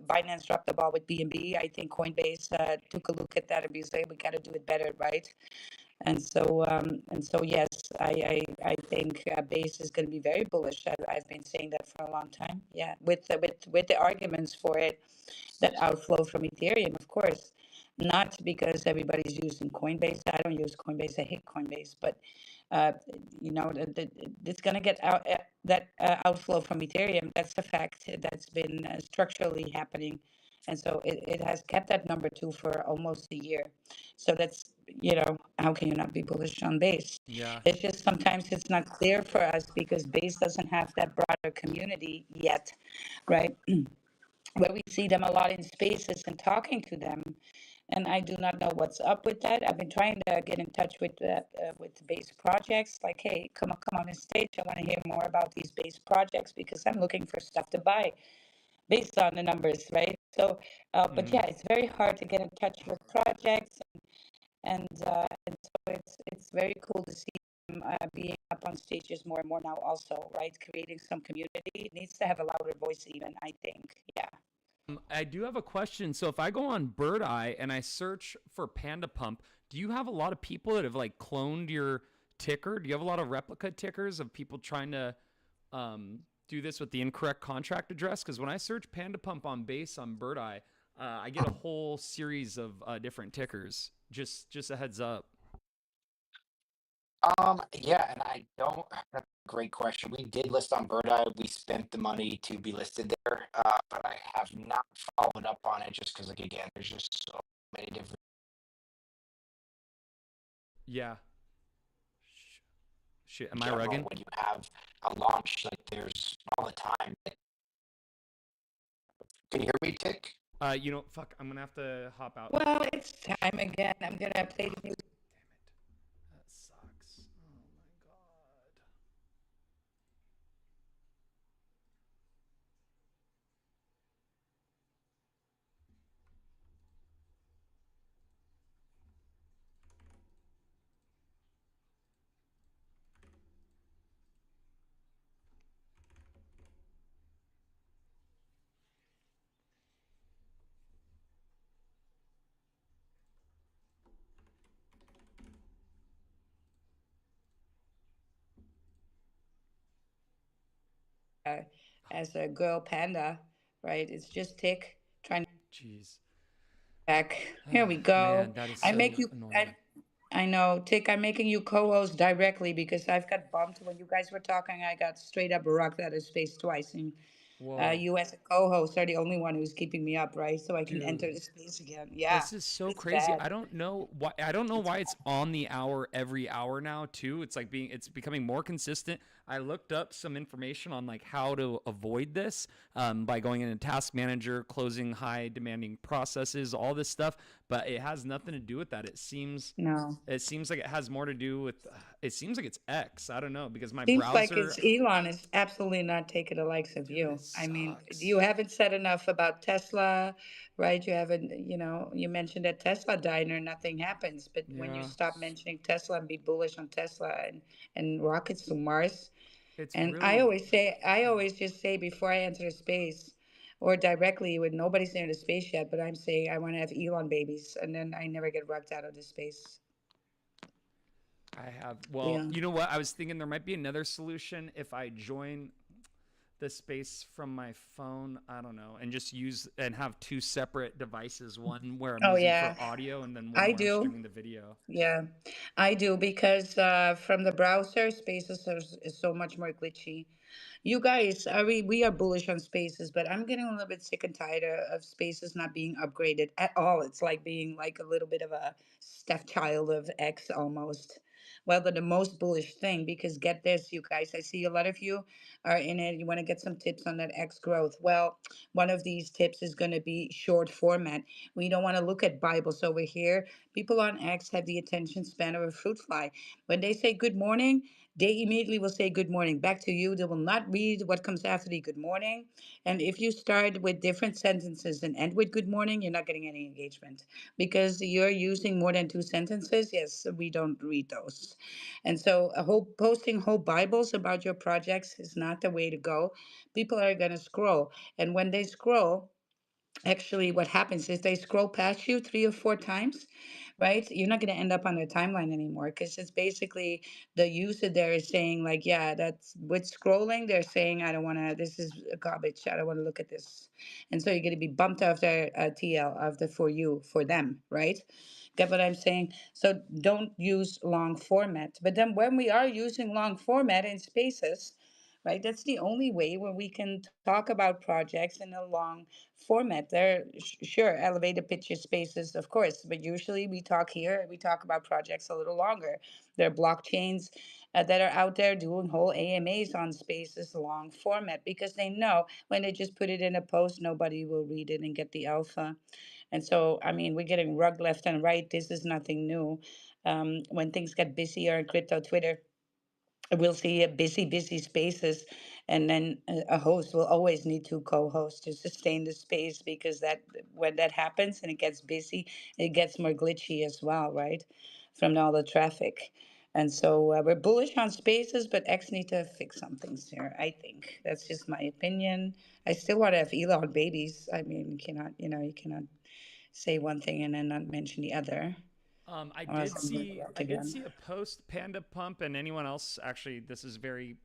Binance dropped the ball with BNB. I think Coinbase took a look at that and be say we got to do it better, right? And so yes, I think base is going to be very bullish. I've been saying that for a long time. Yeah, with the arguments for it, that outflow from Ethereum, of course, not because everybody's using Coinbase. I don't use Coinbase. I hate Coinbase, but uh, it's going to get out that outflow from Ethereum. That's a fact. That's been structurally happening, and so it has kept that number two for almost a year. So that's, how can you not be bullish on base? Yeah. It's just sometimes it's not clear for us because base doesn't have that broader community yet, right? Where we see them a lot in spaces and talking to them. And I do not know what's up with that. I've been trying to get in touch with base projects. Like, hey, come on the stage. I want to hear more about these base projects because I'm looking for stuff to buy based on the numbers, right? So, but Mm. yeah, it's very hard to get in touch with projects, and so it's very cool to see them being up on stages more and more now. Also, right, creating some community. It needs to have a louder voice, even. I think. Yeah. I do have a question. So if I go on Bird Eye and I search for Panda Pump, do you have a lot of people that have like cloned your ticker? Do you have a lot of replica tickers of people trying to do this with the incorrect contract address? Because when I search Panda Pump on base on Bird Eye, I get a whole series of different tickers. Just a heads up. Yeah, and I don't. That's a great question. We did list on Bird Eye. We spent the money to be listed there, but I have not followed up on it just because, like, again, there's just so many different. Yeah. Shit, am I General, rugging? when you have a launch, like, there's all the time. Like, can you hear me, Tick? Fuck, I'm gonna have to hop out. Well, it's time again. I'm gonna play the music. Damn it. That sucks. Oh my god. Uh, as a girl panda, right? It's just Tick trying to Jeez. back. Here we Man, go. that is I make so you. annoying. I know, Tick. I'm making you co-host directly because I've got bumped when you guys were talking. I got straight up rocked out of space twice, and Whoa. you as a co-host are the only one who's keeping me up, right? So I can Dude. enter the space again. Yeah, This is so it's crazy. bad. I don't know It's why it's on the hour every hour now too. It's becoming more consistent. I looked up some information on like how to avoid this by going into task manager, closing high demanding processes, all this stuff, but it has nothing to do with that. no. It seems like it has more to do with it seems like it's X. I don't know because my Seems like browser, it's Elon is absolutely not taking the likes of dude, it you. I mean, you sucks. haven't said enough about Tesla, right? You haven't, you mentioned that Tesla died and nothing happens. But when you Yeah. stop mentioning Tesla and be bullish on Tesla and rockets to Mars, It's and really I always just say before I enter space, or directly with nobody's near the space yet, but I'm saying I want to have Elon babies, and then I never get rucked out of the space. I have. Well, Yeah. you know what? I was thinking there might be another solution if I join the space from my phone. I don't know, and just use and have two separate devices. One where I'm Oh using for yeah, audio, and then one I where I'm do. streaming the video. Yeah, I do because from the browser, Spaces is so much more glitchy. You guys, we are bullish on Spaces, but I'm getting a little bit sick and tired of Spaces not being upgraded at all. It's like being like a little bit of a stepchild of X almost. Well, they're the most bullish thing because get this, you guys, I see a lot of you are in it. You want to get some tips on that X growth. Well, one of these tips is going to be short format. We don't want to look at Bibles over here. People on X have the attention span of a fruit fly. When they say good morning, they immediately will say good morning back to you. They will not read what comes after the good morning. And if you start with different sentences and end with good morning, you're not getting any engagement because you're using more than two sentences. Yes, we don't read those. And so posting whole Bibles about your projects is not the way to go. People are going to scroll. And when they scroll, actually what happens is they scroll past you three or four times, right? You're not going to end up on their timeline anymore because it's basically the user there is saying like, yeah, that's with scrolling, they're saying, I don't want to, this is garbage, I don't want to look at this. And so you're going to be bumped off their TL of the for you for them, right? Get what I'm saying? So don't use long format. But then when we are using long format in spaces, right, that's the only way where we can talk about projects in a long format. There, sure, elevator pitches spaces, of course, but usually we talk here, we talk about projects a little longer. There are blockchains that are out there doing whole AMAs on spaces long format because they know when they just put it in a post, nobody will read it and get the alpha. And so, I mean, we're getting rugged left and right. This is nothing new. When things get busier in crypto Twitter, we'll see a busy spaces And then a host will always need two co-hosts to sustain the space, because that when that happens and it gets busy, it gets more glitchy as well, right? From all the traffic. And so we're bullish on spaces, but X need to fix some things here. I think that's just my opinion. I still want to have Elon babies. I mean, you cannot say one thing and then not mention the other, I or else did I'm gonna see yell I did again. see a post, Panda Pump, and anyone else. Actually, this is very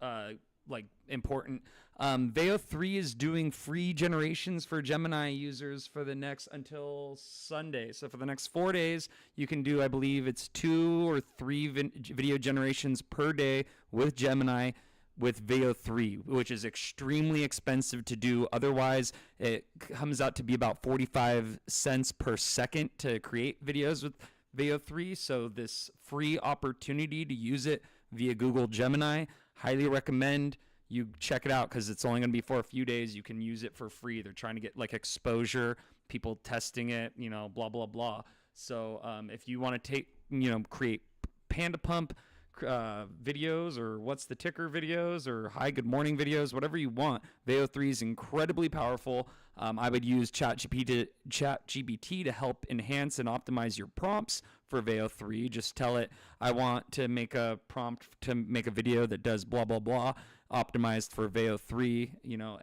like important. Veo 3 is doing free generations for Gemini users for the next until Sunday. So for the next 4 days, you can do, I believe it's 2 or 3 video generations per day with Gemini with Veo 3, which is extremely expensive to do. Otherwise, it comes out to be about 45 cents per second to create videos with Veo 3. So, this free opportunity to use it via Google Gemini, highly recommend you check it out, because it's only going to be for a few days. You can use it for free. They're trying to get like exposure, people testing it, blah, blah, blah. So, if you want to create Panda Pump videos, or what's the ticker videos, or hi good morning videos, whatever you want, Veo 3 is incredibly powerful. I would use ChatGPT to help enhance and optimize your prompts for Veo 3. Just tell it, I want to make a prompt to make a video that does blah blah blah, optimized for Veo 3,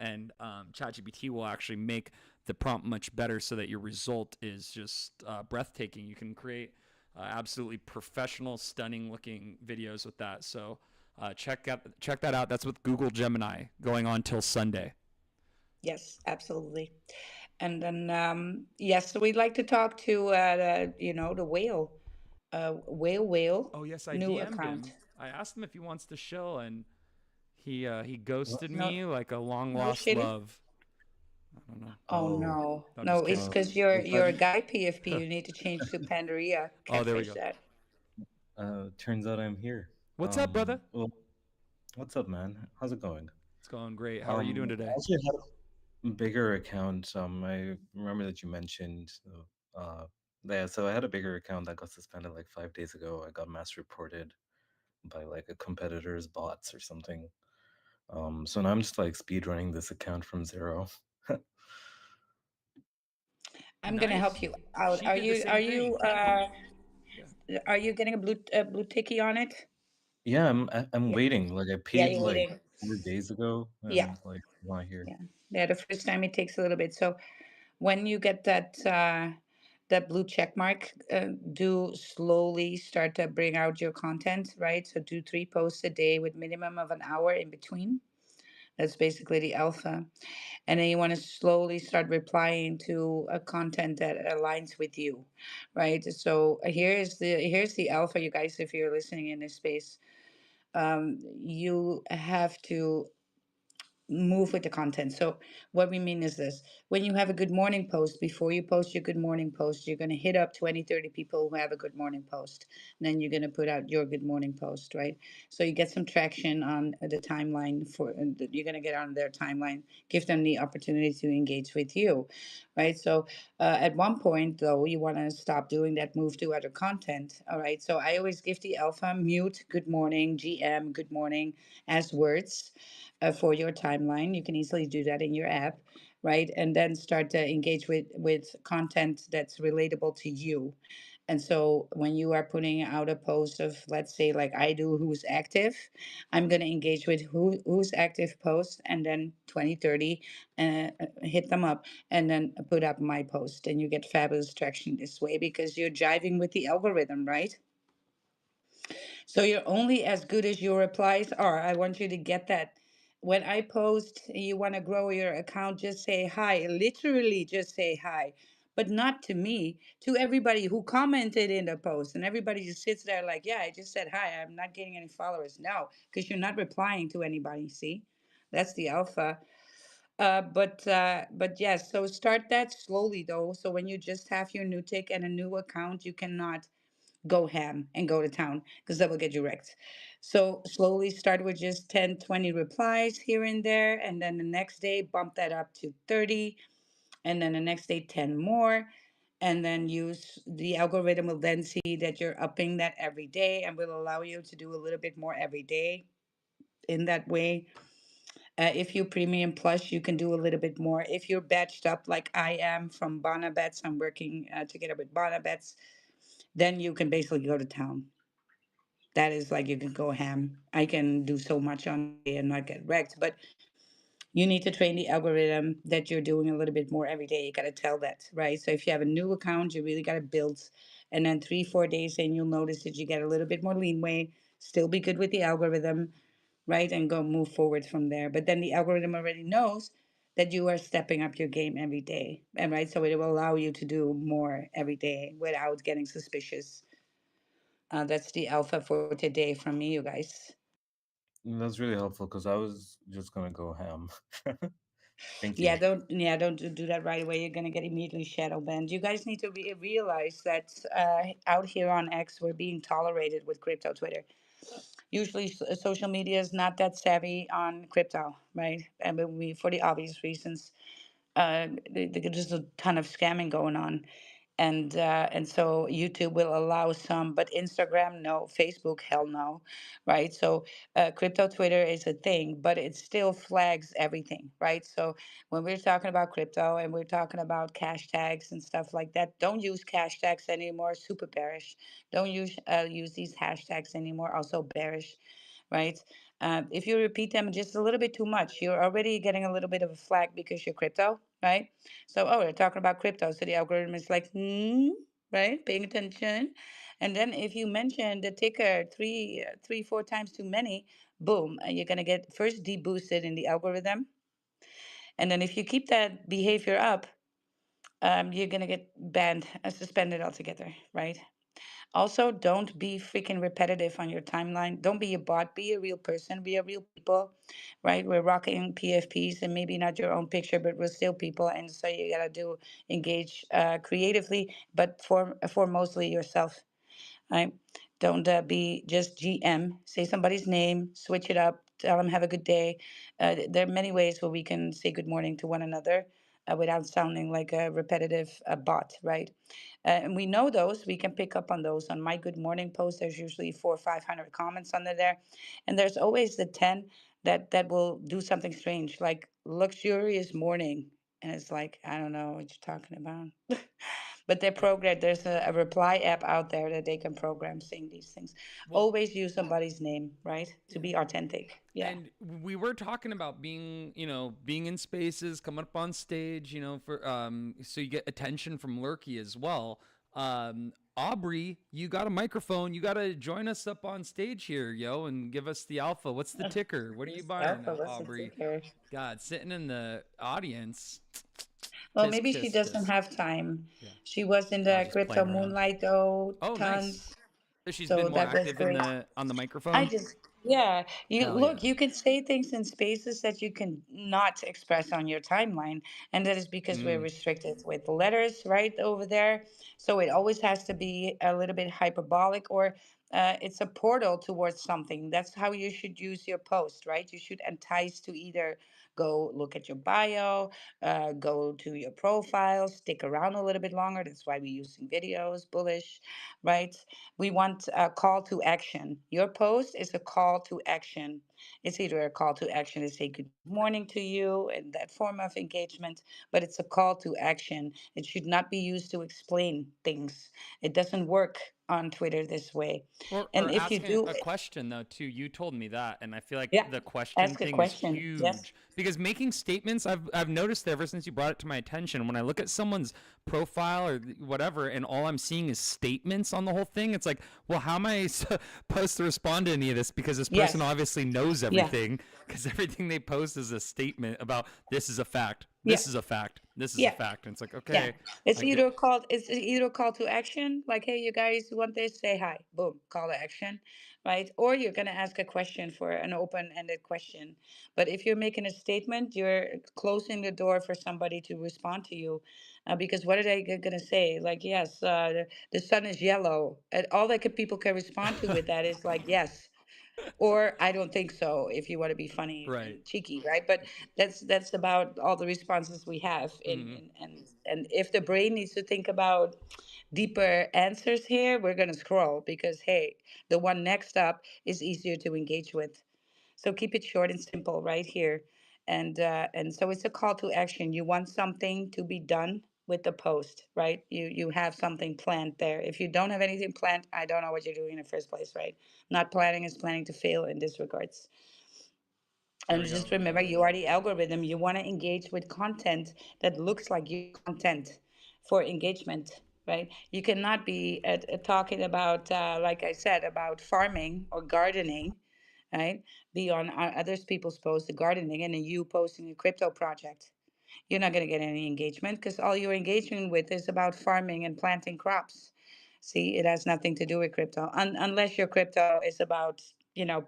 and ChatGPT will actually make the prompt much better, so that your result is just breathtaking. You can create absolutely professional, stunning looking videos with that. So check that out. That's with Google Gemini, going on till Sunday. Yes, absolutely. And then yes, so we'd like to talk to the whale, whale, Oh yes, I new DM'd account. him. I asked him if he wants to shill, and he What? ghosted No, me like a long no lost shill. love. I don't know. Oh Oh, no, No, I'm just no, it's kidding. uh, because you're a but guy PFP. You need to change to Pandaria. Oh, there we Catfish go. that. turns out I'm here. What's up, brother? Well, what's up, man? How's it going? It's going great. How are you doing I today? actually had a bigger account. I remember that you mentioned. Yeah, so I had a bigger account that got suspended like 5 days ago. I got mass reported by like a competitor's bots or something. So now I'm just like speed running this account from zero. I'm gonna help Nice. you out. She did the Are same you thing. Yeah. are you getting a blue ticky on it? Yeah, I'm Yeah, waiting. Like I yeah, paid you're like waiting. 4 days ago, Yeah, and like I'm not here. yeah, yeah. The first time it takes a little bit. So when you get that blue check mark, do slowly start to bring out your content, right? So do 3 posts a day with minimum of an hour in between. That's basically the alpha. And then you want to slowly start replying to a content that aligns with you, right? So here's the alpha, you guys, if you're listening in this space. You have to move with the content. So what we mean is this: when you have a good morning post, before you post your good morning post, you're going to hit up 20, 30 people who have a good morning post. And then you're going to put out your good morning post, right? So you get some traction on the timeline you're going to get on their timeline, give them the opportunity to engage with you, right? So at one point though, you want to stop doing that, move to other content. All right. So I always give the alpha mute good morning, GM, good morning as words for your timeline. You can easily do that in your app, right? And then start to engage with content that's relatable to you. And so when you are putting out a post of, let's say, like I do, who's active, I'm going to engage with who's active post, and then 20, 30, hit them up, and then put up my post. And you get fabulous traction this way because you're jiving with the algorithm, right? So you're only as good as your replies are. I want you to get that. When I post, you want to grow your account, just say hi. Literally, just say hi. But not to me, to everybody who commented in the post. And everybody just sits there like, yeah, I just said hi. I'm not getting any followers. No, because you're not replying to anybody. See? That's the alpha. But yes, so start that slowly though. So when you just have your new tick and a new account, you cannot go ham and go to town because that will get you wrecked. So slowly start with just 10, 20 replies here and there. And then the next day, bump that up to 30. And then the next day, 10 more. And then use the algorithm will then see that you're upping that every day and will allow you to do a little bit more every day in that way. If you premium plus, you can do a little bit more. If you're batched up like I am from Bonabets, I'm working together with Bonabets, then you can basically go to town. That is like you can go ham. I can do so much on a day and not get wrecked, but you need to train the algorithm that you're doing a little bit more every day. You got to tell that, right? So if you have a new account, you really got to build. And then 3, 4 days in, you'll notice that you get a little bit more leeway, still be good with the algorithm, right? And go move forward from there. But then the algorithm already knows that you are stepping up your game every day. And right, so it will allow you to do more every day without getting suspicious. That's the alpha for today from me, you guys. That's really helpful because I was just gonna go ham. Thank Yeah, you. don't do that right away. You're gonna get immediately shadow banned. You guys need to realize that out here on X, we're being tolerated with crypto Twitter. Usually, social media is not that savvy on crypto, right? And we, for the obvious reasons, there's just a ton of scamming going on, and so YouTube will allow some, but Instagram no, Facebook hell no, right? So crypto Twitter is a thing, but it still flags everything, right? So when we're talking about crypto and we're talking about cash tags and stuff like that, don't use cash tags anymore. Super bearish. Don't use these hashtags anymore. Also bearish, right? If you repeat them just a little bit too much, you're already getting a little bit of a flag because you're crypto, right? So, oh, they're talking about crypto. So the algorithm is like, right? Paying attention. And then if you mention the ticker 4 times too many, boom, you're going to get first deboosted in the algorithm. And then if you keep that behavior up, you're going to get banned, suspended altogether, right? Also, don't be freaking repetitive on your timeline. Don't be a bot. Be a real person. Be a real people, right? We're rocking PFPs and maybe not your own picture, but we're still people. And so you gotta do engage creatively, but for mostly yourself, right? Don't be just GM. Say somebody's name, switch it up, tell them have a good day. There are many ways where we can say good morning to one another without sounding like a repetitive bot, right? And we know those. We can pick up on those. On my good morning post, there's usually 400 or 500 comments under there, and there's always the 10 that will do something strange, like luxurious morning, and it's like I don't know what you're talking about. But they Yeah. program, there's a reply app out there that they can program saying these things. Well, Always use somebody's name, right? To yeah. be authentic. Yeah. And we were talking about being, being in spaces, coming up on stage, for so you get attention from Lurky as well. Aubrey, you got a microphone. You got to join us up on stage here, yo, and give us the alpha. What's the ticker? What are you Who's buying, Alpha? What's the Aubrey? ticker? God, sitting in the audience. Well, Tisk, maybe she tisk, doesn't tisk. have time. Yeah. She was in I was the just crypto playing around. moonlight though, Oh, nice. tons. So she's been So more that was active in great. the on the I microphone. just, yeah, you Hell yeah. look, you can say things in spaces that you can not express on your timeline. And that is because we're Mm. restricted with the letters right over there. So it always has to be a little bit hyperbolic or it's a portal towards something. That's how you should use your post, right? You should entice to either go look at your bio, go to your profile, stick around a little bit longer. That's why we're using videos, bullish, right? We want a call to action. Your post is a call to action. It's either a call to action to say good morning to you and that form of engagement, but it's a call to action. It should not be used to explain things. It doesn't work on Twitter this way. Or And if you asking do, a question though too. You told me that, and I feel like yeah, the question ask a thing is question. Yes, huge because making statements. I've noticed ever since you brought it to my attention. When I look at someone's profile or whatever, and all I'm seeing is statements on the whole thing, it's like, well, how am I supposed to respond to any of this? Because this person yes, obviously knows yeah, everything. Because everything they post is a statement about this is a fact. yeah. This is a fact. This is a Yeah, fact. And it's like, yeah. okay, It's I get. either called it's either a call to action, like, hey, you guys want this? Say hi. Boom, call to action, right? Or you're gonna ask a question for an open-ended question. But if you're making a statement, you're closing the door for somebody to respond to you, because what are they gonna say? Like, yes, the sun is yellow, and all that people can respond to with that is like, yes, or I don't think so, if you want to be funny Right. and cheeky, right? But that's about all the responses we have Mhm. and if the brain needs to think about deeper answers here, we're going to scroll because hey, the one next up is easier to engage with. So keep it short and simple right here. And so it's a call to action. You want something to be done with the post, right? You have something planned there. If you don't have anything planned, I don't know what you're doing in the first place, right? Not planning is planning to fail in this regards. There And we just go. remember, you are the algorithm. You want to engage with content that looks like your content for engagement, right? You cannot be talking about, like I said, about farming or gardening, right? Be on others people's posts, the gardening, and then you posting a crypto project. You're not going to get any engagement because all you're engaging with is about farming and planting crops. See, it has nothing to do with crypto. Unless your crypto is about,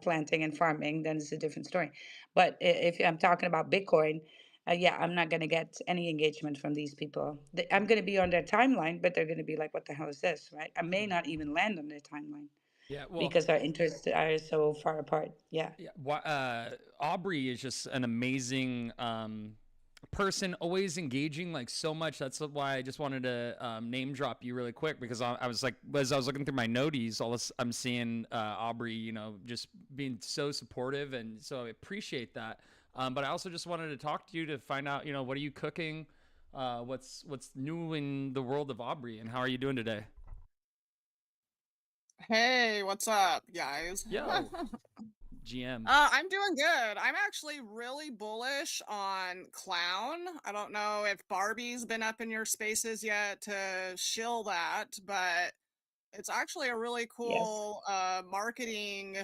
planting and farming, then it's a different story. But if I'm talking about Bitcoin, yeah, I'm not going to get any engagement from these people. I'm going to be on their timeline, but they're going to be like, what the hell is this, right? I may not even land on their timeline Yeah, well, because our interests are so far apart. Yeah. yeah, Aubrey is just an amazing person, always engaging like so much. That's why I just wanted to name drop you really quick because I was like, as I was looking through my noties, I'm seeing Aubrey, just being so supportive, and so I appreciate that. But I also just wanted to talk to you to find out, what are you cooking? What's new in the world of Aubrey, and how are you doing today? Hey, what's up, guys? Yo, GM. I'm doing good. I'm actually really bullish on Clown. I don't know if Barbie's been up in your spaces yet to shill that, but it's actually a really Yes. cool marketing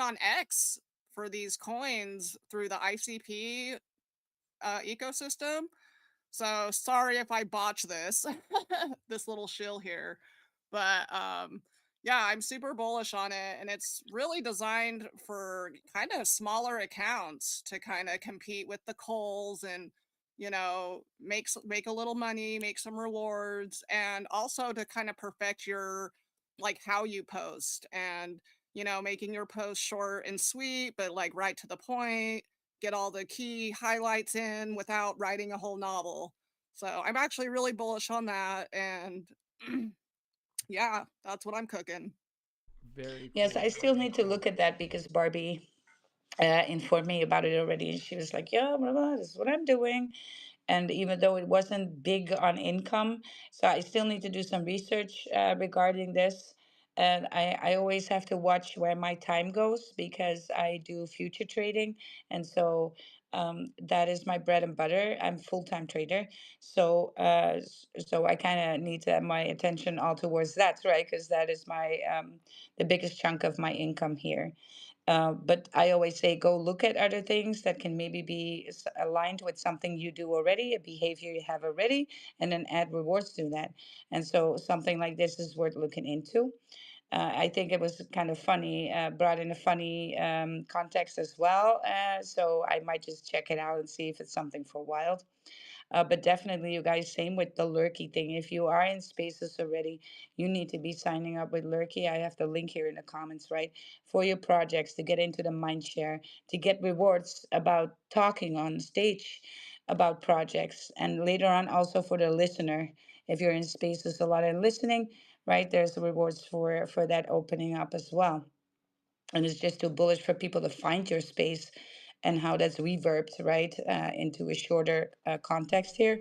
on X for these coins through the ICP ecosystem. So sorry if I botch this, this little shill here, but yeah, I'm super bullish on it, and it's really designed for kind of smaller accounts to kind of compete with the Coles and make a little money, make some rewards, and also to kind of perfect your like how you post and making your post short and sweet, but like right to the point, get all the key highlights in without writing a whole novel. So I'm actually really bullish on that. And yeah, that's what I'm cooking. Very Yes, I cool. still Very need to cool. look at that because Barbie informed me about it already. And she was like, yeah, blah, blah, this is what I'm doing. And even though it wasn't big on income, so I still need to do some research regarding this. And I always have to watch where my time goes because I do future trading. And so that is my bread and butter. I'm full-time trader. So so I kind of need to have my attention all towards that, right? Because that is my the biggest chunk of my income here. But I always say go look at other things that can maybe be aligned with something you do already, a behavior you have already, and then add rewards to that. And so something like this is worth looking into. I think it was kind of funny, brought in a funny context as well. So I might just check it out and see if it's something for Wild. But definitely, you guys, same with the Lurky thing. If you are in spaces already, you need to be signing up with Lurky. I have the link here in the comments, right? For your projects to get into the mind share, to get rewards about talking on stage about projects. And later on, also for the listener, if you're in spaces a lot and listening, right? There's rewards for that opening up as well. And it's just too bullish for people to find your space and how that's reverbed right into a shorter context here,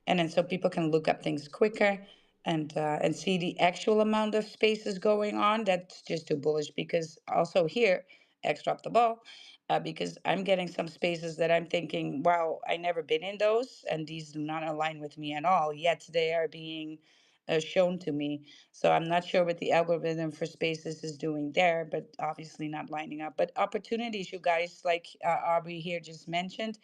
and then so people can look up things quicker and see the actual amount of spaces going on. That's just too bullish because also here X dropped the ball, because I'm getting some spaces that I'm thinking, wow, I never been in those and these do not align with me at all, yet they are being shown to me. So I'm not sure what the algorithm for spaces is doing there, but obviously not lining up. But opportunities, you guys, like Aubrey here just mentioned,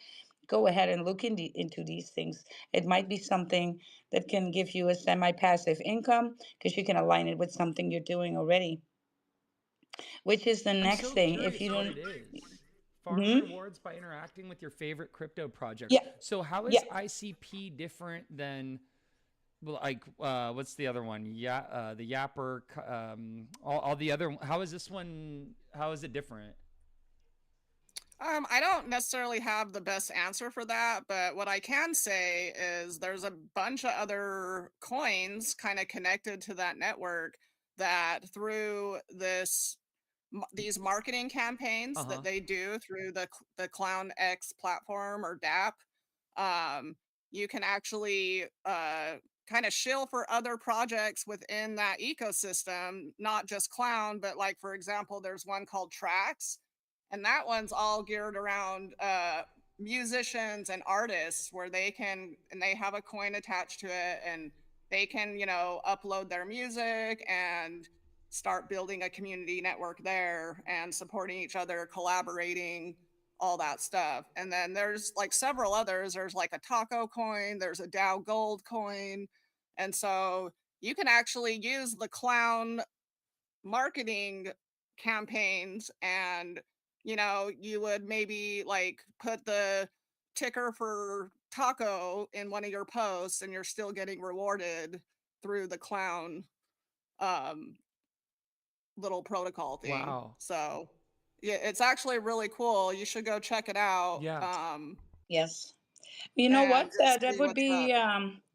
go ahead and look into these things. It might be something that can give you a semi-passive income because you can align it with something you're doing already, which is the I'm next so thing. If curious you what don't, it is. Farm Mhm. rewards by interacting with your favorite crypto projects. Yeah, So how yeah. is ICP different than like what's the other one? Yeah, the Yapper, all the other. How is this one? How is it different? I don't necessarily have the best answer for that, but what I can say is there's a bunch of other coins kind of connected to that network that through this these marketing campaigns that Uh-huh. they do through the Clown X platform or DApp. Um, you can actually kind of shill for other projects within that ecosystem, not just Clown, but like for example, there's one called Tracks, and that one's all geared around musicians and artists where they can and they have a coin attached to it and they can upload their music and start building a community network there and supporting each other, collaborating, all that stuff. And then there's like several others. There's like a taco coin, there's a Dow Gold coin. And so you can actually use the clown marketing campaigns and you would maybe like put the ticker for taco in one of your posts and you're still getting rewarded through the clown um little protocol thing. Wow. So yeah, it's actually really cool. You should go check it out. Yeah. Yes. You know And what? just That see would what's up. be,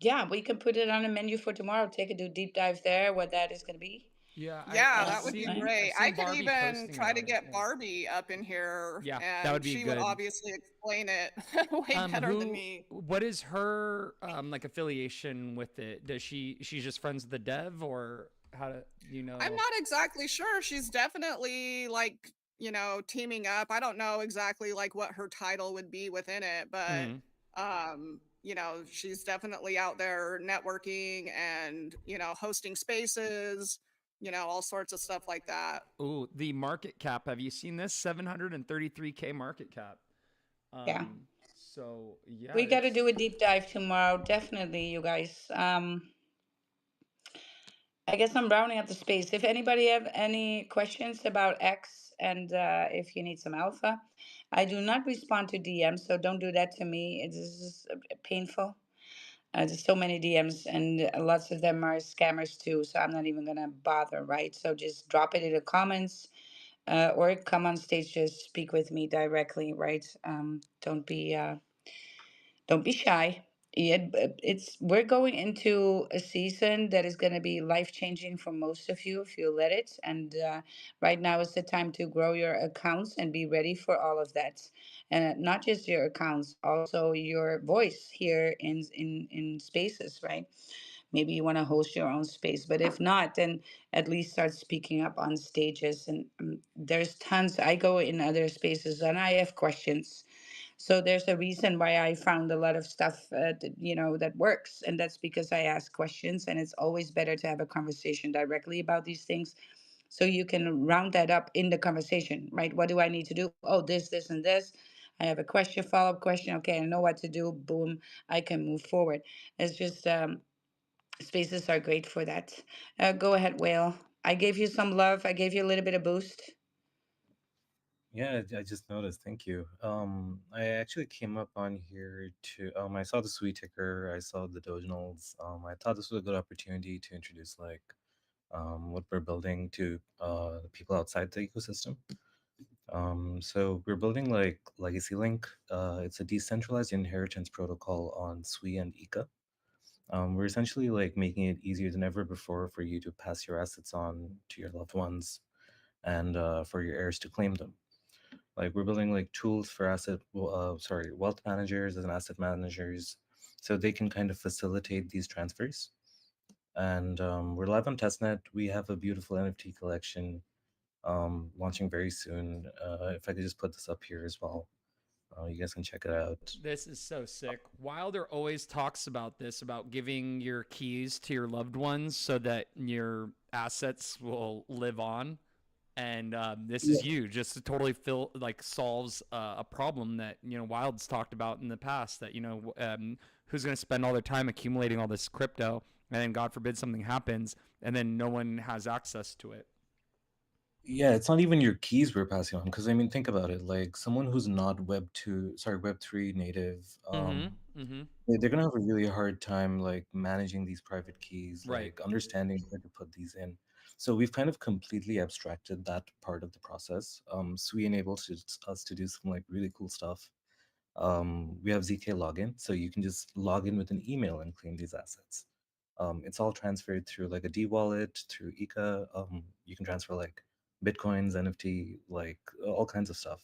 yeah, we can put it on the menu for tomorrow. Take a do deep dive there, what that is going to be. Yeah, Yeah, that would be Right? great. I've I seen could Barbie even posting try to about it. get Yeah. Barbie up in here Yeah, that would and be she would good. obviously explain it way better than Who me. what is her like affiliation with it? Does she's just friends with the dev, or how do you I'm know? not exactly sure. She's definitely like, teaming up. I don't know exactly like what her title would be within it, but Mhm. she's definitely out there networking and, hosting spaces, all sorts of stuff like that. Ooh, the market cap. Have you seen this? 733K market cap. Yeah. So yeah, We got to do it's a deep dive tomorrow. Definitely, you guys. I guess I'm rounding up the space. If anybody have any questions about X and if you need some alpha, I do not respond to DMs, so don't do that to me. It is painful. There's so many DMs, and lots of them are scammers too. So I'm not even gonna bother, right? So just drop it in the comments, or come on stage, just speak with me directly, right? Don't be shy. Yeah, it's we're going into a season that is going to be life changing for most of you if you let it. And right now is the time to grow your accounts and be ready for all of that. And not just your accounts, also your voice here in spaces, right? Maybe you want to host your own space, but if not, then at least start speaking up on stages. And there's tons. I go in other spaces and I have questions, so there's a reason why I found a lot of stuff, that works, and that's because I ask questions, and it's always better to have a conversation directly about these things, so you can round that up in the conversation, right? What do I need to do? Oh, this, and this. I have a question, follow up question. Okay, I know what to do. Boom, I can move forward. It's just spaces are great for that. Go ahead, Whale. I gave you some love. I gave you a little bit of boost. Yeah, I just noticed. Thank you. I actually came up on here to I saw the sweet ticker, I saw the doginals. I thought this was a good opportunity to introduce like what we're building to the people outside the ecosystem. So we're building like Legacy Link. It's a decentralized inheritance protocol on Sui and Ika. We're essentially like making it easier than ever before for you to pass your assets on to your loved ones and for your heirs to claim them. Like we're building like tools for wealth managers and asset managers, so they can kind of facilitate these transfers. And we're live on testnet. We have a beautiful NFT collection launching very soon. If I could just put this up here as well, you guys can check it out. This is so sick. Wilder always talks about this, about giving your keys to your loved ones so that your assets will live on. And this is huge. Just to totally solves a problem that Wild's talked about in the past. That who's going to spend all their time accumulating all this crypto, and then God forbid something happens, and then no one has access to it. Yeah, it's not even your keys we're passing on, because I mean, think about it. Like someone who's not Web3 native, Mm-hmm. Mm-hmm. they're gonna have a really hard time like managing these private keys, Right. like understanding where to put these in. So we've kind of completely abstracted that part of the process. Sui enables us to do some like really cool stuff. We have ZK login, so you can just log in with an email and claim these assets. It's all transferred through like a D wallet through Ika. You can transfer like Bitcoins, NFT, like all kinds of stuff.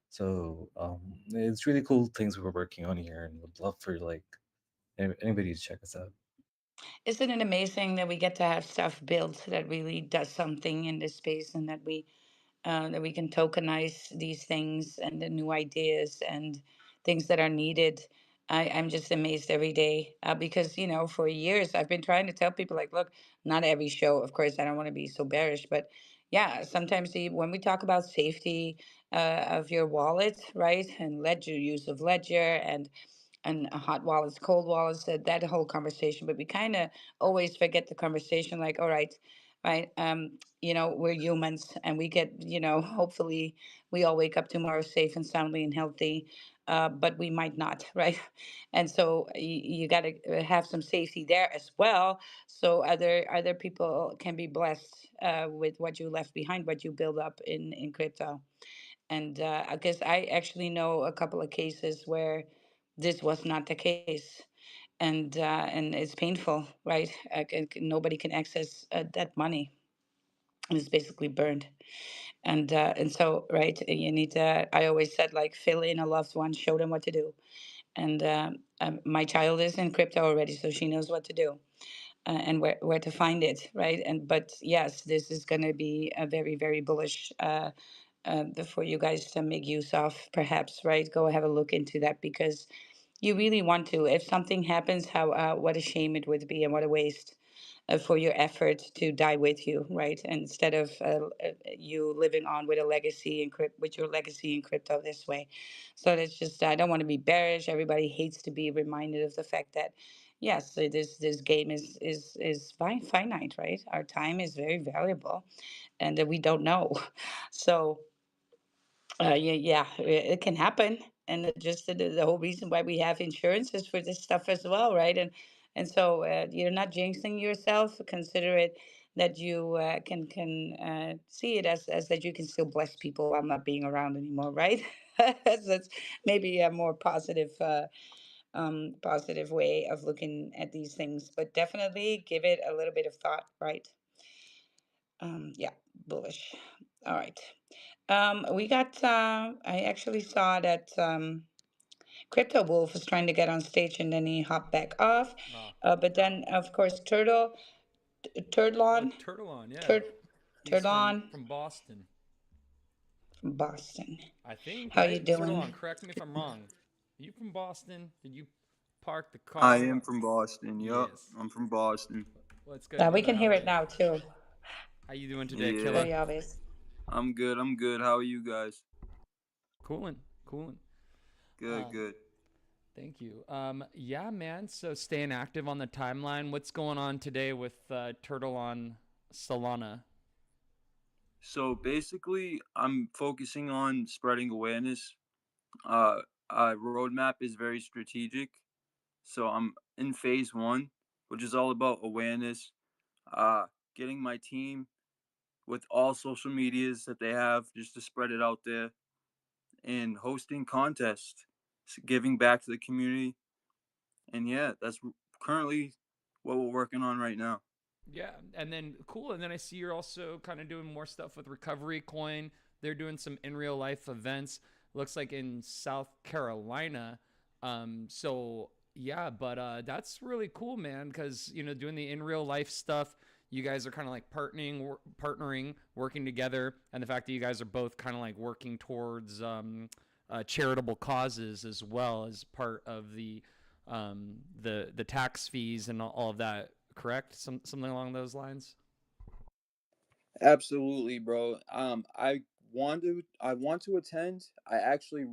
So it's really cool things we're working on here, and would love for like anybody to check us out. Isn't it amazing that we get to have stuff built that really does something in this space, and that we can tokenize these things and the new ideas and things that are needed. I'm just amazed every day because, for years I've been trying to tell people, like, look, not every show, of course, I don't want to be so bearish, but yeah, sometimes when we talk about safety of your wallet, right, and ledger use of ledger and hot wallets, cold wallets, that whole conversation. But we kind of always forget the conversation, like, all right, right, we're humans and we get, hopefully we all wake up tomorrow safe and soundly and healthy. But we might not, right? And so you got to have some safety there as well, so other people can be blessed with what you left behind, what you build up in crypto. And I guess I actually know a couple of cases where this was not the case, and it's painful, right? Nobody can access that money. It's basically burned, and so, right, you need to. I always said, like, fill in a loved one, show them what to do, and my child is in crypto already, so she knows what to do. And where to find it, right? And but yes, this is going to be a very, very bullish for you guys to make use of, perhaps, right? Go have a look into that, because you really want to. If something happens, how what a shame it would be, and what a waste for your effort to die with you, right? And instead of you living on with a legacy in with your legacy in crypto this way. So that's just, I don't want to be bearish. Everybody hates to be reminded of the fact that yes, so this game is finite, right? Our time is very valuable, and that we don't know. So yeah, yeah, it can happen, and just the whole reason why we have insurance is for this stuff as well, right? And so you're not jinxing yourself. Consider it that you can see it as that you can still bless people while not being around anymore, right? That's maybe a more positive way of looking at these things, but definitely give it a little bit of thought, right? Yeah, bullish. All right. We got, I actually saw that Crypto Wolf was trying to get on stage and then he hopped back off. Ah, But then, of course, Turdlon, Turtle on, yeah. Turd, He's from Turdlon Boston, from Boston. I think, How you right? Turtle on, doing? correct me if I'm wrong. Are you from Boston? Did you park the I car? am from Boston. Yup, Yes. I'm from Boston. Well, it's good to We know. can hear it now too. How you doing today, Yeah, Killa? Very obvious. I'm good. I'm good. How are you guys? Coolin', coolin'. Good, Um, good. Thank you. Yeah, man. So staying active on the timeline. What's going on today with Turtle on Solana? So basically, I'm focusing on spreading awareness. Roadmap is very strategic. So I'm in phase one, which is all about awareness. Uh, Getting my team with all social medias that they have just to spread it out there, and hosting contests, giving back to the community. And yeah, that's currently what we're working on right now. Yeah, and then cool. And then I see you're also kind of doing more stuff with Recovery Coin. They're doing some in real life events. Looks like in South Carolina. So yeah, but that's really cool, man. Because doing the in real life stuff, you guys are kind of like partnering, working together, and the fact that you guys are both kind of like working towards charitable causes as well as part of the tax fees and all of that, correct? Something along those lines. Absolutely, bro. I want to attend. I actually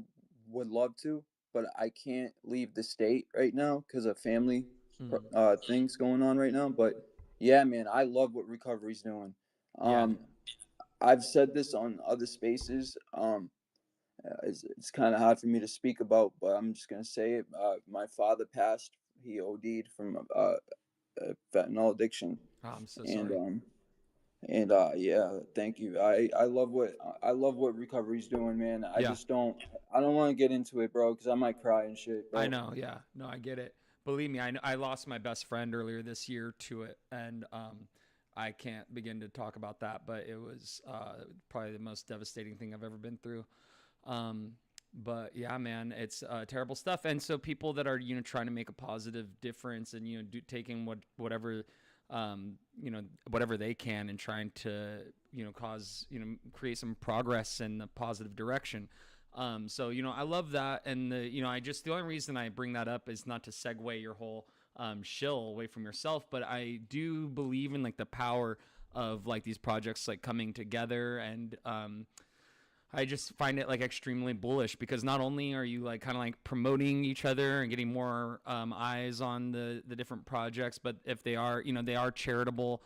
would love to, but I can't leave the state right now because of family Mm. things going on right now. But yeah, man, I love what recovery's doing. Yeah. Um, I've said this on other spaces. It's kind of hard for me to speak about, but I'm just gonna say it. My father passed. He OD'd from fentanyl addiction, Oh, I'm so and sorry. yeah, thank you. I love what recovery's doing, man. Yeah, I don't want to get into it, bro, because I might cry and shit, I bro. know. Yeah, no, I get it. Believe me, I lost my best friend earlier this year to it, and I can't begin to talk about that, but it was probably the most devastating thing I've ever been through. Um, but yeah, man, it's terrible stuff. And so people that are trying to make a positive difference and taking whatever whatever they can and trying to cause create some progress in the positive direction. So I love that, and the only reason I bring that up is not to segue your whole shill away from yourself, but I do believe in like the power of like these projects like coming together, and I just find it like extremely bullish because not only are you like kind of like promoting each other and getting more eyes on the different projects, but if they are they are charitable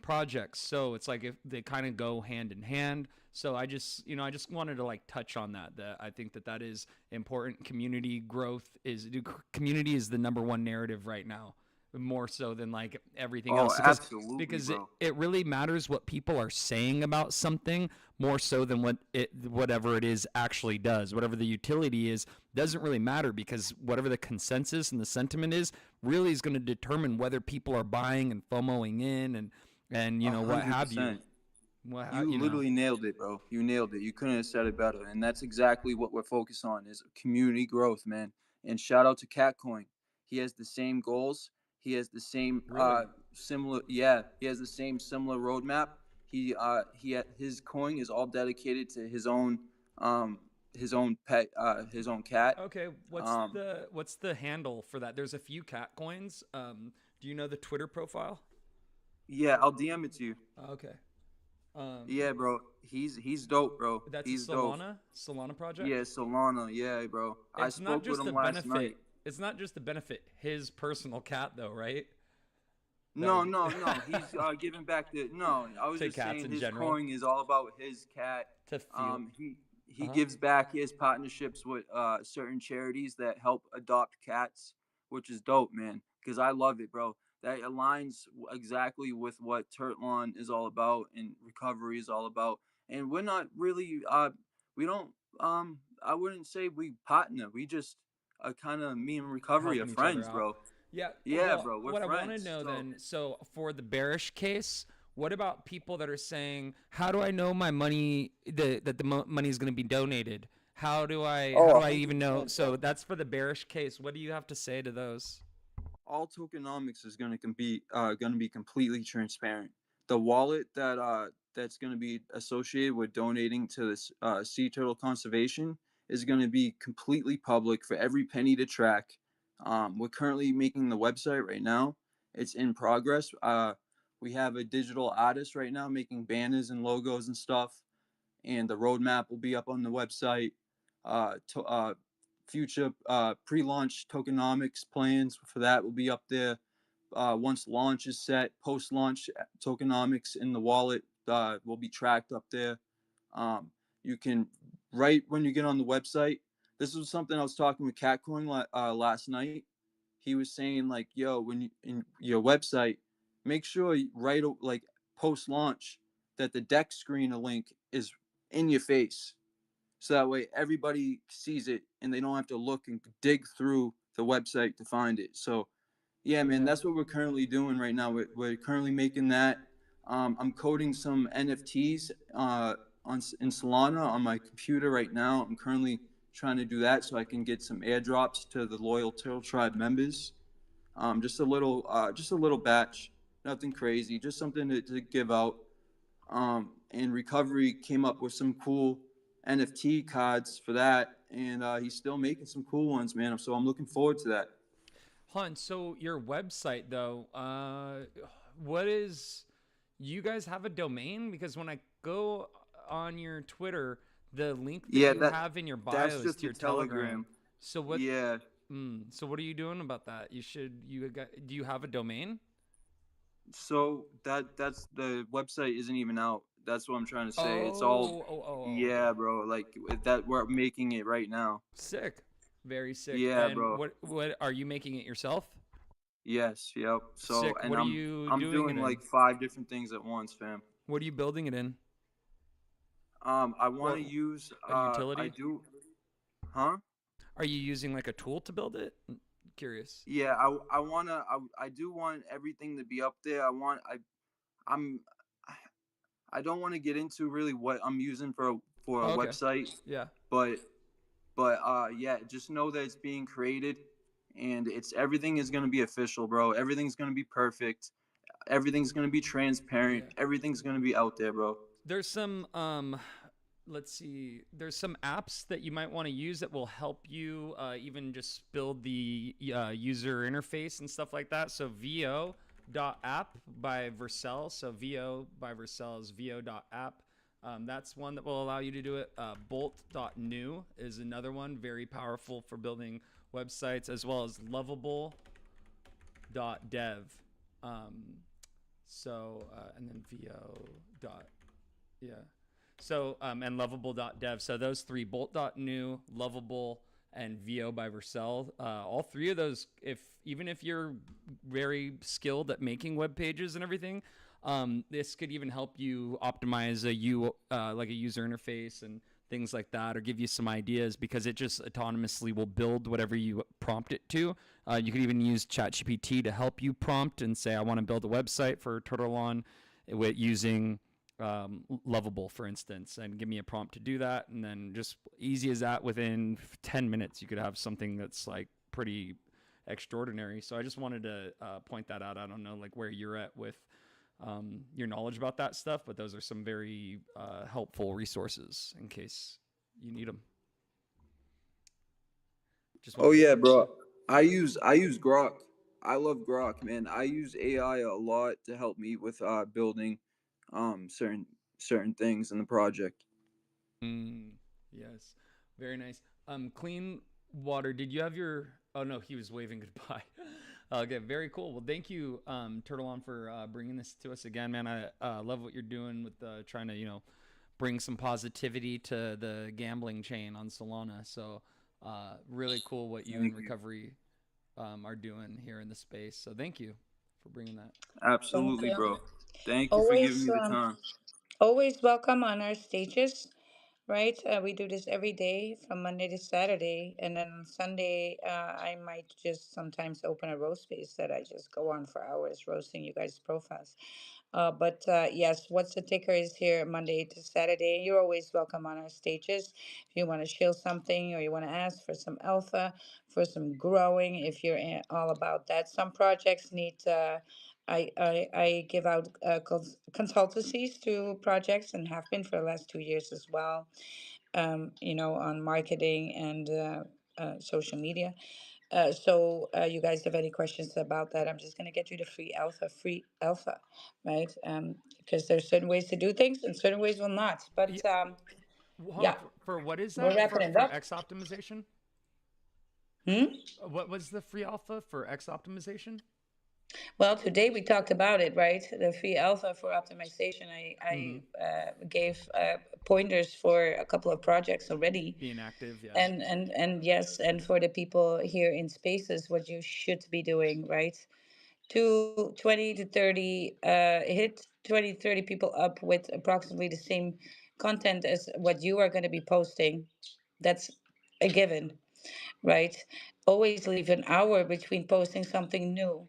projects, so it's like if they kind of go hand in hand. So I just wanted to like touch on that I think that is important. Community is the number one narrative right now, more so than like everything Oh, else, absolutely, because bro. it really matters what people are saying about something more so than whatever it is actually does. Whatever the utility is doesn't really matter, because whatever the consensus and the sentiment is really is going to determine whether people are buying and FOMOing in, and A what hundred have you. percent. You literally nailed it, bro. You nailed it. You couldn't have said it better. And that's exactly what we're focused on is community growth, man. And shout out to Catcoin. He has the same goals. He has the same Really? similar yeah, he has the same similar roadmap. His coin is all dedicated to um his own cat. Okay, Um what's the handle for that? There's a few cat coins. Do you know the Twitter profile? yeah, I'll DM it to you. Okay. Um, Yeah, bro. He's dope, bro. that's a He's dope. Solana project. Yeah, Solana. Yeah, bro. I It's not spoke with just a him last benefit. night. It's not just to benefit his personal cat, though, right? That No, would no, no. He's giving back the. No, I was to just cats saying in his general coin is all about his cat. to feel. He Uh huh. gives back his partnerships with certain charities that help adopt cats, which is dope, man. Because I love it, bro. That aligns exactly with what Turtlon is all about and recovery is all about. And we're not really we don't I wouldn't say we partner. We just kind of me and recovery are Helping each other friends, out. bro. Yeah. Yeah, Well, bro, we're what I want to friends. know So then, so for the bearish case, what about people that are saying, "How do I know my money that the money is going to be donated? How oh, do a I hundred even know?" percent, So bro. that's for the bearish case. What do you have to say to those? All tokenomics is going to be completely transparent. The wallet that's going to be associated with donating to this sea turtle conservation is going to be completely public for every penny to track. We're currently making the website right now. It's in progress. We have a digital artist right now making banners and logos and stuff, and the roadmap will be up on the website. To, future pre-launch tokenomics plans for that will be up there. Once launch is set, post-launch tokenomics in the wallet will be tracked up there. You can right when you get on the website. This was something I was talking with Catcoin last night. He was saying like, "Yo, when you in your website, make sure you write like post-launch that the deck screen link is in your face, so that way everybody sees it and they don't have to look and dig through the website to find it." So yeah, man, Yeah. that's what we're currently doing right now. We're currently making that. I'm coding some NFTs in Solana on my computer right now. I'm currently trying to do that so I can get some airdrops to the loyal Turtle Tribe members. Just a little batch, nothing crazy, just something to give out. And Recovery came up with some cool NFT cards for that, and he's still making some cool ones, man. So I'm looking forward to that. Hun, so your website though, what is you guys have a domain? Because when I go on your Twitter, the link that Yeah, you have in your that's bio is just to a your Telegram. Telegram. So what Yeah. so what are you doing about that? Do you have a domain? So that's the website isn't even out. That's what I'm trying to say. It's all Okay. yeah, bro. Like that we're making it right now. Sick. Very sick. Yeah, And bro. what are you making it yourself? Yes, yep. So Sick. and What are you I'm doing it doing in? like five different things at once, fam. What are you building it in? I want What to use a I utility? do huh? Are you using like a tool to build it? Curious. Yeah, I do want everything to be up there. I'm I don't want to get into really what I'm using for a Oh, okay. website, Yeah. but yeah, just know that it's being created, and it's everything is going to be official, bro. Everything's going to be perfect. Everything's going to be transparent. Yeah. Everything's going to be out there, bro. There's some let's see, there's some apps that you might want to use that will help you even just build the user interface and stuff like that. So vo.app by Vercel. So vo by Vercel is vo.app. That's one that will allow you to do it. Bolt.new is another one, very powerful for building websites, as well as lovable.dev. Um, and then vo dot yeah. So, and lovable.dev. So those three, bolt.new, lovable, and VO by Vercel, all three of those, if even if you're very skilled at making web pages and everything, this could even help you optimize like a user interface and things like that, or give you some ideas, because it just autonomously will build whatever you prompt it to. You could even use ChatGPT to help you prompt and say, I want to build a website for Turtle with using Lovable, for instance, and give me a prompt to do that. And then just easy as that, within 10 minutes, you could have something that's like pretty extraordinary. So I just wanted to point that out. I don't know like where you're at with your knowledge about that stuff, but those are some very helpful resources in case you need them. Just Oh wanted yeah, to. bro. I use Grok. I love Grok, man. I use AI a lot to help me with building certain things in the project. Yes, very nice. Clean water. Did you have your? Oh no, he was waving goodbye. Okay, very cool. Well, thank you, Turtle On, for bringing this to us again, man. I love what you're doing with trying to bring some positivity to the gambling chain on Solana. So really cool what you and Thank you. Recovery are doing here in the space. So thank you for bringing that. Thank Absolutely, you. bro. Thank you for giving Always, me the time. always welcome on our stages, right? We do this every day from Monday to Saturday, and then on Sunday, I might just sometimes open a roast space that I just go on for hours roasting you guys' profiles. But yes, what's the ticker is here Monday to Saturday. You're always welcome on our stages. If you want to shill something or you want to ask for some alpha, for some growing, if you're all about that. Some projects need. I give out consultancies to projects and have been for the last 2 years as well. On marketing and social media. So you guys have any questions about that? I'm just gonna get you the free alpha, right? Because there's certain ways to do things and certain ways will not. Yeah, But hold on, yeah, for what is we're that wrapping for it up. X optimization? Hmm? What was the free alpha for X optimization? Well, today we talked about it, right? The free alpha for optimization. I gave pointers for a couple of projects already. Being active, yeah. And yes, and for the people here in spaces, what you should be doing, right? To 20 to 30, hit 20 to 30 people up with approximately the same content as what you are going to be posting. That's a given, right? Always leave an hour between posting something new.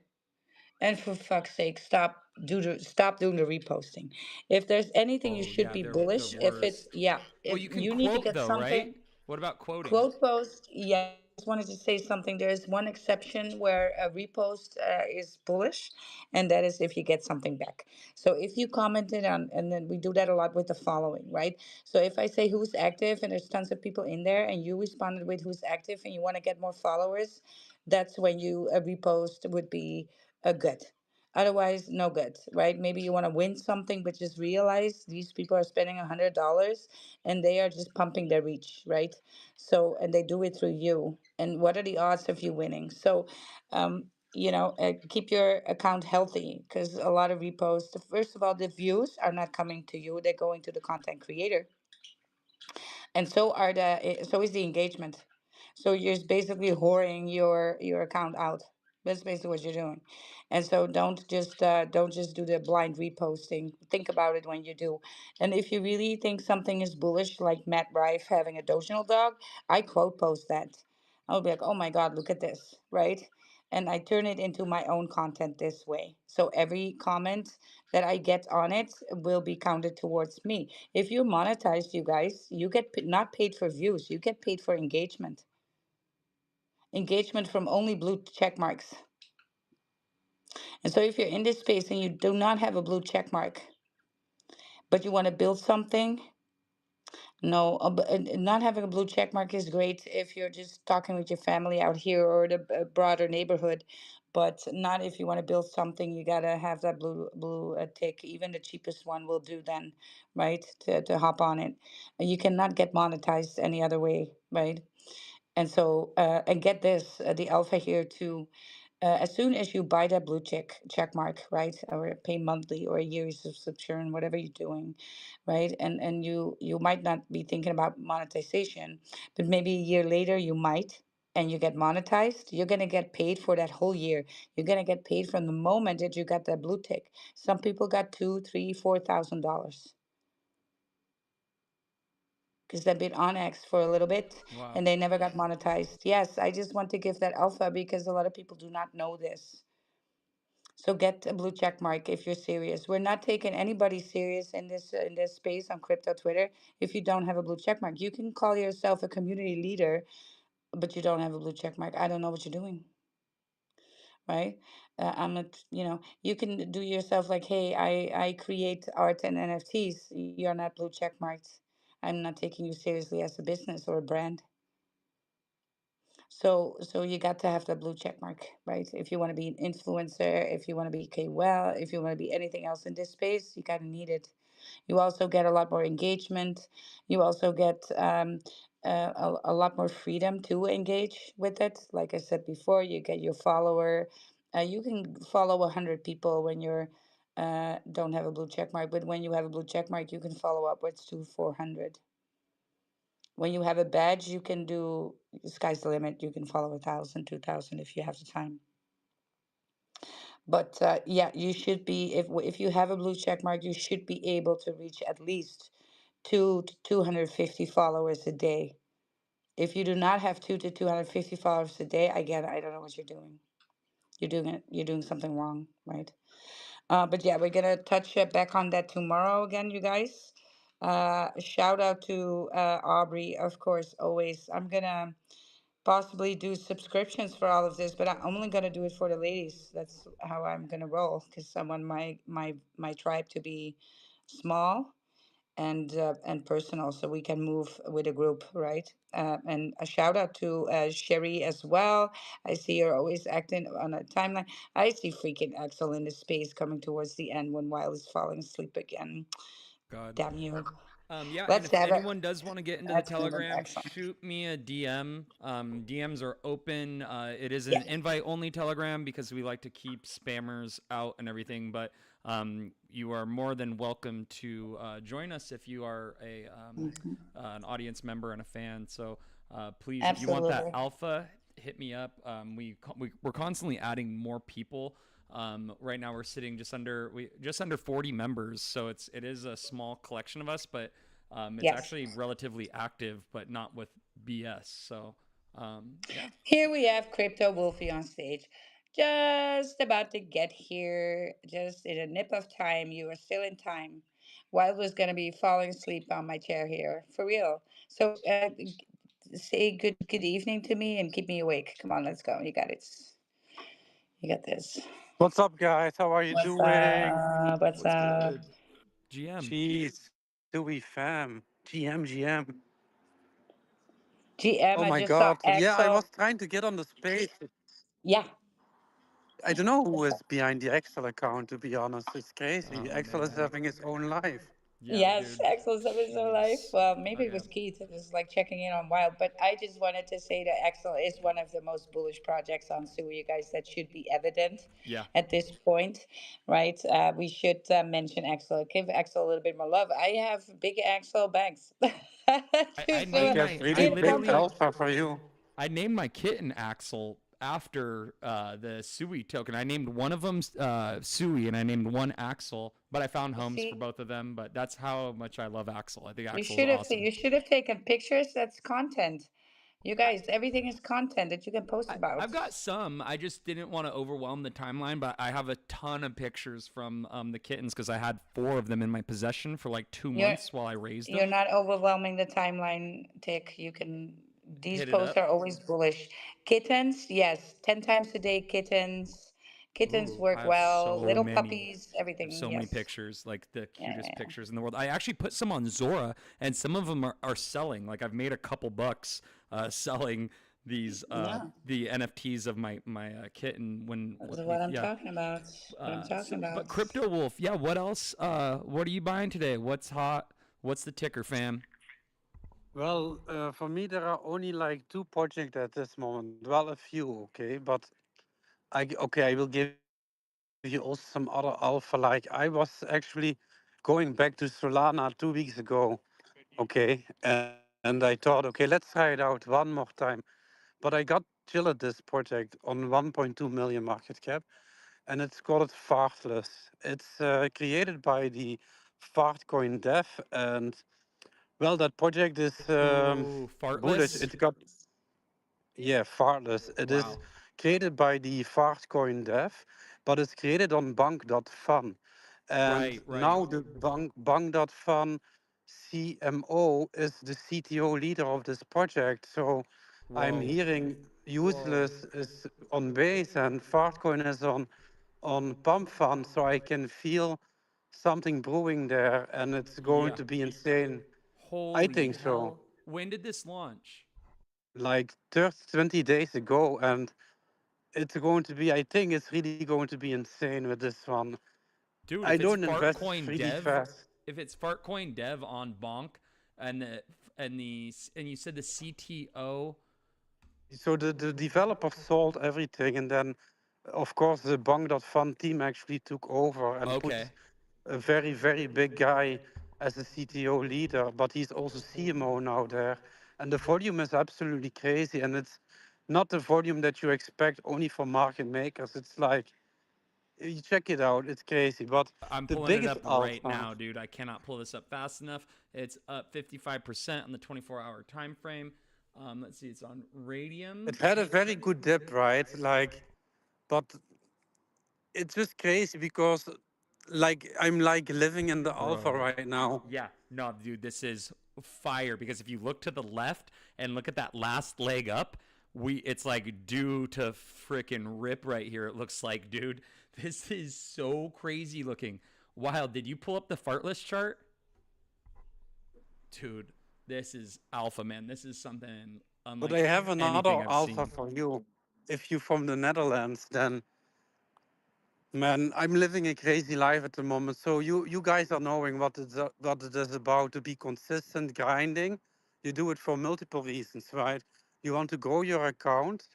And for fuck's sake, stop doing the reposting. If there's anything you Oh should yeah, be they're the bullish, if it's worst. yeah, Well, if you can you need to quote get though, right? something. What about quoting? Quote post, yeah. I just wanted to say something. There is one exception where a repost is bullish, and that is if you get something back. So if you commented on, and then we do that a lot with the following, right? So if I say who's active and there's tons of people in there, and you responded with who's active, and you want to get more followers, that's when you a repost would be a good. Otherwise, no good, right? Maybe you want to win something, but just realize these people are spending $100 and they are just pumping their reach, right? So, and they do it through you. And what are the odds of you winning? So, keep your account healthy because a lot of reposts, first of all, the views are not coming to you, they're going to the content creator, and so is the engagement. So you're just basically whoring your account out. That's basically what you're doing. And so don't just do the blind reposting. Think about it when you do. And if you really think something is bullish, like Matt Rife having a devotional dog, I quote post that. I'll be like, oh my God, look at this, right? and I turn it into my own content this way. So every comment that I get on it will be counted towards me. If you're monetized, you guys, you get not paid for views, you get paid for engagement. Engagement from only blue check marks. And so if you're in this space and you do not have a blue check mark, but you want to build something, no, not having a blue check mark is great if you're just talking with your family out here or the broader neighborhood, but not if you want to build something. You gotta have that blue tick. Even the cheapest one will do then, right? To hop on it, you cannot get monetized any other way, right? And so, and get this, the alpha here too. As soon as you buy that blue check mark, right, or pay monthly or a yearly subscription, whatever you're doing, right, and you might not be thinking about monetization, but maybe a year later you might, and you get monetized, you're gonna get paid for that whole year. You're gonna get paid from the moment that you got that blue tick. Some people got two, three, $4,000 because they've been on X for a little bit Wow. and they never got monetized. Yes, I just want to give that alpha because a lot of people do not know this. So get a blue check mark if you're serious. We're not taking anybody serious in this space on crypto Twitter if you don't have a blue check mark. You can call yourself a community leader, but you don't have a blue check mark. I don't know what you're doing, right? I'm not, you can do yourself like, hey, I create art and NFTs. You're not blue check marked. I'm not taking you seriously as a business or a brand. So you got to have the blue check mark, right? If you want to be an influencer, if you want to be KOL, if you want to be anything else in this space, you kind of need it. You also get a lot more engagement. You also get a lot more freedom to engage with it. Like I said before, you get your follower. You can follow 100 people when you're don't have a blue check mark, but when you have a blue check mark, you can follow upwards to 400. When you have a badge, you can do, sky's the limit. You can follow 1,000, 2,000 if you have the time. But yeah, you should be, if you have a blue check mark, you should be able to reach at least 250 followers a day. If you do not have 250 followers a day, again, I don't know what you're doing. You're doing something wrong, right? But yeah, we're gonna touch back on that tomorrow again, you guys. Shout out to Aubrey, of course, always. I'm gonna possibly do subscriptions for all of this, but I'm only gonna do it for the ladies. That's how I'm gonna roll, because I want my tribe to be small and personal, so we can move with a group, right? And a shout out to Sherry as well. I see you're always acting on a timeline. I see freaking Axel in the space coming towards the end when Wild is falling asleep again. God. Damn you. Yeah, and Let's if have a anyone does want to get into the that's brilliant. Telegram, Excellent. shoot me a DM. DMs are open. It is Yeah. an invite-only Telegram because we like to keep spammers out and everything. But you are more than welcome to join us if you are an audience member and a fan. So please, if you want that Absolutely. alpha, hit me up. We're constantly adding more people. Right now we're sitting just under 40 members, so it is a small collection of us, but it's Yes. actually relatively active, but not with BS. So yeah. Here we have Crypto Wolfie on stage. Just about to get here, just in a nip of time. You are still in time. Wild was going to be falling asleep on my chair here, for real. So say good evening to me and keep me awake. Come on, let's go. You got it. You got this. What's up, guys? How are you What's doing? up? What's What's up? good? GM. Jeez, Dewey fam, GM. GM, Oh I my just saw God. Yeah, I was Axel. trying to get on the space. Yeah. I don't know who is behind the Excel account, to be honest. It's crazy. Oh Excel is man. having its own life. Yeah, Yes, dude. Axel's of his own life. Jeez. Well, maybe it Okay. was Keith. It was like checking in on Wild. But I just wanted to say that Axel is one of the most bullish projects on Sue, you guys. That should be evident Yeah. at this point, right? We should mention Axel. Give Axel a little bit more love. I have big Axel bags. I I named guess I really in a big pump. literally alpha for you. I named my kitten Axel after the Sui token. I named one of them Sui and I named one Axel, but I found You homes for see, both of them. But that's how much I love Axel. I think you Axel is should have awesome. you should have taken pictures. That's content. You guys, everything is content that you can post I've about. got some. I just didn't want to overwhelm the timeline, but I have a ton of pictures from the kittens because I had 4 of them in my possession for like two You're months while I raised you're them. not overwhelming the timeline, Tick. You can. These Hit it posts up. are always bullish. Kittens, yes, 10 times a day. Kittens, kittens Ooh, I work have well. so Little many. puppies, I have everything. so many Yes. pictures, like the Yeah, cutest yeah, pictures in the world. I actually put some on Zora, and some of them are selling. Like I've made a couple bucks selling these yeah. the NFTs of my kitten when That's what I'm yeah. talking about. What I'm talking But about. Crypto Wolf, yeah. What else? What are you buying today? What's hot? What's the ticker, fam? Well, for me, there are only like two projects at this moment. Well, a few, okay, but okay, I will give you also some other alpha. Like I was actually going back to Solana 2 weeks ago, okay, and I thought, okay, let's try it out one more time. But I got chill at this project on 1.2 million market cap, and it's called Fartless. It's created by the Fartcoin dev, and well, that project is Ooh, bullish. fartless. It's got, yeah, Fartless. It is Wow. created by the Fartcoin dev, but it's created on Bank.fun. And Right, right. now the Bank.fun CMO is the CTO leader of this project. So I'm Whoa. hearing Whoa. Useless is on base and Fartcoin is on Pump Fun. So I can feel something brewing there, and it's going Yeah. to be insane. I Holy think so. hell. When did this launch? Like 30, 20 days ago, and it's going to be, I think it's really going to be insane with this one. Dude, I if it's don't invest Fartcoin really Dev, fast. if it's Fartcoin Dev on Bonk and and you said the CTO. So the developer sold everything, and then, of course, the Bank.fun team actually took over and put Okay. a very, very big guy as a CTO leader, but he's also CMO Holy. now there. And the volume is absolutely crazy, and it's not the volume that you expect only for market makers. It's like, you check it out, it's crazy. But I'm the pulling it biggest up right alpha, now, dude. I cannot pull this up fast enough. It's up 55% on the 24-hour time frame. Let's see, it's on it Radium. had a very good dip, right? Like, but it's just crazy because, like, I'm like living in the alpha Bro. right now. Yeah, no, dude, this is fire because if you look to the left and look at that last leg up, it's like due to freaking rip right here. It looks like, dude, this is so crazy looking. Wild, did you pull up the fartless chart? Dude, this is alpha, man. This is something But unlike I have another anything I've alpha seen. for you. If you're from the Netherlands, then man, I'm living a crazy life at the moment. So you guys are knowing what it is about to be consistent grinding. You do it for multiple reasons, right? You want to grow your account,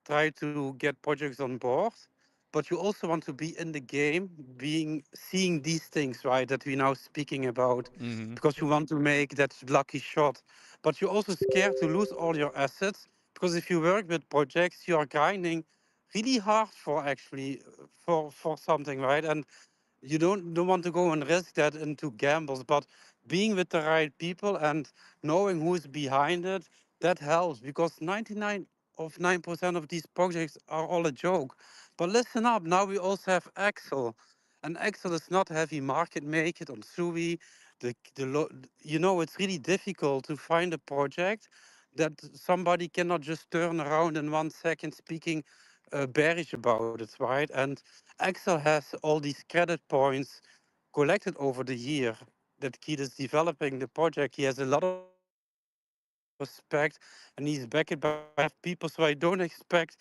try to get projects on board, but you also want to be in the game, being seeing these things, right, that we're now speaking about, Mm-hmm. because you want to make that lucky shot. But you're also scared to lose all your assets, because if you work with projects, you are grinding really hard for actually for something, right? And you don't want to go and risk that into gambles, but being with the right people and knowing who's behind it, that helps, because 99 of 9% of these projects are all a joke. But listen up, now we also have Axel, and Axel is not heavy market maker on Sui. It's really difficult to find a project that somebody cannot just turn around in 1 second speaking bearish about it, right? And Axel has all these credit points collected over the year that Keith is developing the project. He has a lot of respect, and he's backed by people. So I don't expect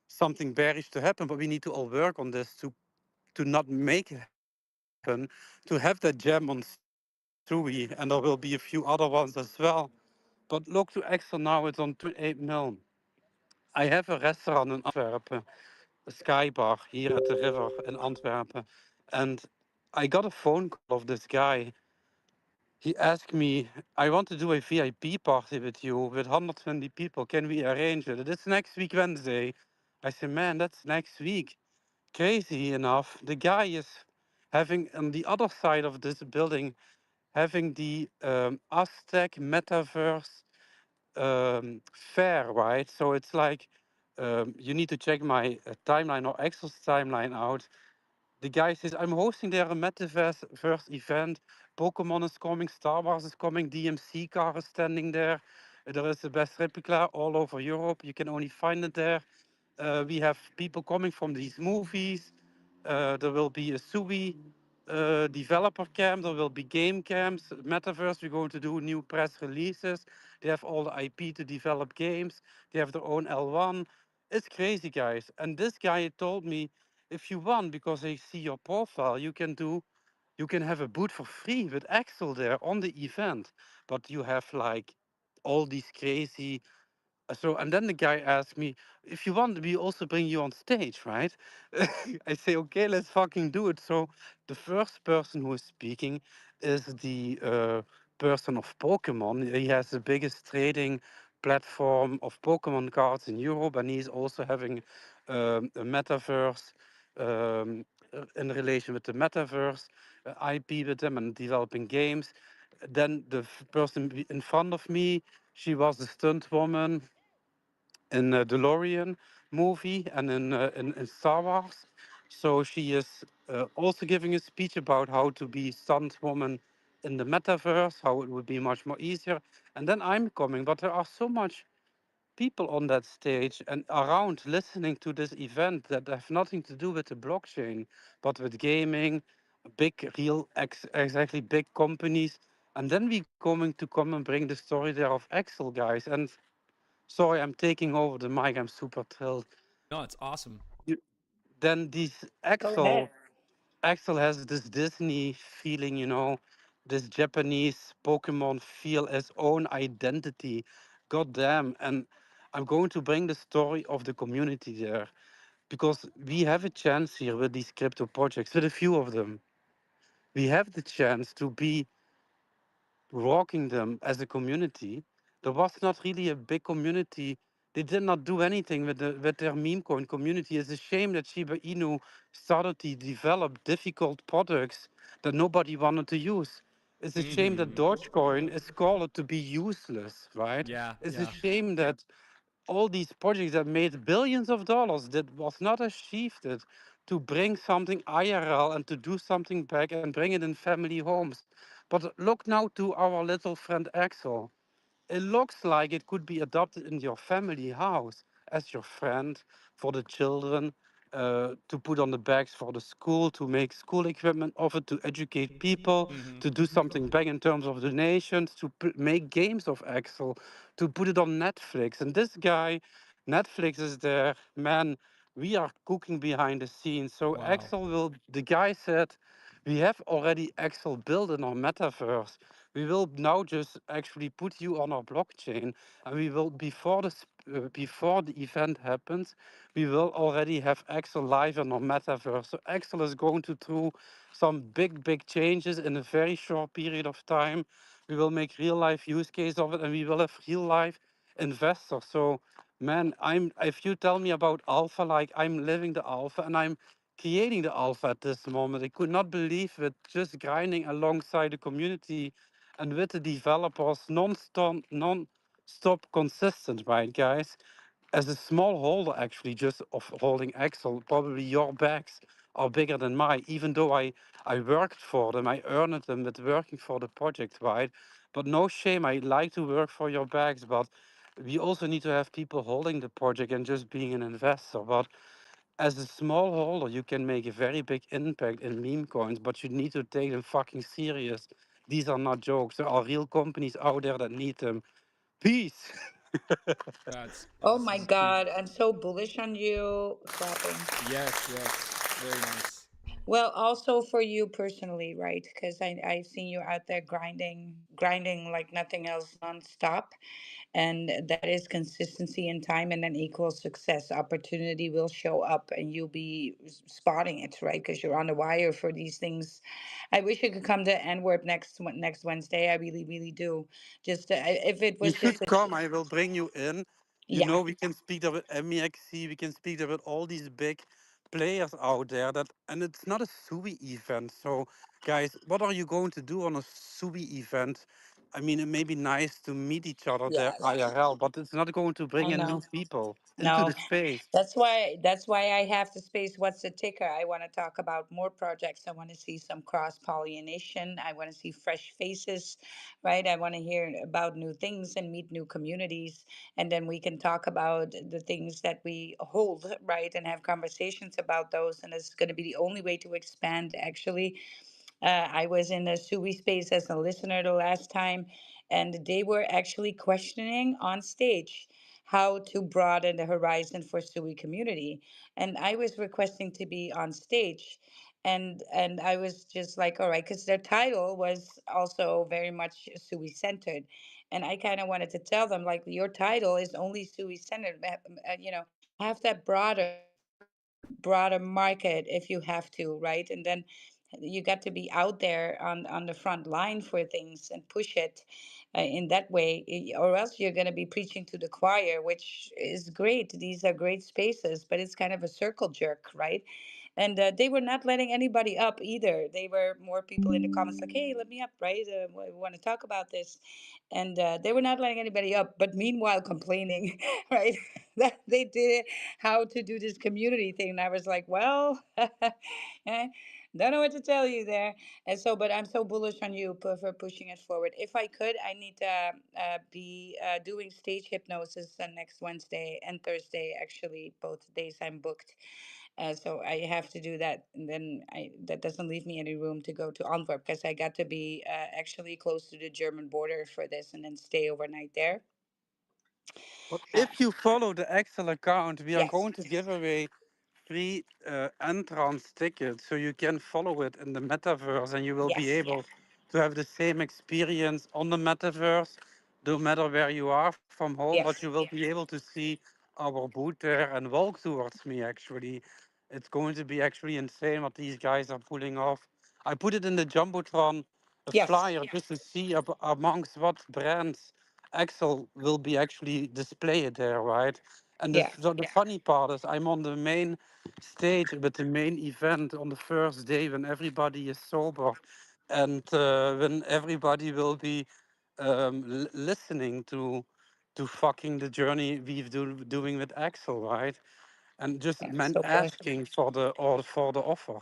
something bearish to happen, but we need to all work on this to not make it happen, to have that gem on Sui, and there will be a few other ones as well. But look to Axel now, it's on 2.8 mil. I have a restaurant in Antwerpen, a Sky Bar here at the river in Antwerpen. And I got a phone call of this guy. He asked me, I want to do a VIP party with you with 120 people. Can we arrange it? It's next week, Wednesday. I said, man, that's next week. Crazy enough, the guy is having on the other side of this building, having the Aztec metaverse fair, right? So it's like you need to check my timeline or Excel's timeline out. The guy says, I'm hosting there a metaverse first event. Pokemon is coming, Star Wars is coming, DMC car is standing there. There is the best replica all over Europe. You can only find it there. We have people coming from these movies. There will be a SUI developer camp. There will be game camps. Metaverse, we're going to do new press releases. They have all the IP to develop games. They have their own L1. It's crazy, guys. And this guy told me, if you want, because I see your profile, you can have a boot for free with Axel there on the event. But you have like all these crazy so and then the guy asked me, if you want, we also bring you on stage, right? I say, okay, let's fucking do it. So the first person who is speaking is the person of Pokemon. He has the biggest trading platform of Pokemon cards in Europe, and he's also having a metaverse in relation with the metaverse IP with them and developing games. Then the person in front of me, she was the stunt woman in DeLorean movie and in Star Wars. So she is also giving a speech about how to be stunt woman in the metaverse, how it would be much more easier. And then I'm coming, but there are so much people on that stage and around listening to this event that have nothing to do with the blockchain, but with gaming, big, real, exactly big companies. And then we coming to come and bring the story there of Excel, guys. And sorry, I'm taking over the mic. I'm super thrilled. No, it's awesome. You- Then this Go ahead. Axel has this Disney feeling, this Japanese Pokemon feel as own identity. God damn. And I'm going to bring the story of the community there because we have a chance here with these crypto projects, with a few of them. We have the chance to be rocking them as a community. There was not really a big community. They did not do anything with their meme coin community. It's a shame that Shiba Inu started to develop difficult products that nobody wanted to use. It's a shame that Mm-hmm. Dogecoin is called to be useless, right? Yeah, It's a yeah. shame that all these projects that made billions of dollars that was not achieved it to bring something IRL and to do something back and bring it in family homes. But look now to our little friend Axel. It looks like it could be adopted in your family house as your friend for the children, to put on the bags for the school, to make school equipment of it, to educate people, Mm-hmm. to do something back in terms of donations, to make games of Excel, to put it on Netflix. And this guy, Netflix is there, man. We are cooking behind the scenes. So Wow. Excel will. The guy said, we have already Excel built in our metaverse. We will now just actually put you on our blockchain, and we will before the event happens, we will already have Excel live in our metaverse. So Excel is going to through some big changes in a very short period of time. We will make real life use case of it, and we will have real life investors. So man, I'm if you tell me about alpha, like I'm living the alpha and I'm creating the alpha at this moment. I could not believe it, just grinding alongside the community and with the developers, non-stop consistent, right, guys? As a small holder, actually, just of holding Excel, probably your bags are bigger than mine. Even though I worked for them, I earned them with working for the project, right? But no shame, I like to work for your bags, but we also need to have people holding the project and just being an investor. But as a small holder, you can make a very big impact in meme coins, but you need to take them fucking serious. These are not jokes. There are real companies out there that need them. Peace. That's Oh my awesome. God, I'm so bullish on you. Clapping. Yes, yes. Very nice. Well, also for you personally, right? Because I've seen you out there grinding like nothing else nonstop. And that is consistency in time and then equals success. Opportunity will show up and you'll be spotting it, right? Because you're on the wire for these things. I wish you could come to Antwerp next Wednesday. I really, really do. Just if it You was just should a come. I will bring you in. yeah. We can speak there with MEXC. We can speak there with all these big players out there. And it's not a SUI event. So, guys, what are you going to do on a SUI event? I mean, it may be nice to meet each other there Yes, IRL, but it's not going to bring I in new know. people into No, the space. that's why I have the space. What's the ticker? I want to talk about more projects. I want to see some cross pollination. I want to see fresh faces, right? I want to hear about new things and meet new communities, and then we can talk about the things that we hold, right, and have conversations about those. And it's going to be the only way to expand, actually. I was in a SUI space as a listener the last time, and they were actually questioning on stage how to broaden the horizon for SUI community. And I was requesting to be on stage. And I was just like, all right, because their title was also very much SUI centered. And I kind of wanted to tell them, like, your title is only SUI centered. Have that broader market if you have to, right? And then you got to be out there on the front line for things and push it in that way, or else you're going to be preaching to the choir, which is great. These are great spaces, but it's kind of a circle jerk, right? And they were not letting anybody up either. They were more people in the comments like, hey, let me up, right? We want to talk about this. And they were not letting anybody up, but meanwhile complaining, right? That they did it, how to do this community thing. And I was like, well, eh, don't know what to tell you there. And so, but I'm so bullish on you for pushing it forward. If I could, I need to be doing stage hypnosis next Wednesday and Thursday. Actually, both days I'm booked. So I have to do that, and then that doesn't leave me any room to go to Antwerp because I got to be actually close to the German border for this, and then stay overnight there. But Uh, if you follow the Excel account, we are yes, going to give away free entrance tickets so you can follow it in the metaverse and you will be yes, able to have the same experience on the metaverse no matter where you are from home, but you yes, will be able to see our booth there and walk towards me actually. It's going to be actually insane what these guys are pulling off. I put it in the Jumbotron a yes, flyer just to see amongst what brands Excel will be actually displayed there, right? And yeah. the funny part is I'm on the main stage with the main event on the first day when everybody is sober and when everybody will be listening to fucking the journey we've doing with Axel, right? And just Yeah, man so bullish. asking for the or for the offer.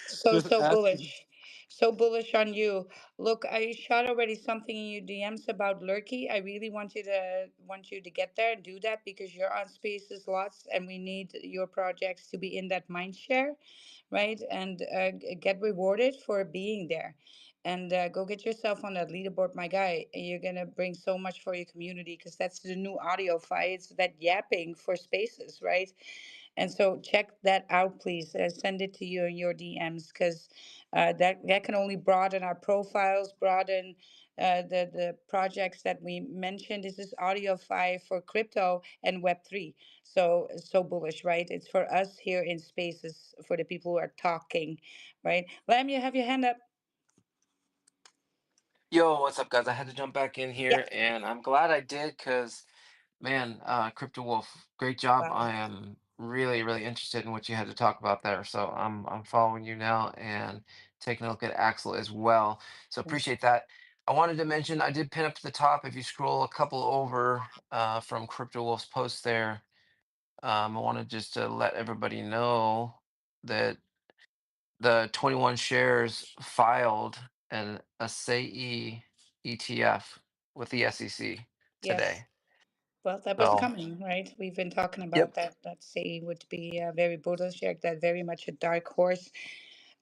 So Just so asking. bullish. So bullish on you. Look, I shot already something in your DMs about Lurky. I really want you to get there and do that because you're on spaces lots and we need your projects to be in that mind share, right? And get rewarded for being there. And go get yourself on that leaderboard, my guy. You're gonna bring so much for your community because that's the new audio fight. It's that yapping for spaces, right? And so check that out, please. Send it to you in your DMs because that can only broaden our profiles, broaden the projects that we mentioned. This is Audio 5 for crypto and Web3. So bullish, right? It's for us here in spaces for the people who are talking, right? Lam, you have your hand up. Yo, what's up, guys? I had to jump back in Yeah. here, and I'm glad I did because, man, Crypto Wolf, great job. Wow. I am really, really interested in what you had to talk about there. So I'm following you now and taking a look at Axel as well. So appreciate that. I wanted to mention I did pin up to the top. If you scroll a couple over from Crypto Wolf's post there, I wanted just to let everybody know that the 21 shares filed an acai ETF with the SEC Yes. today. Well, that was So, coming, right? We've been talking about yep, that. That say would be very bullish, that very much a dark horse.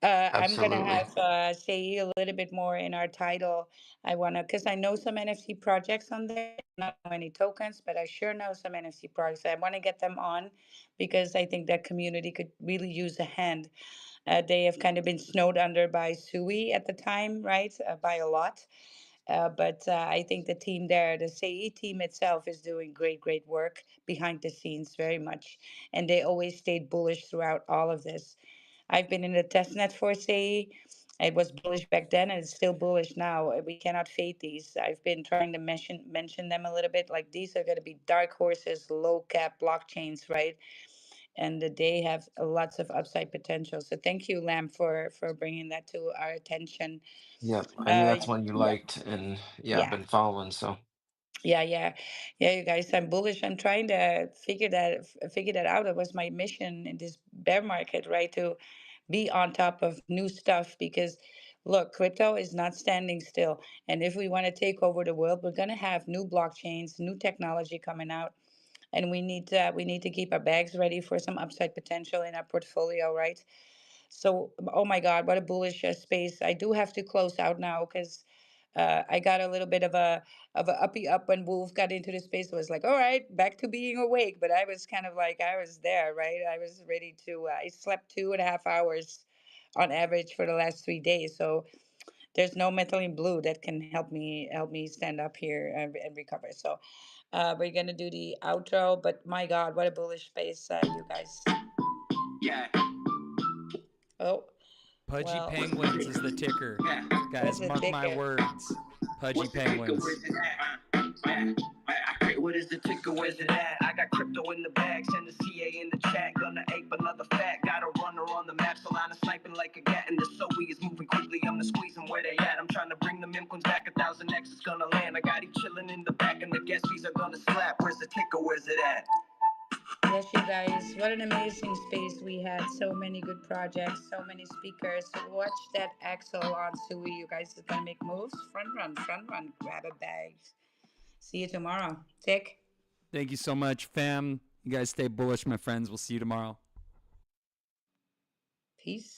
I'm gonna absolutely. have say a little bit more in our title. I wanna, because I know some NFT projects on there. I do not know any tokens, but I sure know some NFT projects. I want to get them on because I think that community could really use a hand. They have kind of been snowed under by Sui at the time, right? By a lot. But I think the team there, the CE team itself, is doing great work behind the scenes, very much. And they always stayed bullish throughout all of this. I've been in the testnet for CE. It was bullish back then and it's still bullish now. We cannot fade these. I've been trying to mention them a little bit. Like these are going to be dark horses, low cap blockchains, right? and they have lots of upside potential. So thank you, Lam, for bringing that to our attention. Yep, I knew that's one you Yeah, liked, and yeah, I've yeah. been following. So Yeah, you guys. I'm bullish. I'm trying to figure that out. It was my mission in this bear market, right? To be on top of new stuff because, look, crypto is not standing still. And if we want to take over the world, we're gonna have new blockchains, new technology coming out, and we need to keep our bags ready for some upside potential in our portfolio, right? So, oh my God, what a bullish space. I do have to close out now because I got a little bit of a uppy up when Wolf got into the space. It was like, all right, back to being awake. But I was kind of like, I was there, right? I was ready to. I slept 2.5 hours on average for the last 3 days. So there's no methylene blue that can help me stand up here and recover. So we're gonna do the outro. But my God, what a bullish space, you guys. Yeah, Oh. Pudgy Well, Penguins is the ticker. yeah. what's Guys, the mark my ticket? words. Pudgy What's the ticker? Penguins. Where's it at? What is the ticker? Where's it at? I got crypto in the bag, send the CA in the chat. Gonna ape another fat. Got a runner on the map, so line of sniping like a gat. And the SOE is moving quickly. I'm the squeezing where they at. I'm trying to bring the Mimquins back. 1,000X is gonna land. I got he chilling in the back, and the gas fees are gonna slap. Where's the ticker? Where's it at? Yes, you guys, what an amazing space we had. So many good projects, so many speakers. So watch that Axel on Sui. You guys are gonna make moves. Front run, grab a bag. See you tomorrow. Tick. Thank you so much, fam. You guys stay bullish, my friends. We'll see you tomorrow. Peace.